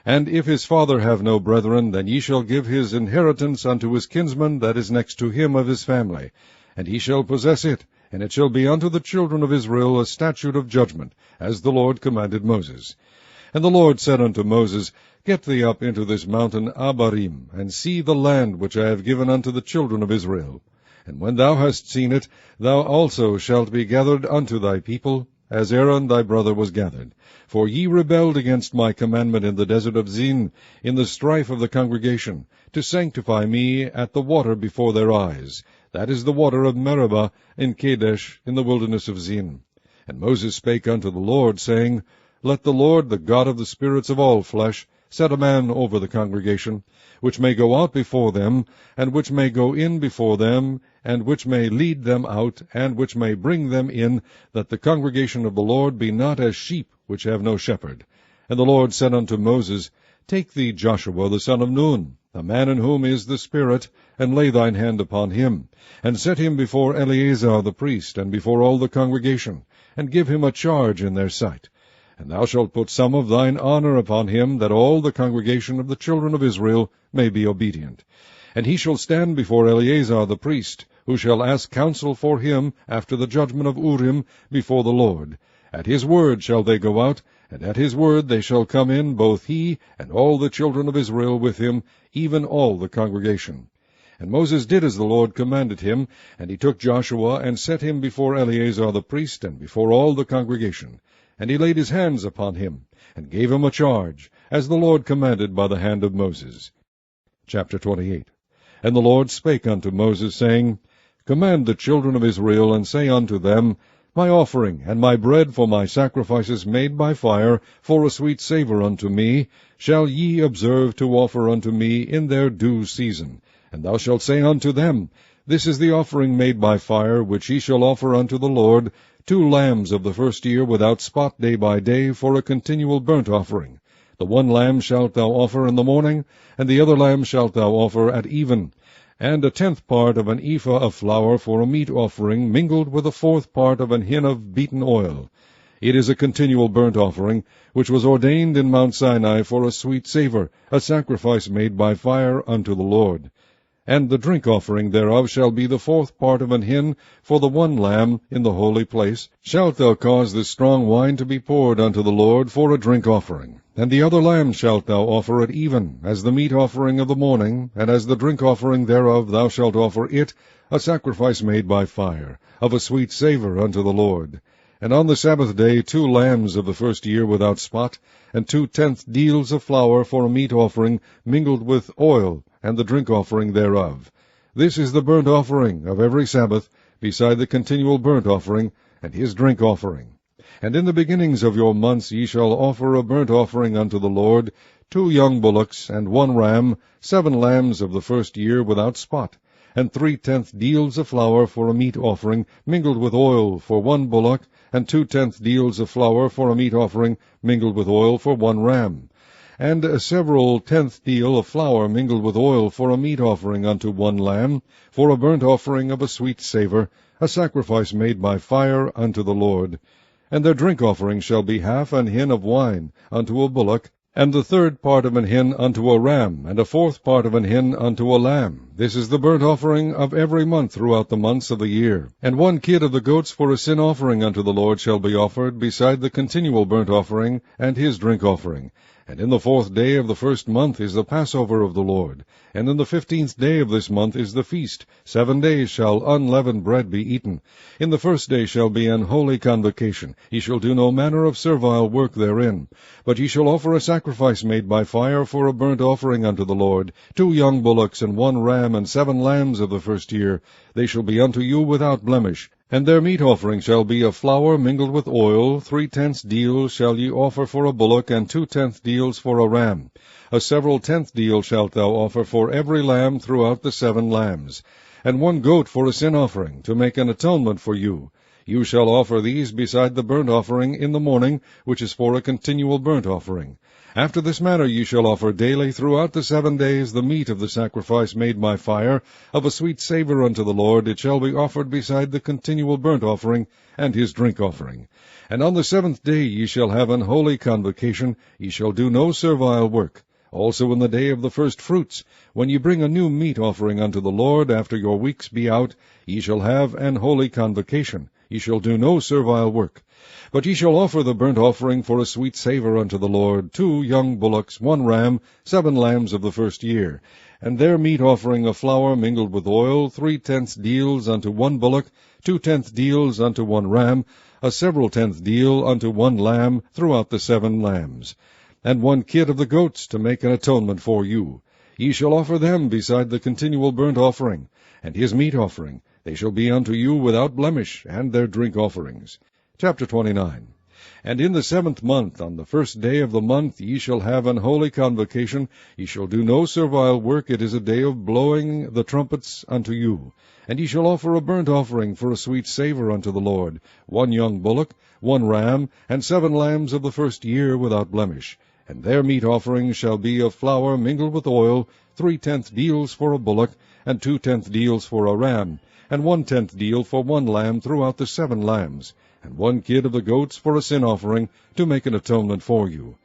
S1: And if his father have no brethren, then ye shall give his inheritance unto his kinsman that is next to him of his family. And he shall possess it, and it shall be unto the children of Israel a statute of judgment, as the Lord commanded Moses. And the Lord said unto Moses, Get thee up into this mountain Abarim, and see the land which I have given unto the children of Israel. And when thou hast seen it, thou also shalt be gathered unto thy people, as Aaron thy brother was gathered. For ye rebelled against my commandment in the desert of Zin, in the strife of the congregation, to sanctify me at the water before their eyes. That is the water of Meribah in Kadesh, in the wilderness of Zin. And Moses spake unto the Lord, saying, Let the Lord, the God of the spirits of all flesh, set a man over the congregation, which may go out before them, and which may go in before them, and which may lead them out, and which may bring them in, that the congregation of the Lord be not as sheep which have no shepherd. And the Lord said unto Moses, Take thee Joshua the son of Nun, a man in whom is the Spirit, and lay thine hand upon him, and set him before Eleazar the priest, and before all the congregation, and give him a charge in their sight. And thou shalt put some of thine honor upon him, that all the congregation of the children of Israel may be obedient. And he shall stand before Eleazar the priest, who shall ask counsel for him after the judgment of Urim before the Lord. At his word shall they go out, and at his word they shall come in, both he and all the children of Israel with him, even all the congregation. And Moses did as the Lord commanded him, and he took Joshua, and set him before Eleazar the priest, and before all the congregation. And he laid his hands upon him, and gave him a charge, as the Lord commanded by the hand of Moses. Chapter 28. And the Lord spake unto Moses, saying, Command the children of Israel, and say unto them, My offering and my bread for my sacrifices made by fire, for a sweet savour unto me, shall ye observe to offer unto me in their due season. And thou shalt say unto them, This is the offering made by fire, which ye shall offer unto the Lord, 2 lambs of the first year without spot day by day, for a continual burnt offering. The one lamb shalt thou offer in the morning, and the other lamb shalt thou offer at even. And 1/10 part of an ephah of flour for a meat offering, mingled with 1/4 part of an hin of beaten oil. It is a continual burnt offering, which was ordained in Mount Sinai for a sweet savour, a sacrifice made by fire unto the Lord. And the drink offering thereof shall be 1/4 part of an hin for the one lamb in the holy place. Shalt thou cause this strong wine to be poured unto the Lord for a drink offering. And the other lamb shalt thou offer at even, as the meat offering of the morning, and as the drink offering thereof thou shalt offer it, a sacrifice made by fire, of a sweet savour unto the Lord. And on the Sabbath day 2 lambs of the first year without spot, and 2/10 deals of flour for a meat offering, mingled with oil, and the drink offering thereof. This is the burnt offering of every Sabbath, beside the continual burnt offering, and his drink offering. And in the beginnings of your months ye shall offer a burnt offering unto the Lord, 2 young bullocks, and 1 ram, 7 lambs of the first year without spot, and 3/10 deals of flour for a meat offering, mingled with oil, for 1 bullock, and 2/10 deals of flour for a meat offering, mingled with oil, for 1 ram. And a several 10th deal of flour mingled with oil for a meat offering unto 1 lamb, for a burnt offering of a sweet savour, a sacrifice made by fire unto the Lord. And their drink offering shall be 1/2 an hin of wine unto a bullock, and the 1/3 part of an hin unto a ram, and a 1/4 part of an hin unto a lamb. This is the burnt offering of every month throughout the months of the year. And 1 kid of the goats for a sin offering unto the Lord shall be offered, beside the continual burnt offering, and his drink offering. And in the 4th day of the first month is the Passover of the Lord. And in the 15th day of this month is the feast. 7 days shall unleavened bread be eaten. In the 1st day shall be an holy convocation. Ye shall do no manner of servile work therein. But ye shall offer a sacrifice made by fire for a burnt offering unto the Lord, 2 young bullocks, and 1 ram, and 7 lambs of the first year. They shall be unto you without blemish. And their meat offering shall be of flour mingled with oil. 3/10 deals shall ye offer for a bullock, and 2/10 deals for a ram. A several 10th deal shalt thou offer for every lamb throughout the 7 lambs. And 1 goat for a sin offering, to make an atonement for you. You shall offer these beside the burnt offering in the morning, which is for a continual burnt offering. After this manner ye shall offer daily throughout the 7 days the meat of the sacrifice made by fire, of a sweet savour unto the Lord. It shall be offered beside the continual burnt offering, and his drink offering. And on the 7th day ye shall have an holy convocation. Ye shall do no servile work. Also in the day of the first fruits, when ye bring a new meat offering unto the Lord, after your weeks be out, ye shall have an holy convocation. Ye shall do no servile work. But ye shall offer the burnt offering for a sweet savour unto the Lord, 2 young bullocks, 1 ram, 7 lambs of the first year. And their meat offering of flour mingled with oil, 3/10 deals unto 1 bullock, 2/10 deals unto 1 ram, a several 10th deal unto 1 lamb throughout the 7 lambs. And 1 kid of the goats, to make an atonement for you. Ye shall offer them beside the continual burnt offering, and his meat offering. They shall be unto you without blemish, and their drink offerings. Chapter 29. And in the 7th month, on the 1st day of the month, ye shall have an holy convocation. Ye shall do no servile work. It is a day of blowing the trumpets unto you. And ye shall offer a burnt offering for a sweet savour unto the Lord, 1 young bullock, 1 ram, and 7 lambs of the 1st year without blemish. And their meat offerings shall be of flour mingled with oil, 3/10 deals for a bullock, and 2/10 deals for a ram, and 1/10 deal for 1 lamb throughout the 7 lambs, and 1 kid of the goats for a sin offering, to make an atonement for you.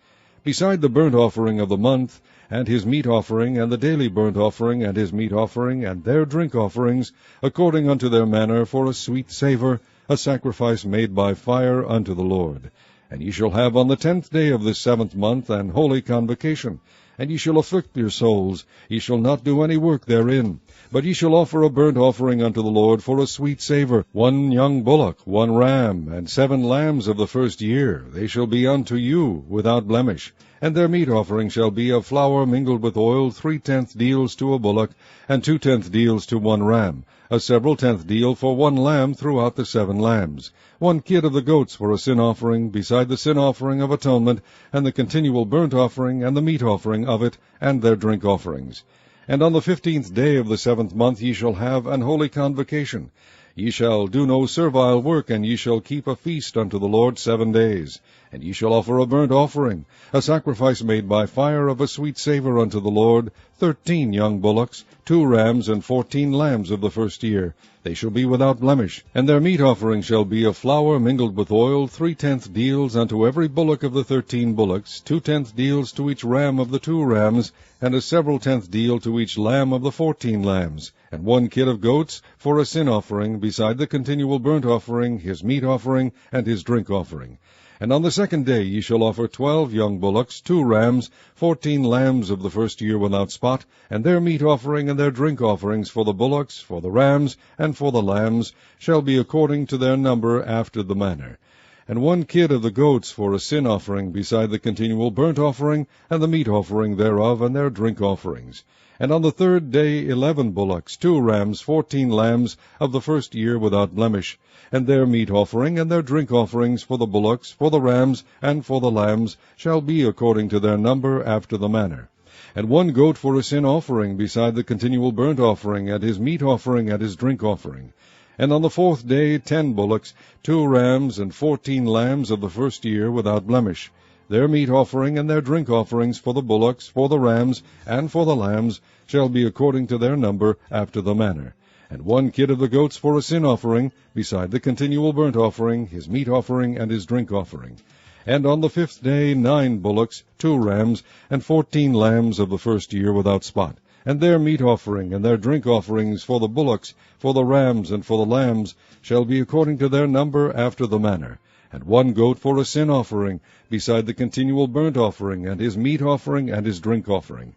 S1: Beside the burnt offering of the month, and his meat offering, and the daily burnt offering, and his meat offering, and their drink offerings, according unto their manner, for a sweet savour, a sacrifice made by fire unto the Lord. And ye shall have on the 10th day of this 7th month an holy convocation, and ye shall afflict your souls. Ye shall not do any work therein. But ye shall offer a burnt offering unto the Lord for a sweet savour, 1 young bullock, 1 ram, and 7 lambs of the 1st year. They shall be unto you without blemish. And their meat offering shall be of flour mingled with oil, 3/10 deals to a bullock, and 2/10 deals to 1 ram, a several 10th deal for 1 lamb throughout the 7 lambs, 1 kid of the goats for a sin offering, beside the sin offering of atonement, and the continual burnt offering, and the meat offering of it, and their drink offerings. And on the 15th day of the 7th month ye shall have an holy convocation. Ye shall do no servile work, and ye shall keep a feast unto the Lord 7 days. And ye shall offer a burnt offering, a sacrifice made by fire of a sweet savour unto the Lord, 13 young bullocks, 2 rams, and 14 lambs of the 1st year. They shall be without blemish. And their meat offering shall be of flour mingled with oil, 3/10 deals unto every bullock of the 13 bullocks, 2/10 deals to each ram of the 2 rams, and a several 10th deal to each lamb of the 14 lambs, and 1 kid of goats for a sin offering, beside the continual burnt offering, his meat offering, and his drink offering. And on the 2nd day ye shall offer 12 young bullocks, 2 rams, 14 lambs of the 1st year without spot, and their meat offering and their drink offerings for the bullocks, for the rams, and for the lambs, shall be according to their number after the manner. And 1 kid of the goats for a sin offering, beside the continual burnt offering, and the meat offering thereof, and their drink offerings. And on the 3rd day 11 bullocks, 2 rams, 14 lambs of the 1st year without blemish, and their meat offering and their drink offerings for the bullocks, for the rams, and for the lambs, shall be according to their number after the manner. And 1 goat for a sin offering, beside the continual burnt offering, and his meat offering, and his drink offering. And on the 4th day 10 bullocks, 2 rams, and 14 lambs of the 1st year without blemish. Their meat offering and their drink offerings for the bullocks, for the rams, and for the lambs, shall be according to their number after the manner. And 1 kid of the goats for a sin offering, beside the continual burnt offering, his meat offering, and his drink offering. And on the 5th day 9 bullocks, 2 rams, and 14 lambs of the 1st year without spot, and their meat offering and their drink offerings for the bullocks, for the rams, and for the lambs, shall be according to their number after the manner. And 1 goat for a sin offering, beside the continual burnt offering, and his meat offering, and his drink offering.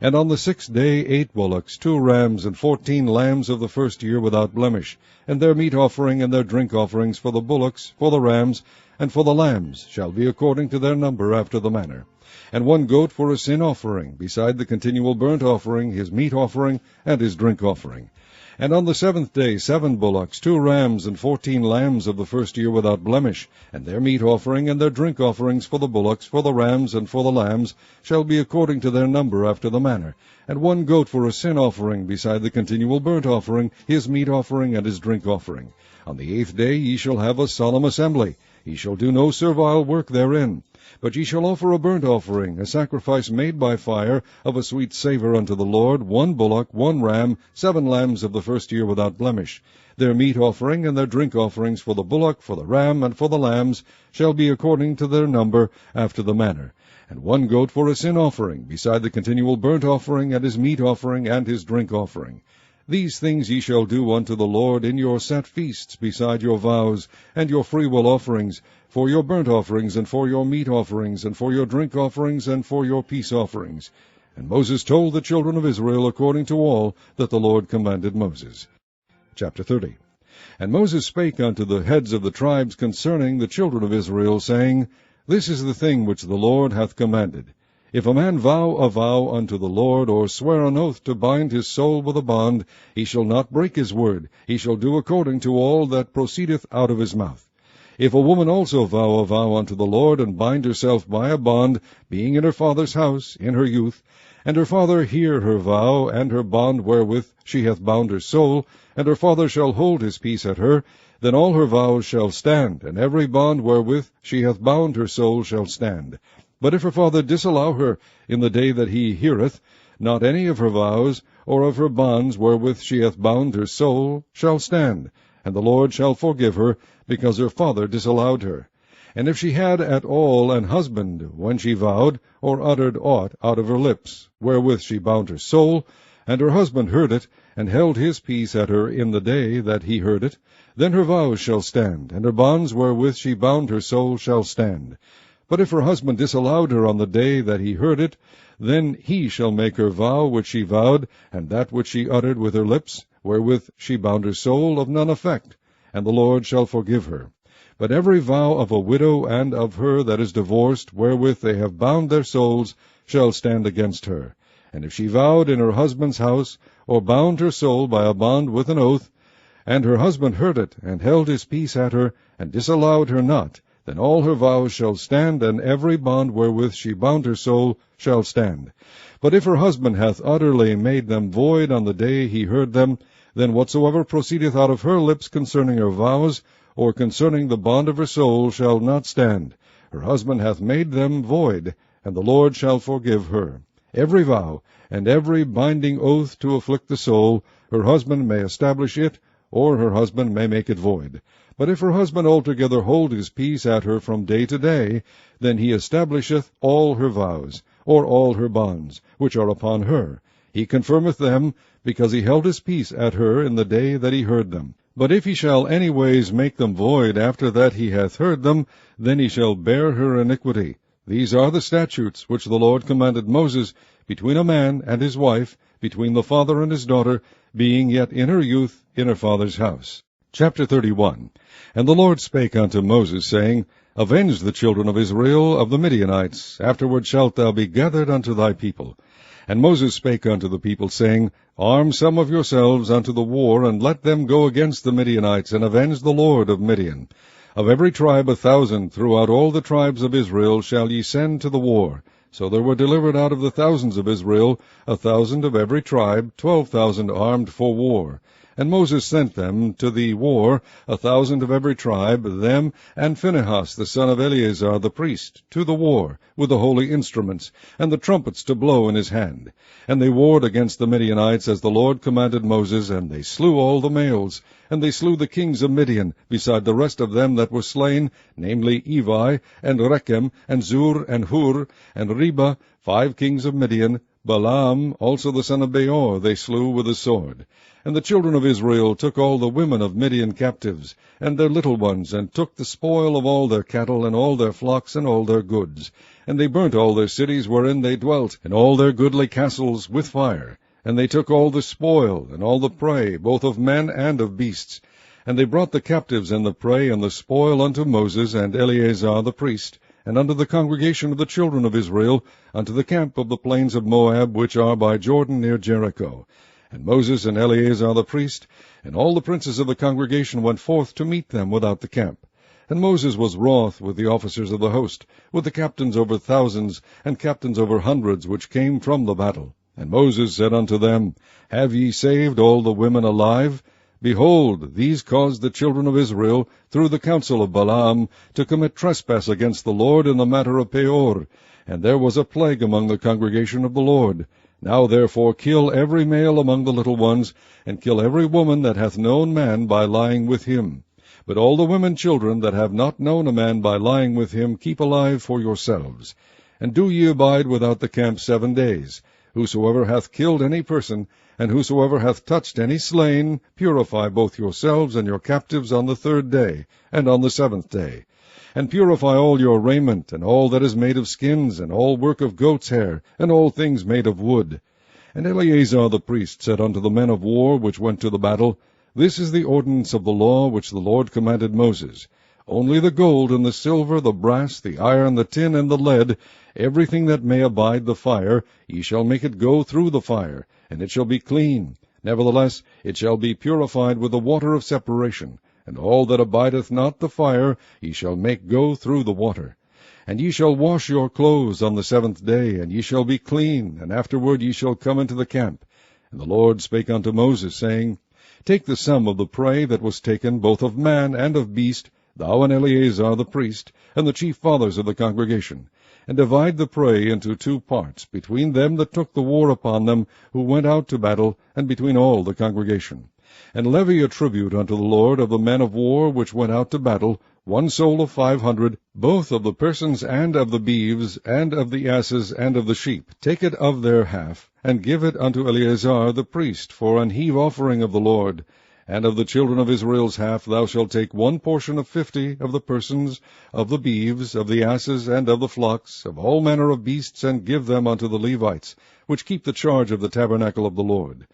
S1: And on the 6th day 8 bullocks, 2 rams, and 14 lambs of the 1st year without blemish, and their meat offering and their drink offerings for the bullocks, for the rams, and for the lambs, shall be according to their number after the manner. And 1 goat for a sin offering, beside the continual burnt offering, his meat offering, and his drink offering. And on the 7th day 7 bullocks, 2 rams, and 14 lambs of the 1st year without blemish, and their meat offering and their drink offerings for the bullocks, for the rams, and for the lambs, shall be according to their number after the manner. And 1 goat for a sin offering, beside the continual burnt offering, his meat offering, and his drink offering. On the 8th day ye shall have a solemn assembly. Ye shall do no servile work therein. But ye shall offer a burnt offering, a sacrifice made by fire, of a sweet savour unto the Lord, 1 bullock, 1 ram, 7 lambs of the 1st year without blemish. Their meat offering and their drink offerings for the bullock, for the ram, and for the lambs, shall be according to their number after the manner. And 1 goat for a sin offering, beside the continual burnt offering, and his meat offering, and his drink offering. These things ye shall do unto the Lord in your set feasts, beside your vows, and your freewill offerings, for your burnt offerings, and for your meat offerings, and for your drink offerings, and for your peace offerings. And Moses told the children of Israel according to all that the Lord commanded Moses. Chapter 30. And Moses spake unto the heads of the tribes concerning the children of Israel, saying, This is the thing which the Lord hath commanded. If a man vow a vow unto the Lord, or swear an oath to bind his soul with a bond, he shall not break his word. He shall do according to all that proceedeth out of his mouth. If a woman also vow a vow unto the Lord, and bind herself by a bond, being in her father's house in her youth, and her father hear her vow, and her bond wherewith she hath bound her soul, and her father shall hold his peace at her, then all her vows shall stand, and every bond wherewith she hath bound her soul shall stand. But if her father disallow her in the day that he heareth, not any of her vows, or of her bonds wherewith she hath bound her soul, shall stand, and the Lord shall forgive her, because her father disallowed her. And if she had at all an husband when she vowed, or uttered aught out of her lips, wherewith she bound her soul, and her husband heard it, and held his peace at her in the day that he heard it, then her vows shall stand, and her bonds wherewith she bound her soul shall stand. But if her husband disallowed her on the day that he heard it, then he shall make her vow which she vowed, and that which she uttered with her lips, wherewith she bound her soul, of none effect, and the Lord shall forgive her. But every vow of a widow and of her that is divorced, wherewith they have bound their souls, shall stand against her. And if she vowed in her husband's house, or bound her soul by a bond with an oath, and her husband heard it, and held his peace at her, and disallowed her not, then all her vows shall stand, and every bond wherewith she bound her soul shall stand. But if her husband hath utterly made them void on the day he heard them, then whatsoever proceedeth out of her lips concerning her vows, or concerning the bond of her soul, shall not stand. Her husband hath made them void, and the Lord shall forgive her. Every vow, and every binding oath to afflict the soul, her husband may establish it, or her husband may make it void. But if her husband altogether hold his peace at her from day to day, then he establisheth all her vows, or all her bonds, which are upon her. He confirmeth them, because he held his peace at her in the day that he heard them. But if he shall any ways make them void after that he hath heard them, then he shall bear her iniquity. These are the statutes which the Lord commanded Moses, between a man and his wife, between the father and his daughter, being yet in her youth in her father's house. Chapter 31. And the Lord spake unto Moses, saying, Avenge the children of Israel of the Midianites, afterward shalt thou be gathered unto thy people. And Moses spake unto the people, saying, Arm some of yourselves unto the war, and let them go against the Midianites, and avenge the Lord of Midian. Of every tribe 1,000 throughout all the tribes of Israel shall ye send to the war. So there were delivered out of the thousands of Israel 1,000 of every tribe, 12,000 armed for war. And Moses sent them to the war, 1,000 of every tribe, them and Phinehas the son of Eleazar the priest, to the war, with the holy instruments, and the trumpets to blow in his hand. And they warred against the Midianites, as the Lord commanded Moses, and they slew all the males. And they slew the kings of Midian, beside the rest of them that were slain, namely Evi, and Rechem, and Zur, and Hur, and Reba, 5 kings of Midian. Balaam also the son of Beor they slew with the sword. And the children of Israel took all the women of Midian captives, and their little ones, and took the spoil of all their cattle, and all their flocks, and all their goods. And they burnt all their cities wherein they dwelt, and all their goodly castles with fire. And they took all the spoil, and all the prey, both of men and of beasts. And they brought the captives and the prey and the spoil unto Moses and Eleazar the priest, and unto the congregation of the children of Israel, unto the camp of the plains of Moab, which are by Jordan near Jericho. And Moses and Eleazar the priest, and all the princes of the congregation went forth to meet them without the camp. And Moses was wroth with the officers of the host, with the captains over thousands, and captains over hundreds, which came from the battle. And Moses said unto them, Have ye saved all the women alive? Behold, these caused the children of Israel, through the counsel of Balaam, to commit trespass against the Lord in the matter of Peor. And there was a plague among the congregation of the Lord. Now therefore kill every male among the little ones, and kill every woman that hath known man by lying with him. But all the women children that have not known a man by lying with him keep alive for yourselves. And do ye abide without the camp 7 days. Whosoever hath killed any person, and whosoever hath touched any slain, purify both yourselves and your captives on the 3rd day, and on the 7th day. And purify all your raiment, and all that is made of skins, and all work of goat's hair, and all things made of wood. And Eleazar the priest said unto the men of war which went to the battle, This is the ordinance of the law which the Lord commanded Moses. Only the gold, and the silver, the brass, the iron, the tin, and the lead, everything that may abide the fire, ye shall make it go through the fire, and it shall be clean. Nevertheless, it shall be purified with the water of separation. and all that abideth not the fire ye shall make go through the water. And ye shall wash your clothes on the 7th day, and ye shall be clean, and afterward ye shall come into the camp. And the Lord spake unto Moses, saying, Take the sum of the prey that was taken, both of man and of beast, thou and Eleazar the priest, and the chief fathers of the congregation, and divide the prey into 2 parts, between them that took the war upon them, who went out to battle, and between all the congregation. And levy a tribute unto the Lord of the men of war which went out to battle, 1 soul of 500, both of the persons and of the beeves, and of the asses, and of the sheep. Take it of their half, and give it unto Eleazar the priest, for an heave offering of the Lord. And of the children of Israel's half thou shalt take 1 portion of 50 of the persons, of the beeves, of the asses, and of the flocks, of all manner of beasts, and give them unto the Levites, which keep the charge of the tabernacle of the Lord.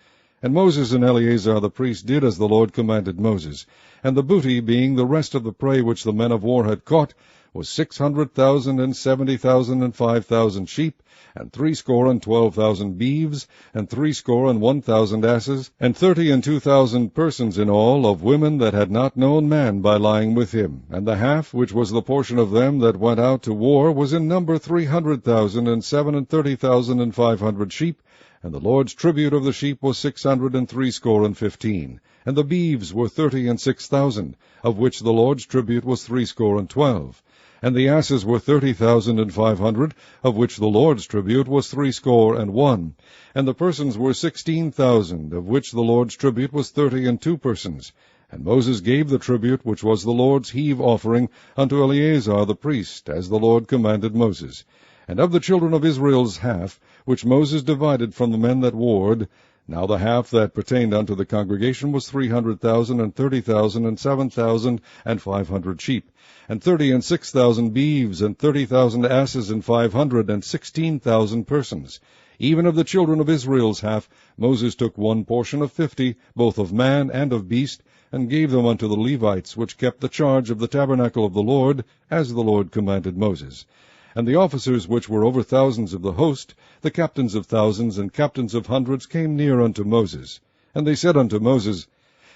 S1: And Moses and Eleazar the priest did as the Lord commanded Moses. And the booty, being the rest of the prey which the men of war had caught, was 600,000 and 70,000 and 5,000 sheep, and 62,000 beeves, and 1,000 asses, and 32,000 persons in all, of women that had not known man by lying with him. And the half, which was the portion of them that went out to war, was in number 300,000 and 37,000 and 500 sheep. And the Lord's tribute of the sheep was 615. And the beeves were 36,000, of which the Lord's tribute was 12. And the asses were 30,500, of which the Lord's tribute was 61. And the persons were 16,000, of which the Lord's tribute was 32 persons. And Moses gave the tribute, which was the Lord's heave offering, unto Eleazar the priest, as the Lord commanded Moses. And of the children of Israel's half, which Moses divided from the men that warred, now the half that pertained unto the congregation was 300,000, and 30,000, and 7,500 sheep, and 36,000 beeves, and 30,000 asses, and 516,000 persons. Even of the children of Israel's half, Moses took 1 portion of 50, both of man and of beast, and gave them unto the Levites, which kept the charge of the tabernacle of the Lord, as the Lord commanded Moses. And the officers which were over thousands of the host, the captains of thousands and captains of hundreds, came near unto Moses. And they said unto Moses,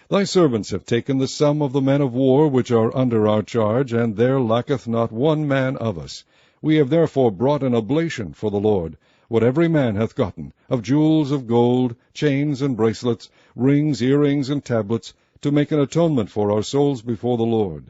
S1: Thy servants have taken the sum of the men of war which are under our charge, and there lacketh not 1 man of us. We have therefore brought an oblation for the Lord, what every man hath gotten, of jewels of gold, chains and bracelets, rings, earrings, and tablets, to make an atonement for our souls before the Lord.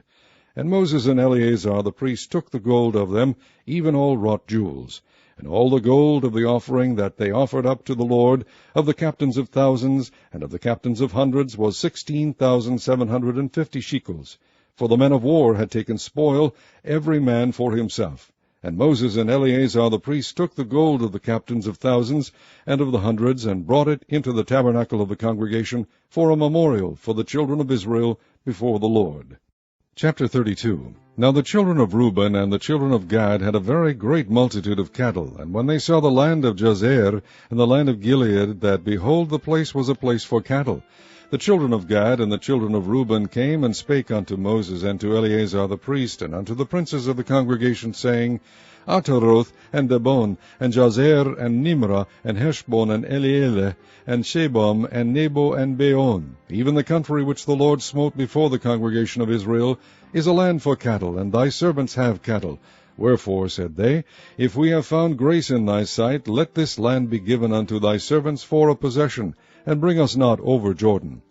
S1: And Moses and Eleazar the priest took the gold of them, even all wrought jewels. And all the gold of the offering that they offered up to the Lord, of the captains of thousands, and of the captains of hundreds, was 16,750 shekels. For the men of war had taken spoil, every man for himself. And Moses and Eleazar the priest took the gold of the captains of thousands, and of the hundreds, and brought it into the tabernacle of the congregation, for a memorial for the children of Israel before the Lord. Chapter 32. Now the children of Reuben and the children of Gad had a very great multitude of cattle. And when they saw the land of Jazer and the land of Gilead, that, behold, the place was a place for cattle, the children of Gad and the children of Reuben came and spake unto Moses and to Eleazar the priest, and unto the princes of the congregation, saying, Ataroth, and Dibon, and Jazer, and Nimrah, and Heshbon, and Elealeh, and Shebam, and Nebo, and Beon, even the country which the Lord smote before the congregation of Israel, is a land for cattle, and thy servants have cattle. Wherefore, said they, if we have found grace in thy sight, let this land be given unto thy servants for a possession, and bring us not over Jordan.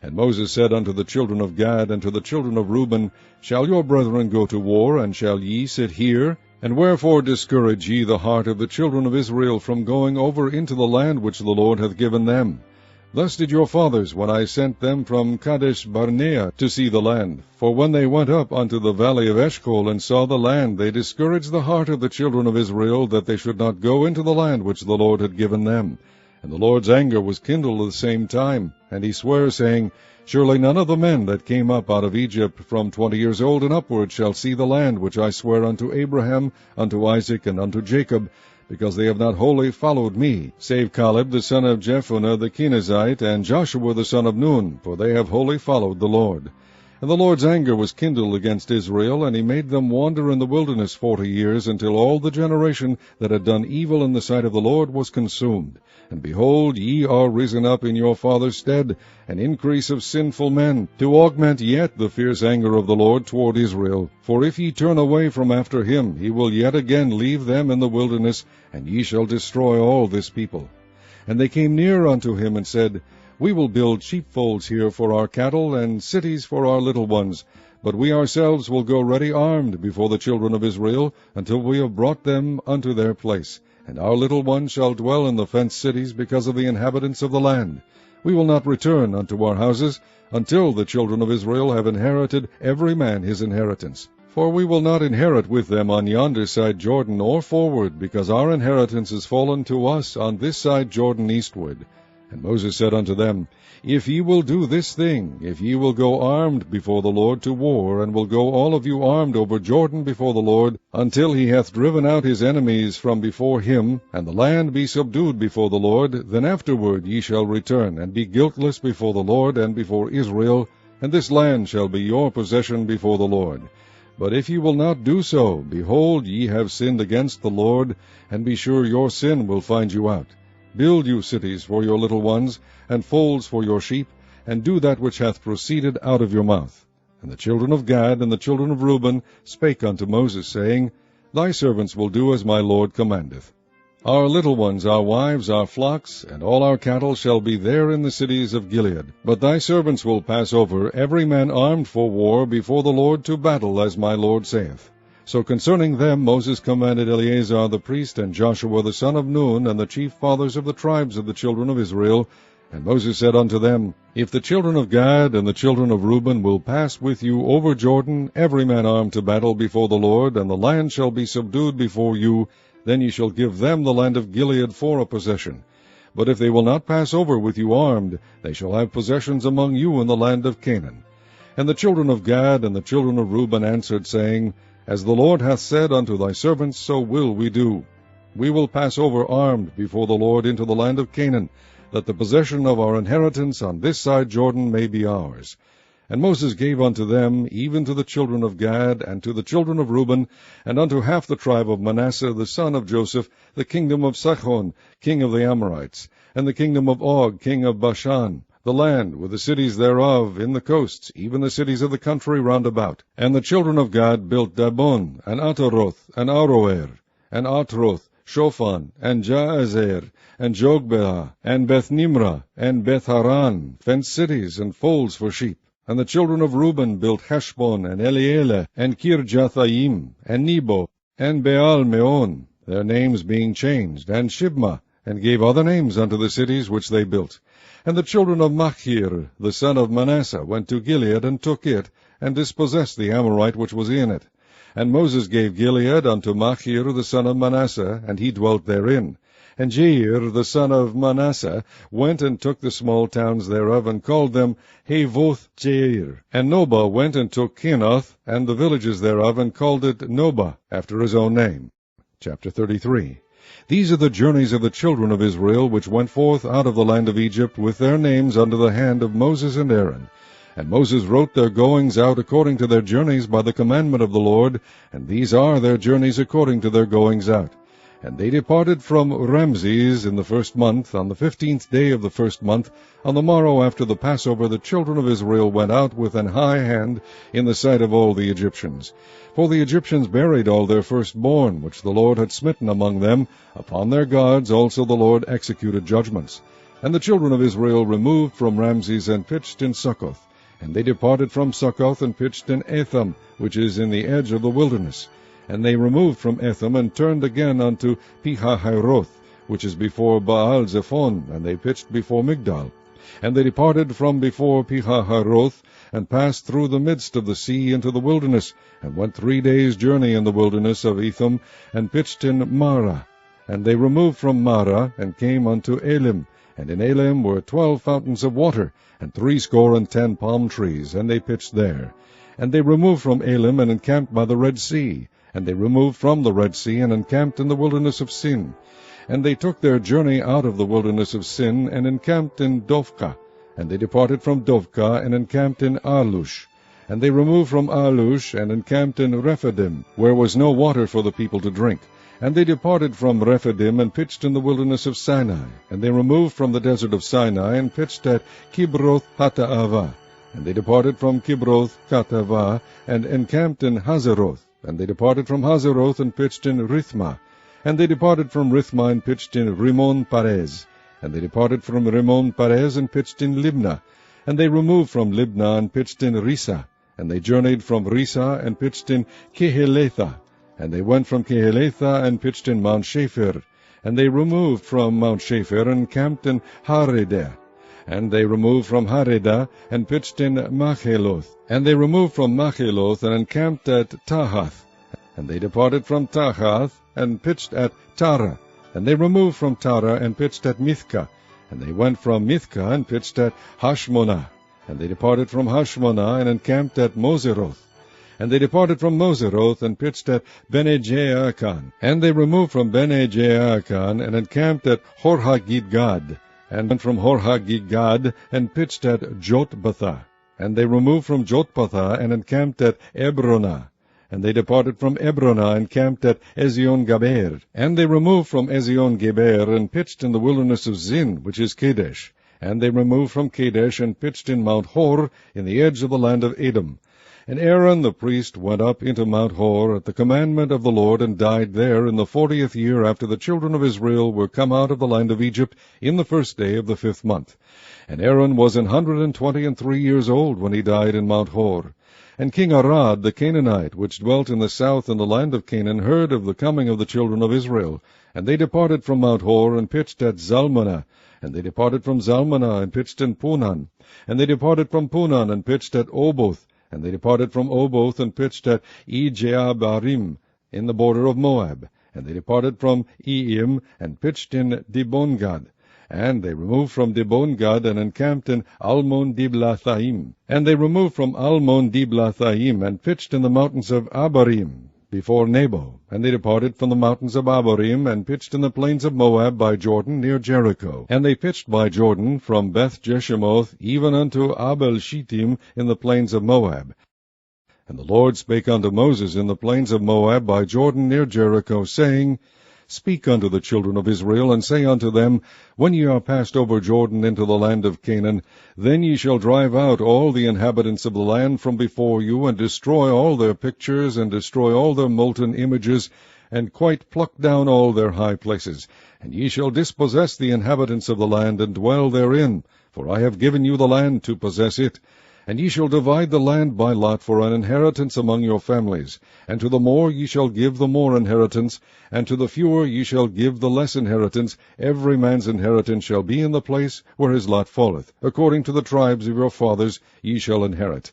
S1: And Moses said unto the children of Gad and to the children of Reuben, Shall your brethren go to war, and shall ye sit here? And wherefore discourage ye the heart of the children of Israel from going over into the land which the Lord hath given them? Thus did your fathers, when I sent them from Kadesh Barnea to see the land. For when they went up unto the valley of Eshcol, and saw the land, they discouraged the heart of the children of Israel, that they should not go into the land which the Lord had given them. And the Lord's anger was kindled at the same time, and he sware, saying, Surely none of the men that came up out of Egypt from 20 years old and upward shall see the land which I swear unto Abraham, unto Isaac, and unto Jacob, because they have not wholly followed me, save Caleb the son of Jephunneh the Kenizzite, and Joshua the son of Nun, for they have wholly followed the Lord. And the Lord's anger was kindled against Israel, and he made them wander in the wilderness 40 years, until all the generation that had done evil in the sight of the Lord was consumed. And behold, ye are risen up in your father's stead, an increase of sinful men, to augment yet the fierce anger of the Lord toward Israel. For if ye turn away from after him, he will yet again leave them in the wilderness, and ye shall destroy all this people. And they came near unto him, and said, We will build sheepfolds here for our cattle, and cities for our little ones. But we ourselves will go ready armed before the children of Israel, until we have brought them unto their place. And our little ones shall dwell in the fenced cities, because of the inhabitants of the land. We will not return unto our houses, until the children of Israel have inherited every man his inheritance. For we will not inherit with them on yonder side Jordan, or forward, because our inheritance is fallen to us on this side Jordan eastward. And Moses said unto them, If ye will do this thing, if ye will go armed before the Lord to war, and will go all of you armed over Jordan before the Lord, until he hath driven out his enemies from before him, and the land be subdued before the Lord, then afterward ye shall return, and be guiltless before the Lord and before Israel, and this land shall be your possession before the Lord. But if ye will not do so, behold, ye have sinned against the Lord, and be sure your sin will find you out. Build you cities for your little ones, and folds for your sheep, and do that which hath proceeded out of your mouth. And the children of Gad and the children of Reuben spake unto Moses, saying, Thy servants will do as my Lord commandeth. Our little ones, our wives, our flocks, and all our cattle shall be there in the cities of Gilead. But thy servants will pass over, every man armed for war, before the Lord to battle, as my Lord saith. So concerning them Moses commanded Eleazar the priest, and Joshua the son of Nun, and the chief fathers of the tribes of the children of Israel. And Moses said unto them, If the children of Gad and the children of Reuben will pass with you over Jordan, every man armed to battle before the Lord, and the land shall be subdued before you, then ye shall give them the land of Gilead for a possession. But if they will not pass over with you armed, they shall have possessions among you in the land of Canaan. And the children of Gad and the children of Reuben answered, saying, As the Lord hath said unto thy servants, so will we do. We will pass over armed before the Lord into the land of Canaan, that the possession of our inheritance on this side Jordan may be ours. And Moses gave unto them, even to the children of Gad, and to the children of Reuben, and unto half the tribe of Manasseh the son of Joseph, the kingdom of Sihon, king of the Amorites, and the kingdom of Og, king of Bashan, the land with the cities thereof in the coasts, even the cities of the country round about. And the children of Gad built Dabon, and Ataroth, and Aroer, and Atroth, Shophan, and Jaazer, and Jogbeah, and Bethnimrah, and Betharan, fenced cities and folds for sheep. And the children of Reuben built Heshbon, and Elealeh, and Kirjathaim, and Nebo, and Baal-meon, their names being changed, and Shibmah, and gave other names unto the cities which they built. And the children of Machir, the son of Manasseh, went to Gilead, and took it, and dispossessed the Amorite which was in it. And Moses gave Gilead unto Machir the son of Manasseh, and he dwelt therein. And Jair the son of Manasseh went and took the small towns thereof, and called them Havoth Jair. And Nobah went and took Kenath, and the villages thereof, and called it Nobah, after his own name. Chapter 33. These are the journeys of the children of Israel, which went forth out of the land of Egypt, with their names under the hand of Moses and Aaron. And Moses wrote their goings out according to their journeys by the commandment of the Lord, and these are their journeys according to their goings out. And they departed from Ramses in the 1st month, on the 15th day of the 1st month. On the morrow after the Passover the children of Israel went out with an high hand in the sight of all the Egyptians. For the Egyptians buried all their firstborn, which the Lord had smitten among them. Upon their gods also the Lord executed judgments. And the children of Israel removed from Ramses, and pitched in Succoth. And they departed from Succoth, and pitched in Etham, which is in the edge of the wilderness. And they removed from Etham, and turned again unto Pihahiroth, which is before Baal-zephon, and they pitched before Migdal. And they departed from before Pihahiroth, and passed through the midst of the sea into the wilderness, and went 3 days' journey in the wilderness of Etham, and pitched in Marah. And they removed from Marah, and came unto Elim. And in Elim were 12 fountains of water, and 70 palm trees, and they pitched there. And they removed from Elim, and encamped by the Red Sea. And they removed from the Red Sea, and encamped in the wilderness of Sin. And they took their journey out of the wilderness of Sin, and encamped in Dovka. And they departed from Dovka, and encamped in Alush. And they removed from Alush, and encamped in Rephidim, where was no water for the people to drink. And they departed from Rephidim, and pitched in the wilderness of Sinai. And they removed from the desert of Sinai, and pitched at Kibroth Hattaavah. And they departed from Kibroth Hattaavah, and encamped in Hazeroth. And they departed from Hazeroth, and pitched in Rithmah. And they departed from Rithmah, and pitched in Rimmon Perez. And they departed from Rimmon Perez, and pitched in Libnah. And they removed from Libnah, and pitched in Risa. And they journeyed from Risa, and pitched in Kehelatha. And they went from Kehelatha, and pitched in Mount Shapher. And they removed from Mount Shapher, and camped in Haredah. And they removed from Haredah, and pitched in Macheloth. And they removed from Macheloth, and encamped at Tahath. And they departed from Tahath, and pitched at Tara. And they removed from Tara, and pitched at Mithkah. And they went from Mithkah, and pitched at Hashmonah. And they departed from Hashmonah, and encamped at Moseroth. And they departed from Moseroth, and pitched at Bene-Jaakan. And they removed from Bene-Jaakan, and encamped at Horhagidgad. And went from Horhagidgad, and pitched at Jotbathah. And they removed from Jotbathah, and encamped at Ebronah. And they departed from Ebronah, and camped at Ezion-Gaber. And they removed from Ezion-Geber, and pitched in the wilderness of Zin, which is Kadesh. And they removed from Kadesh, and pitched in Mount Hor, in the edge of the land of Edom. And Aaron the priest went up into Mount Hor at the commandment of the Lord, and died there in the 40th year after the children of Israel were come out of the land of Egypt, in the 1st day of the 5th month. And Aaron was 123 years old when he died in Mount Hor. And King Arad the Canaanite, which dwelt in the south in the land of Canaan, heard of the coming of the children of Israel. And they departed from Mount Hor, and pitched at Zalmanah. And they departed from Zalmanah, and pitched in Punan. And they departed from Punan, and pitched at Oboth. And they departed from Oboth, and pitched at Ijeabarim, in the border of Moab. And they departed from Eim, and pitched in Dibongad. And they removed from Dibongad, and encamped in Almon-Diblathaim. And they removed from Almon-Diblathaim, and pitched in the mountains of Abarim, before Nebo. And they departed from the mountains of Abarim, and pitched in the plains of Moab by Jordan, near Jericho. And they pitched by Jordan, from Beth-Jeshimoth, even unto Abel-Shittim, in the plains of Moab. And the Lord spake unto Moses in the plains of Moab by Jordan, near Jericho, saying, Speak unto the children of Israel, and say unto them, When ye are passed over Jordan into the land of Canaan, then ye shall drive out all the inhabitants of the land from before you, and destroy all their pictures, and destroy all their molten images, and quite pluck down all their high places. And ye shall dispossess the inhabitants of the land, and dwell therein, for I have given you the land to possess it. And ye shall divide the land by lot for an inheritance among your families. And to the more ye shall give the more inheritance, and to the fewer ye shall give the less inheritance. Every man's inheritance shall be in the place where his lot falleth. According to the tribes of your fathers ye shall inherit.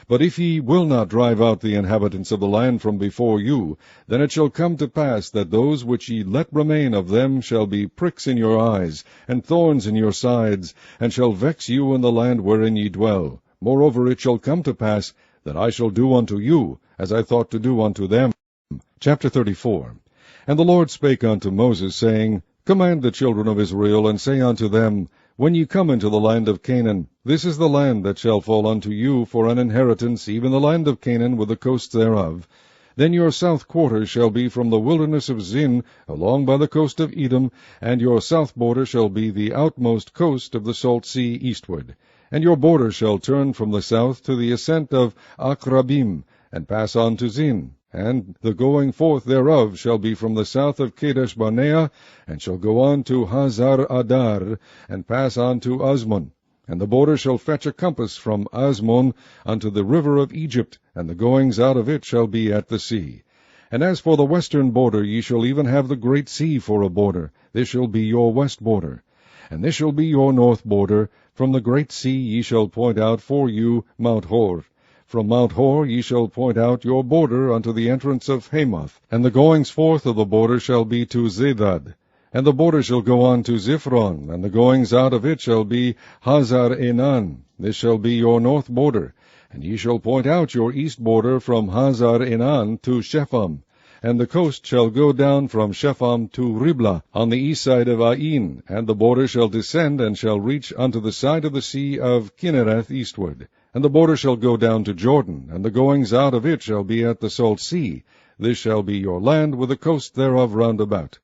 S1: But if ye will not drive out the inhabitants of the land from before you, then it shall come to pass that those which ye let remain of them shall be pricks in your eyes, and thorns in your sides, and shall vex you in the land wherein ye dwell. Moreover, it shall come to pass that I shall do unto you as I thought to do unto them. Chapter 34. And the Lord spake unto Moses, saying, Command the children of Israel, and say unto them, When ye come into the land of Canaan, this is the land that shall fall unto you for an inheritance, even the land of Canaan with the coasts thereof. Then your south quarter shall be from the wilderness of Zin, along by the coast of Edom, and your south border shall be the outmost coast of the salt sea eastward. And your border shall turn from the south to the ascent of Akrabim, and pass on to Zin. And the going forth thereof shall be from the south of Kadesh-barnea, and shall go on to Hazar-Adar, and pass on to Azmon. And the border shall fetch a compass from Azmon unto the river of Egypt, and the goings out of it shall be at the sea. And as for the western border, ye shall even have the great sea for a border. This shall be your west border. And this shall be your north border. From the great sea ye shall point out for you Mount Hor. From Mount Hor ye shall point out your border unto the entrance of Hamath. And the goings forth of the border shall be to Zedad. And the border shall go on to Ziphron, and the goings out of it shall be Hazar-Enan. This shall be your north border. And ye shall point out your east border from Hazar-Enan to Shepham. And the coast shall go down from Shepham to Riblah, on the east side of Ain, and the border shall descend, and shall reach unto the side of the sea of Kinnereth eastward. And the border shall go down to Jordan, and the goings out of it shall be at the salt sea. This shall be your land, with the coast thereof round about.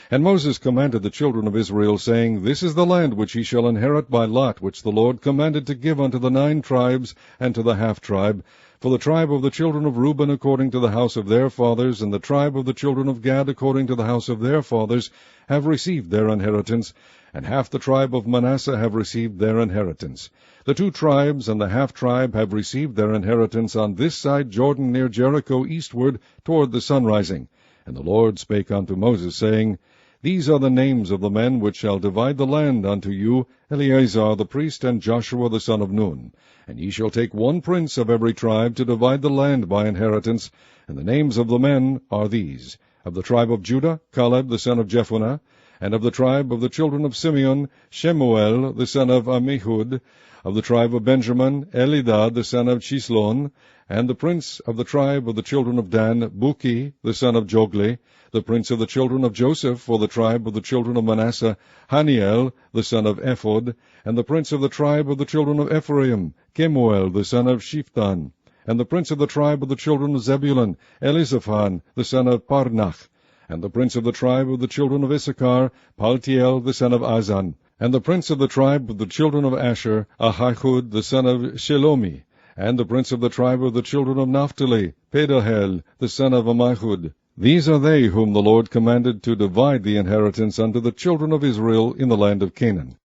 S1: And Moses commanded the children of Israel, saying, This is the land which ye shall inherit by lot, which the Lord commanded to give unto the 9 tribes, and to the half-tribe, for the tribe of the children of Reuben according to the house of their fathers, and the tribe of the children of Gad according to the house of their fathers, have received their inheritance, and half the tribe of Manasseh have received their inheritance. The 2 tribes and the half-tribe have received their inheritance on this side Jordan near Jericho eastward toward the sunrising. And the Lord spake unto Moses, saying, These are the names of the men which shall divide the land unto you, Eleazar the priest, and Joshua the son of Nun. And ye shall take 1 prince of every tribe to divide the land by inheritance. And the names of the men are these: of the tribe of Judah, Caleb the son of Jephunneh; and of the tribe of the children of Simeon, Shemuel the son of Ammihud; of the tribe of Benjamin, Elidad the son of Chislon; and the prince of the tribe of the children of Dan, Buki the son of Jogli; the prince of the children of Joseph for the tribe of the children of Manasseh, Haniel the son of Ephod; and the prince of the tribe of the children of Ephraim, Kemuel the son of Shiphthan; and the prince of the tribe of the children of Zebulun, Elizaphan the son of Parnach; and the prince of the tribe of the children of Issachar, Paltiel the son of Azan; and the prince of the tribe of the children of Asher, Ahihud the son of Shelomi; and the prince of the tribe of the children of Naphtali, Pedahel the son of Ammihud. These are they whom the Lord commanded to divide the inheritance unto the children of Israel in the land of Canaan.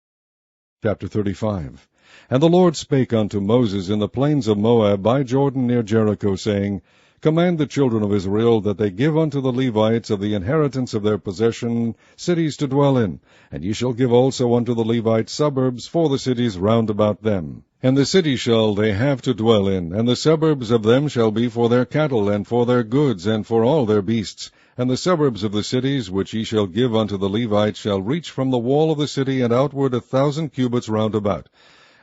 S1: Chapter 35. And the Lord spake unto Moses in the plains of Moab by Jordan near Jericho, saying, Command the children of Israel that they give unto the Levites of the inheritance of their possession cities to dwell in, and ye shall give also unto the Levites suburbs for the cities round about them. And the city shall they have to dwell in, and the suburbs of them shall be for their cattle, and for their goods, and for all their beasts. And the suburbs of the cities which ye shall give unto the Levites shall reach from the wall of the city and outward 1,000 cubits round about.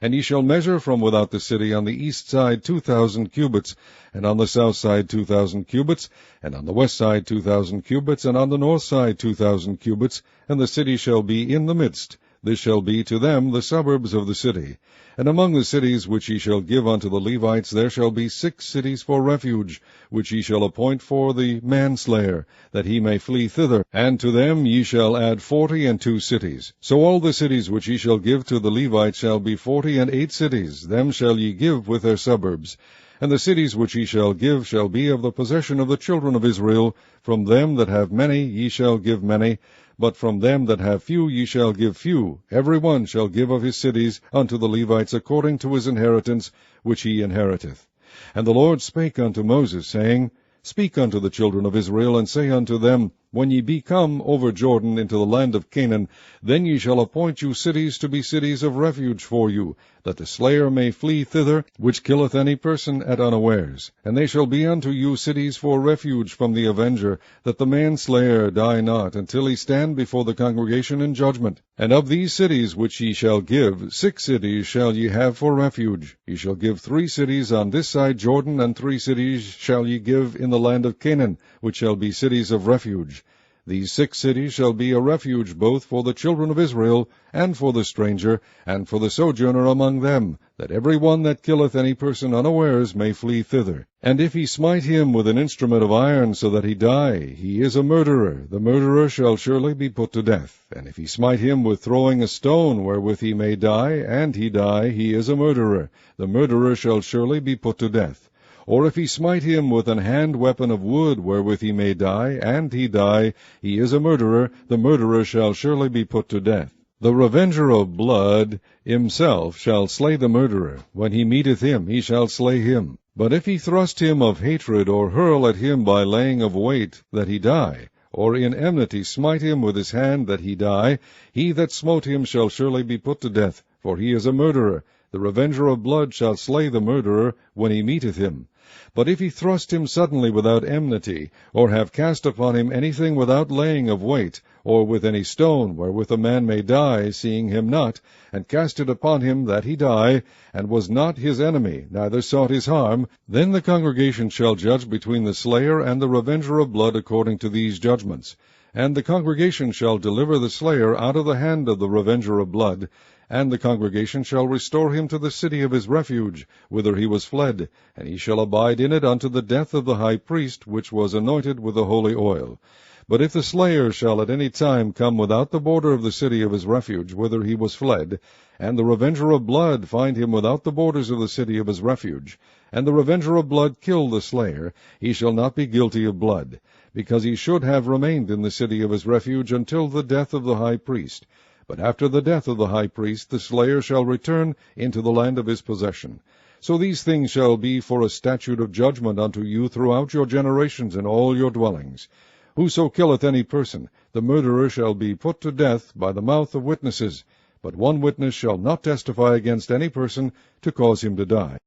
S1: And ye shall measure from without the city on the east side 2,000 cubits, and on the south side 2,000 cubits, and on the west side 2,000 cubits, and on the north side 2,000 cubits, and the city shall be in the midst. This shall be to them the suburbs of the city. And among the cities which ye shall give unto the Levites there shall be 6 cities for refuge, which ye shall appoint for the manslayer, that he may flee thither, and to them ye shall add 42 cities. So all the cities which ye shall give to the Levites shall be 48 cities, them shall ye give with their suburbs. And the cities which ye shall give shall be of the possession of the children of Israel. From them that have many ye shall give many, but from them that have few ye shall give few. Every one shall give of his cities unto the Levites according to his inheritance which he inheriteth. And the Lord spake unto Moses, saying, Speak unto the children of Israel, and say unto them, When ye be come over Jordan into the land of Canaan, then ye shall appoint you cities to be cities of refuge for you, that the slayer may flee thither, which killeth any person at unawares. And they shall be unto you cities for refuge from the avenger, that the manslayer die not, until he stand before the congregation in judgment. And of these cities which ye shall give, 6 cities shall ye have for refuge. Ye shall give 3 cities on this side Jordan, and 3 cities shall ye give in the land of Canaan, which shall be cities of refuge. These 6 cities shall be a refuge both for the children of Israel, and for the stranger, and for the sojourner among them, that every one that killeth any person unawares may flee thither. And if he smite him with an instrument of iron, so that he die, he is a murderer. The murderer shall surely be put to death. And if he smite him with throwing a stone, wherewith he may die, and he die, he is a murderer. The murderer shall surely be put to death. Or if he smite him with an hand weapon of wood, wherewith he may die, and he die, he is a murderer. The murderer shall surely be put to death. The revenger of blood himself shall slay the murderer. When he meeteth him, he shall slay him. But if he thrust him of hatred, or hurl at him by laying of weight, that he die, or in enmity smite him with his hand, that he die, he that smote him shall surely be put to death, for he is a murderer. The revenger of blood shall slay the murderer when he meeteth him. But if he thrust him suddenly without enmity, or have cast upon him anything without laying of weight, or with any stone, wherewith a man may die, seeing him not, and cast it upon him that he die, and was not his enemy, neither sought his harm, then the congregation shall judge between the slayer and the revenger of blood according to these judgments. And the congregation shall deliver the slayer out of the hand of the revenger of blood, and the congregation shall restore him to the city of his refuge, whither he was fled, and he shall abide in it unto the death of the high priest, which was anointed with the holy oil. But if the slayer shall at any time come without the border of the city of his refuge, whither he was fled, and the revenger of blood find him without the borders of the city of his refuge, and the revenger of blood kill the slayer, he shall not be guilty of blood, because he should have remained in the city of his refuge until the death of the high priest. But after the death of the high priest, the slayer shall return into the land of his possession. So these things shall be for a statute of judgment unto you throughout your generations in all your dwellings. Whoso killeth any person, the murderer shall be put to death by the mouth of witnesses, but one witness shall not testify against any person to cause him to die.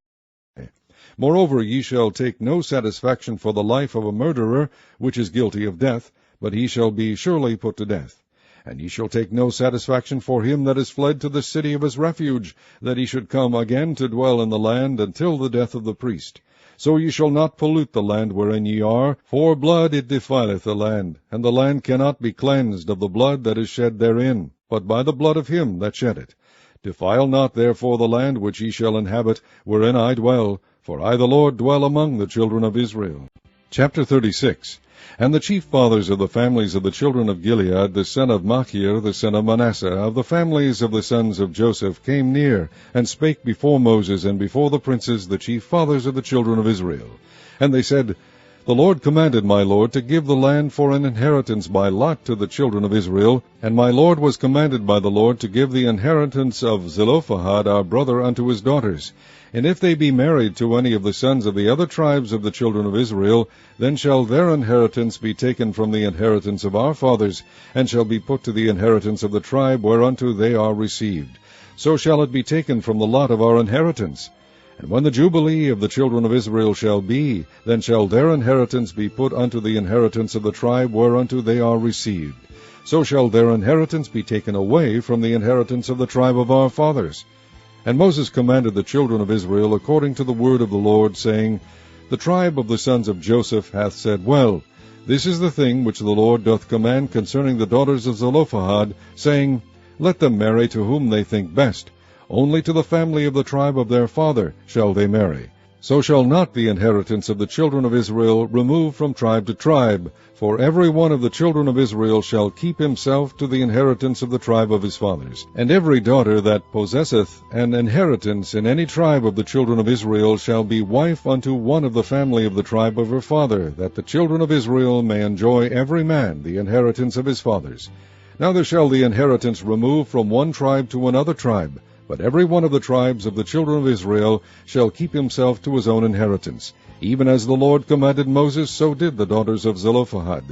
S1: Moreover, ye shall take no satisfaction for the life of a murderer, which is guilty of death, but he shall be surely put to death. And ye shall take no satisfaction for him that is fled to the city of his refuge, that he should come again to dwell in the land until the death of the priest. So ye shall not pollute the land wherein ye are, for blood it defileth the land, and the land cannot be cleansed of the blood that is shed therein, but by the blood of him that shed it. Defile not therefore the land which ye shall inhabit, wherein I dwell, for I the Lord dwell among the children of Israel. Chapter 36. And the chief fathers of the families of the children of Gilead, the son of Machir, the son of Manasseh, of the families of the sons of Joseph, came near, and spake before Moses and before the princes, the chief fathers of the children of Israel. And they said, The Lord commanded my Lord to give the land for an inheritance by lot to the children of Israel, and my Lord was commanded by the Lord to give the inheritance of Zelophehad our brother unto his daughters. And if they be married to any of the sons of the other tribes of the children of Israel, then shall their inheritance be taken from the inheritance of our fathers, and shall be put to the inheritance of the tribe whereunto they are received. So shall it be taken from the lot of our inheritance. And when the Jubilee of the children of Israel shall be, then shall their inheritance be put unto the inheritance of the tribe whereunto they are received. So shall their inheritance be taken away from the inheritance of the tribe of our fathers. And Moses commanded the children of Israel according to the word of the Lord, saying, The tribe of the sons of Joseph hath said, Well, this is the thing which the Lord doth command concerning the daughters of Zelophehad, saying, Let them marry to whom they think best. Only to the family of the tribe of their father shall they marry. So shall not the inheritance of the children of Israel remove from tribe to tribe, for every one of the children of Israel shall keep himself to the inheritance of the tribe of his fathers. And every daughter that possesseth an inheritance in any tribe of the children of Israel shall be wife unto one of the family of the tribe of her father, that the children of Israel may enjoy every man the inheritance of his fathers. Neither shall the inheritance remove from one tribe to another tribe, but every one of the tribes of the children of Israel shall keep himself to his own inheritance. Even as the Lord commanded Moses, so did the daughters of Zelophehad.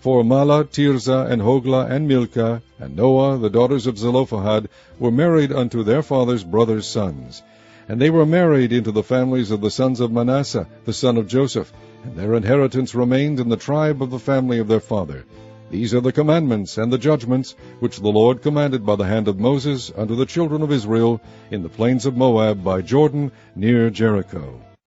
S1: For Mahlah, Tirzah, and Hoglah, and Milcah, and Noah, the daughters of Zelophehad, were married unto their father's brothers' sons. And they were married into the families of the sons of Manasseh, the son of Joseph, and their inheritance remained in the tribe of the family of their father. These are the commandments and the judgments which the Lord commanded by the hand of Moses unto the children of Israel in the plains of Moab by Jordan near Jericho.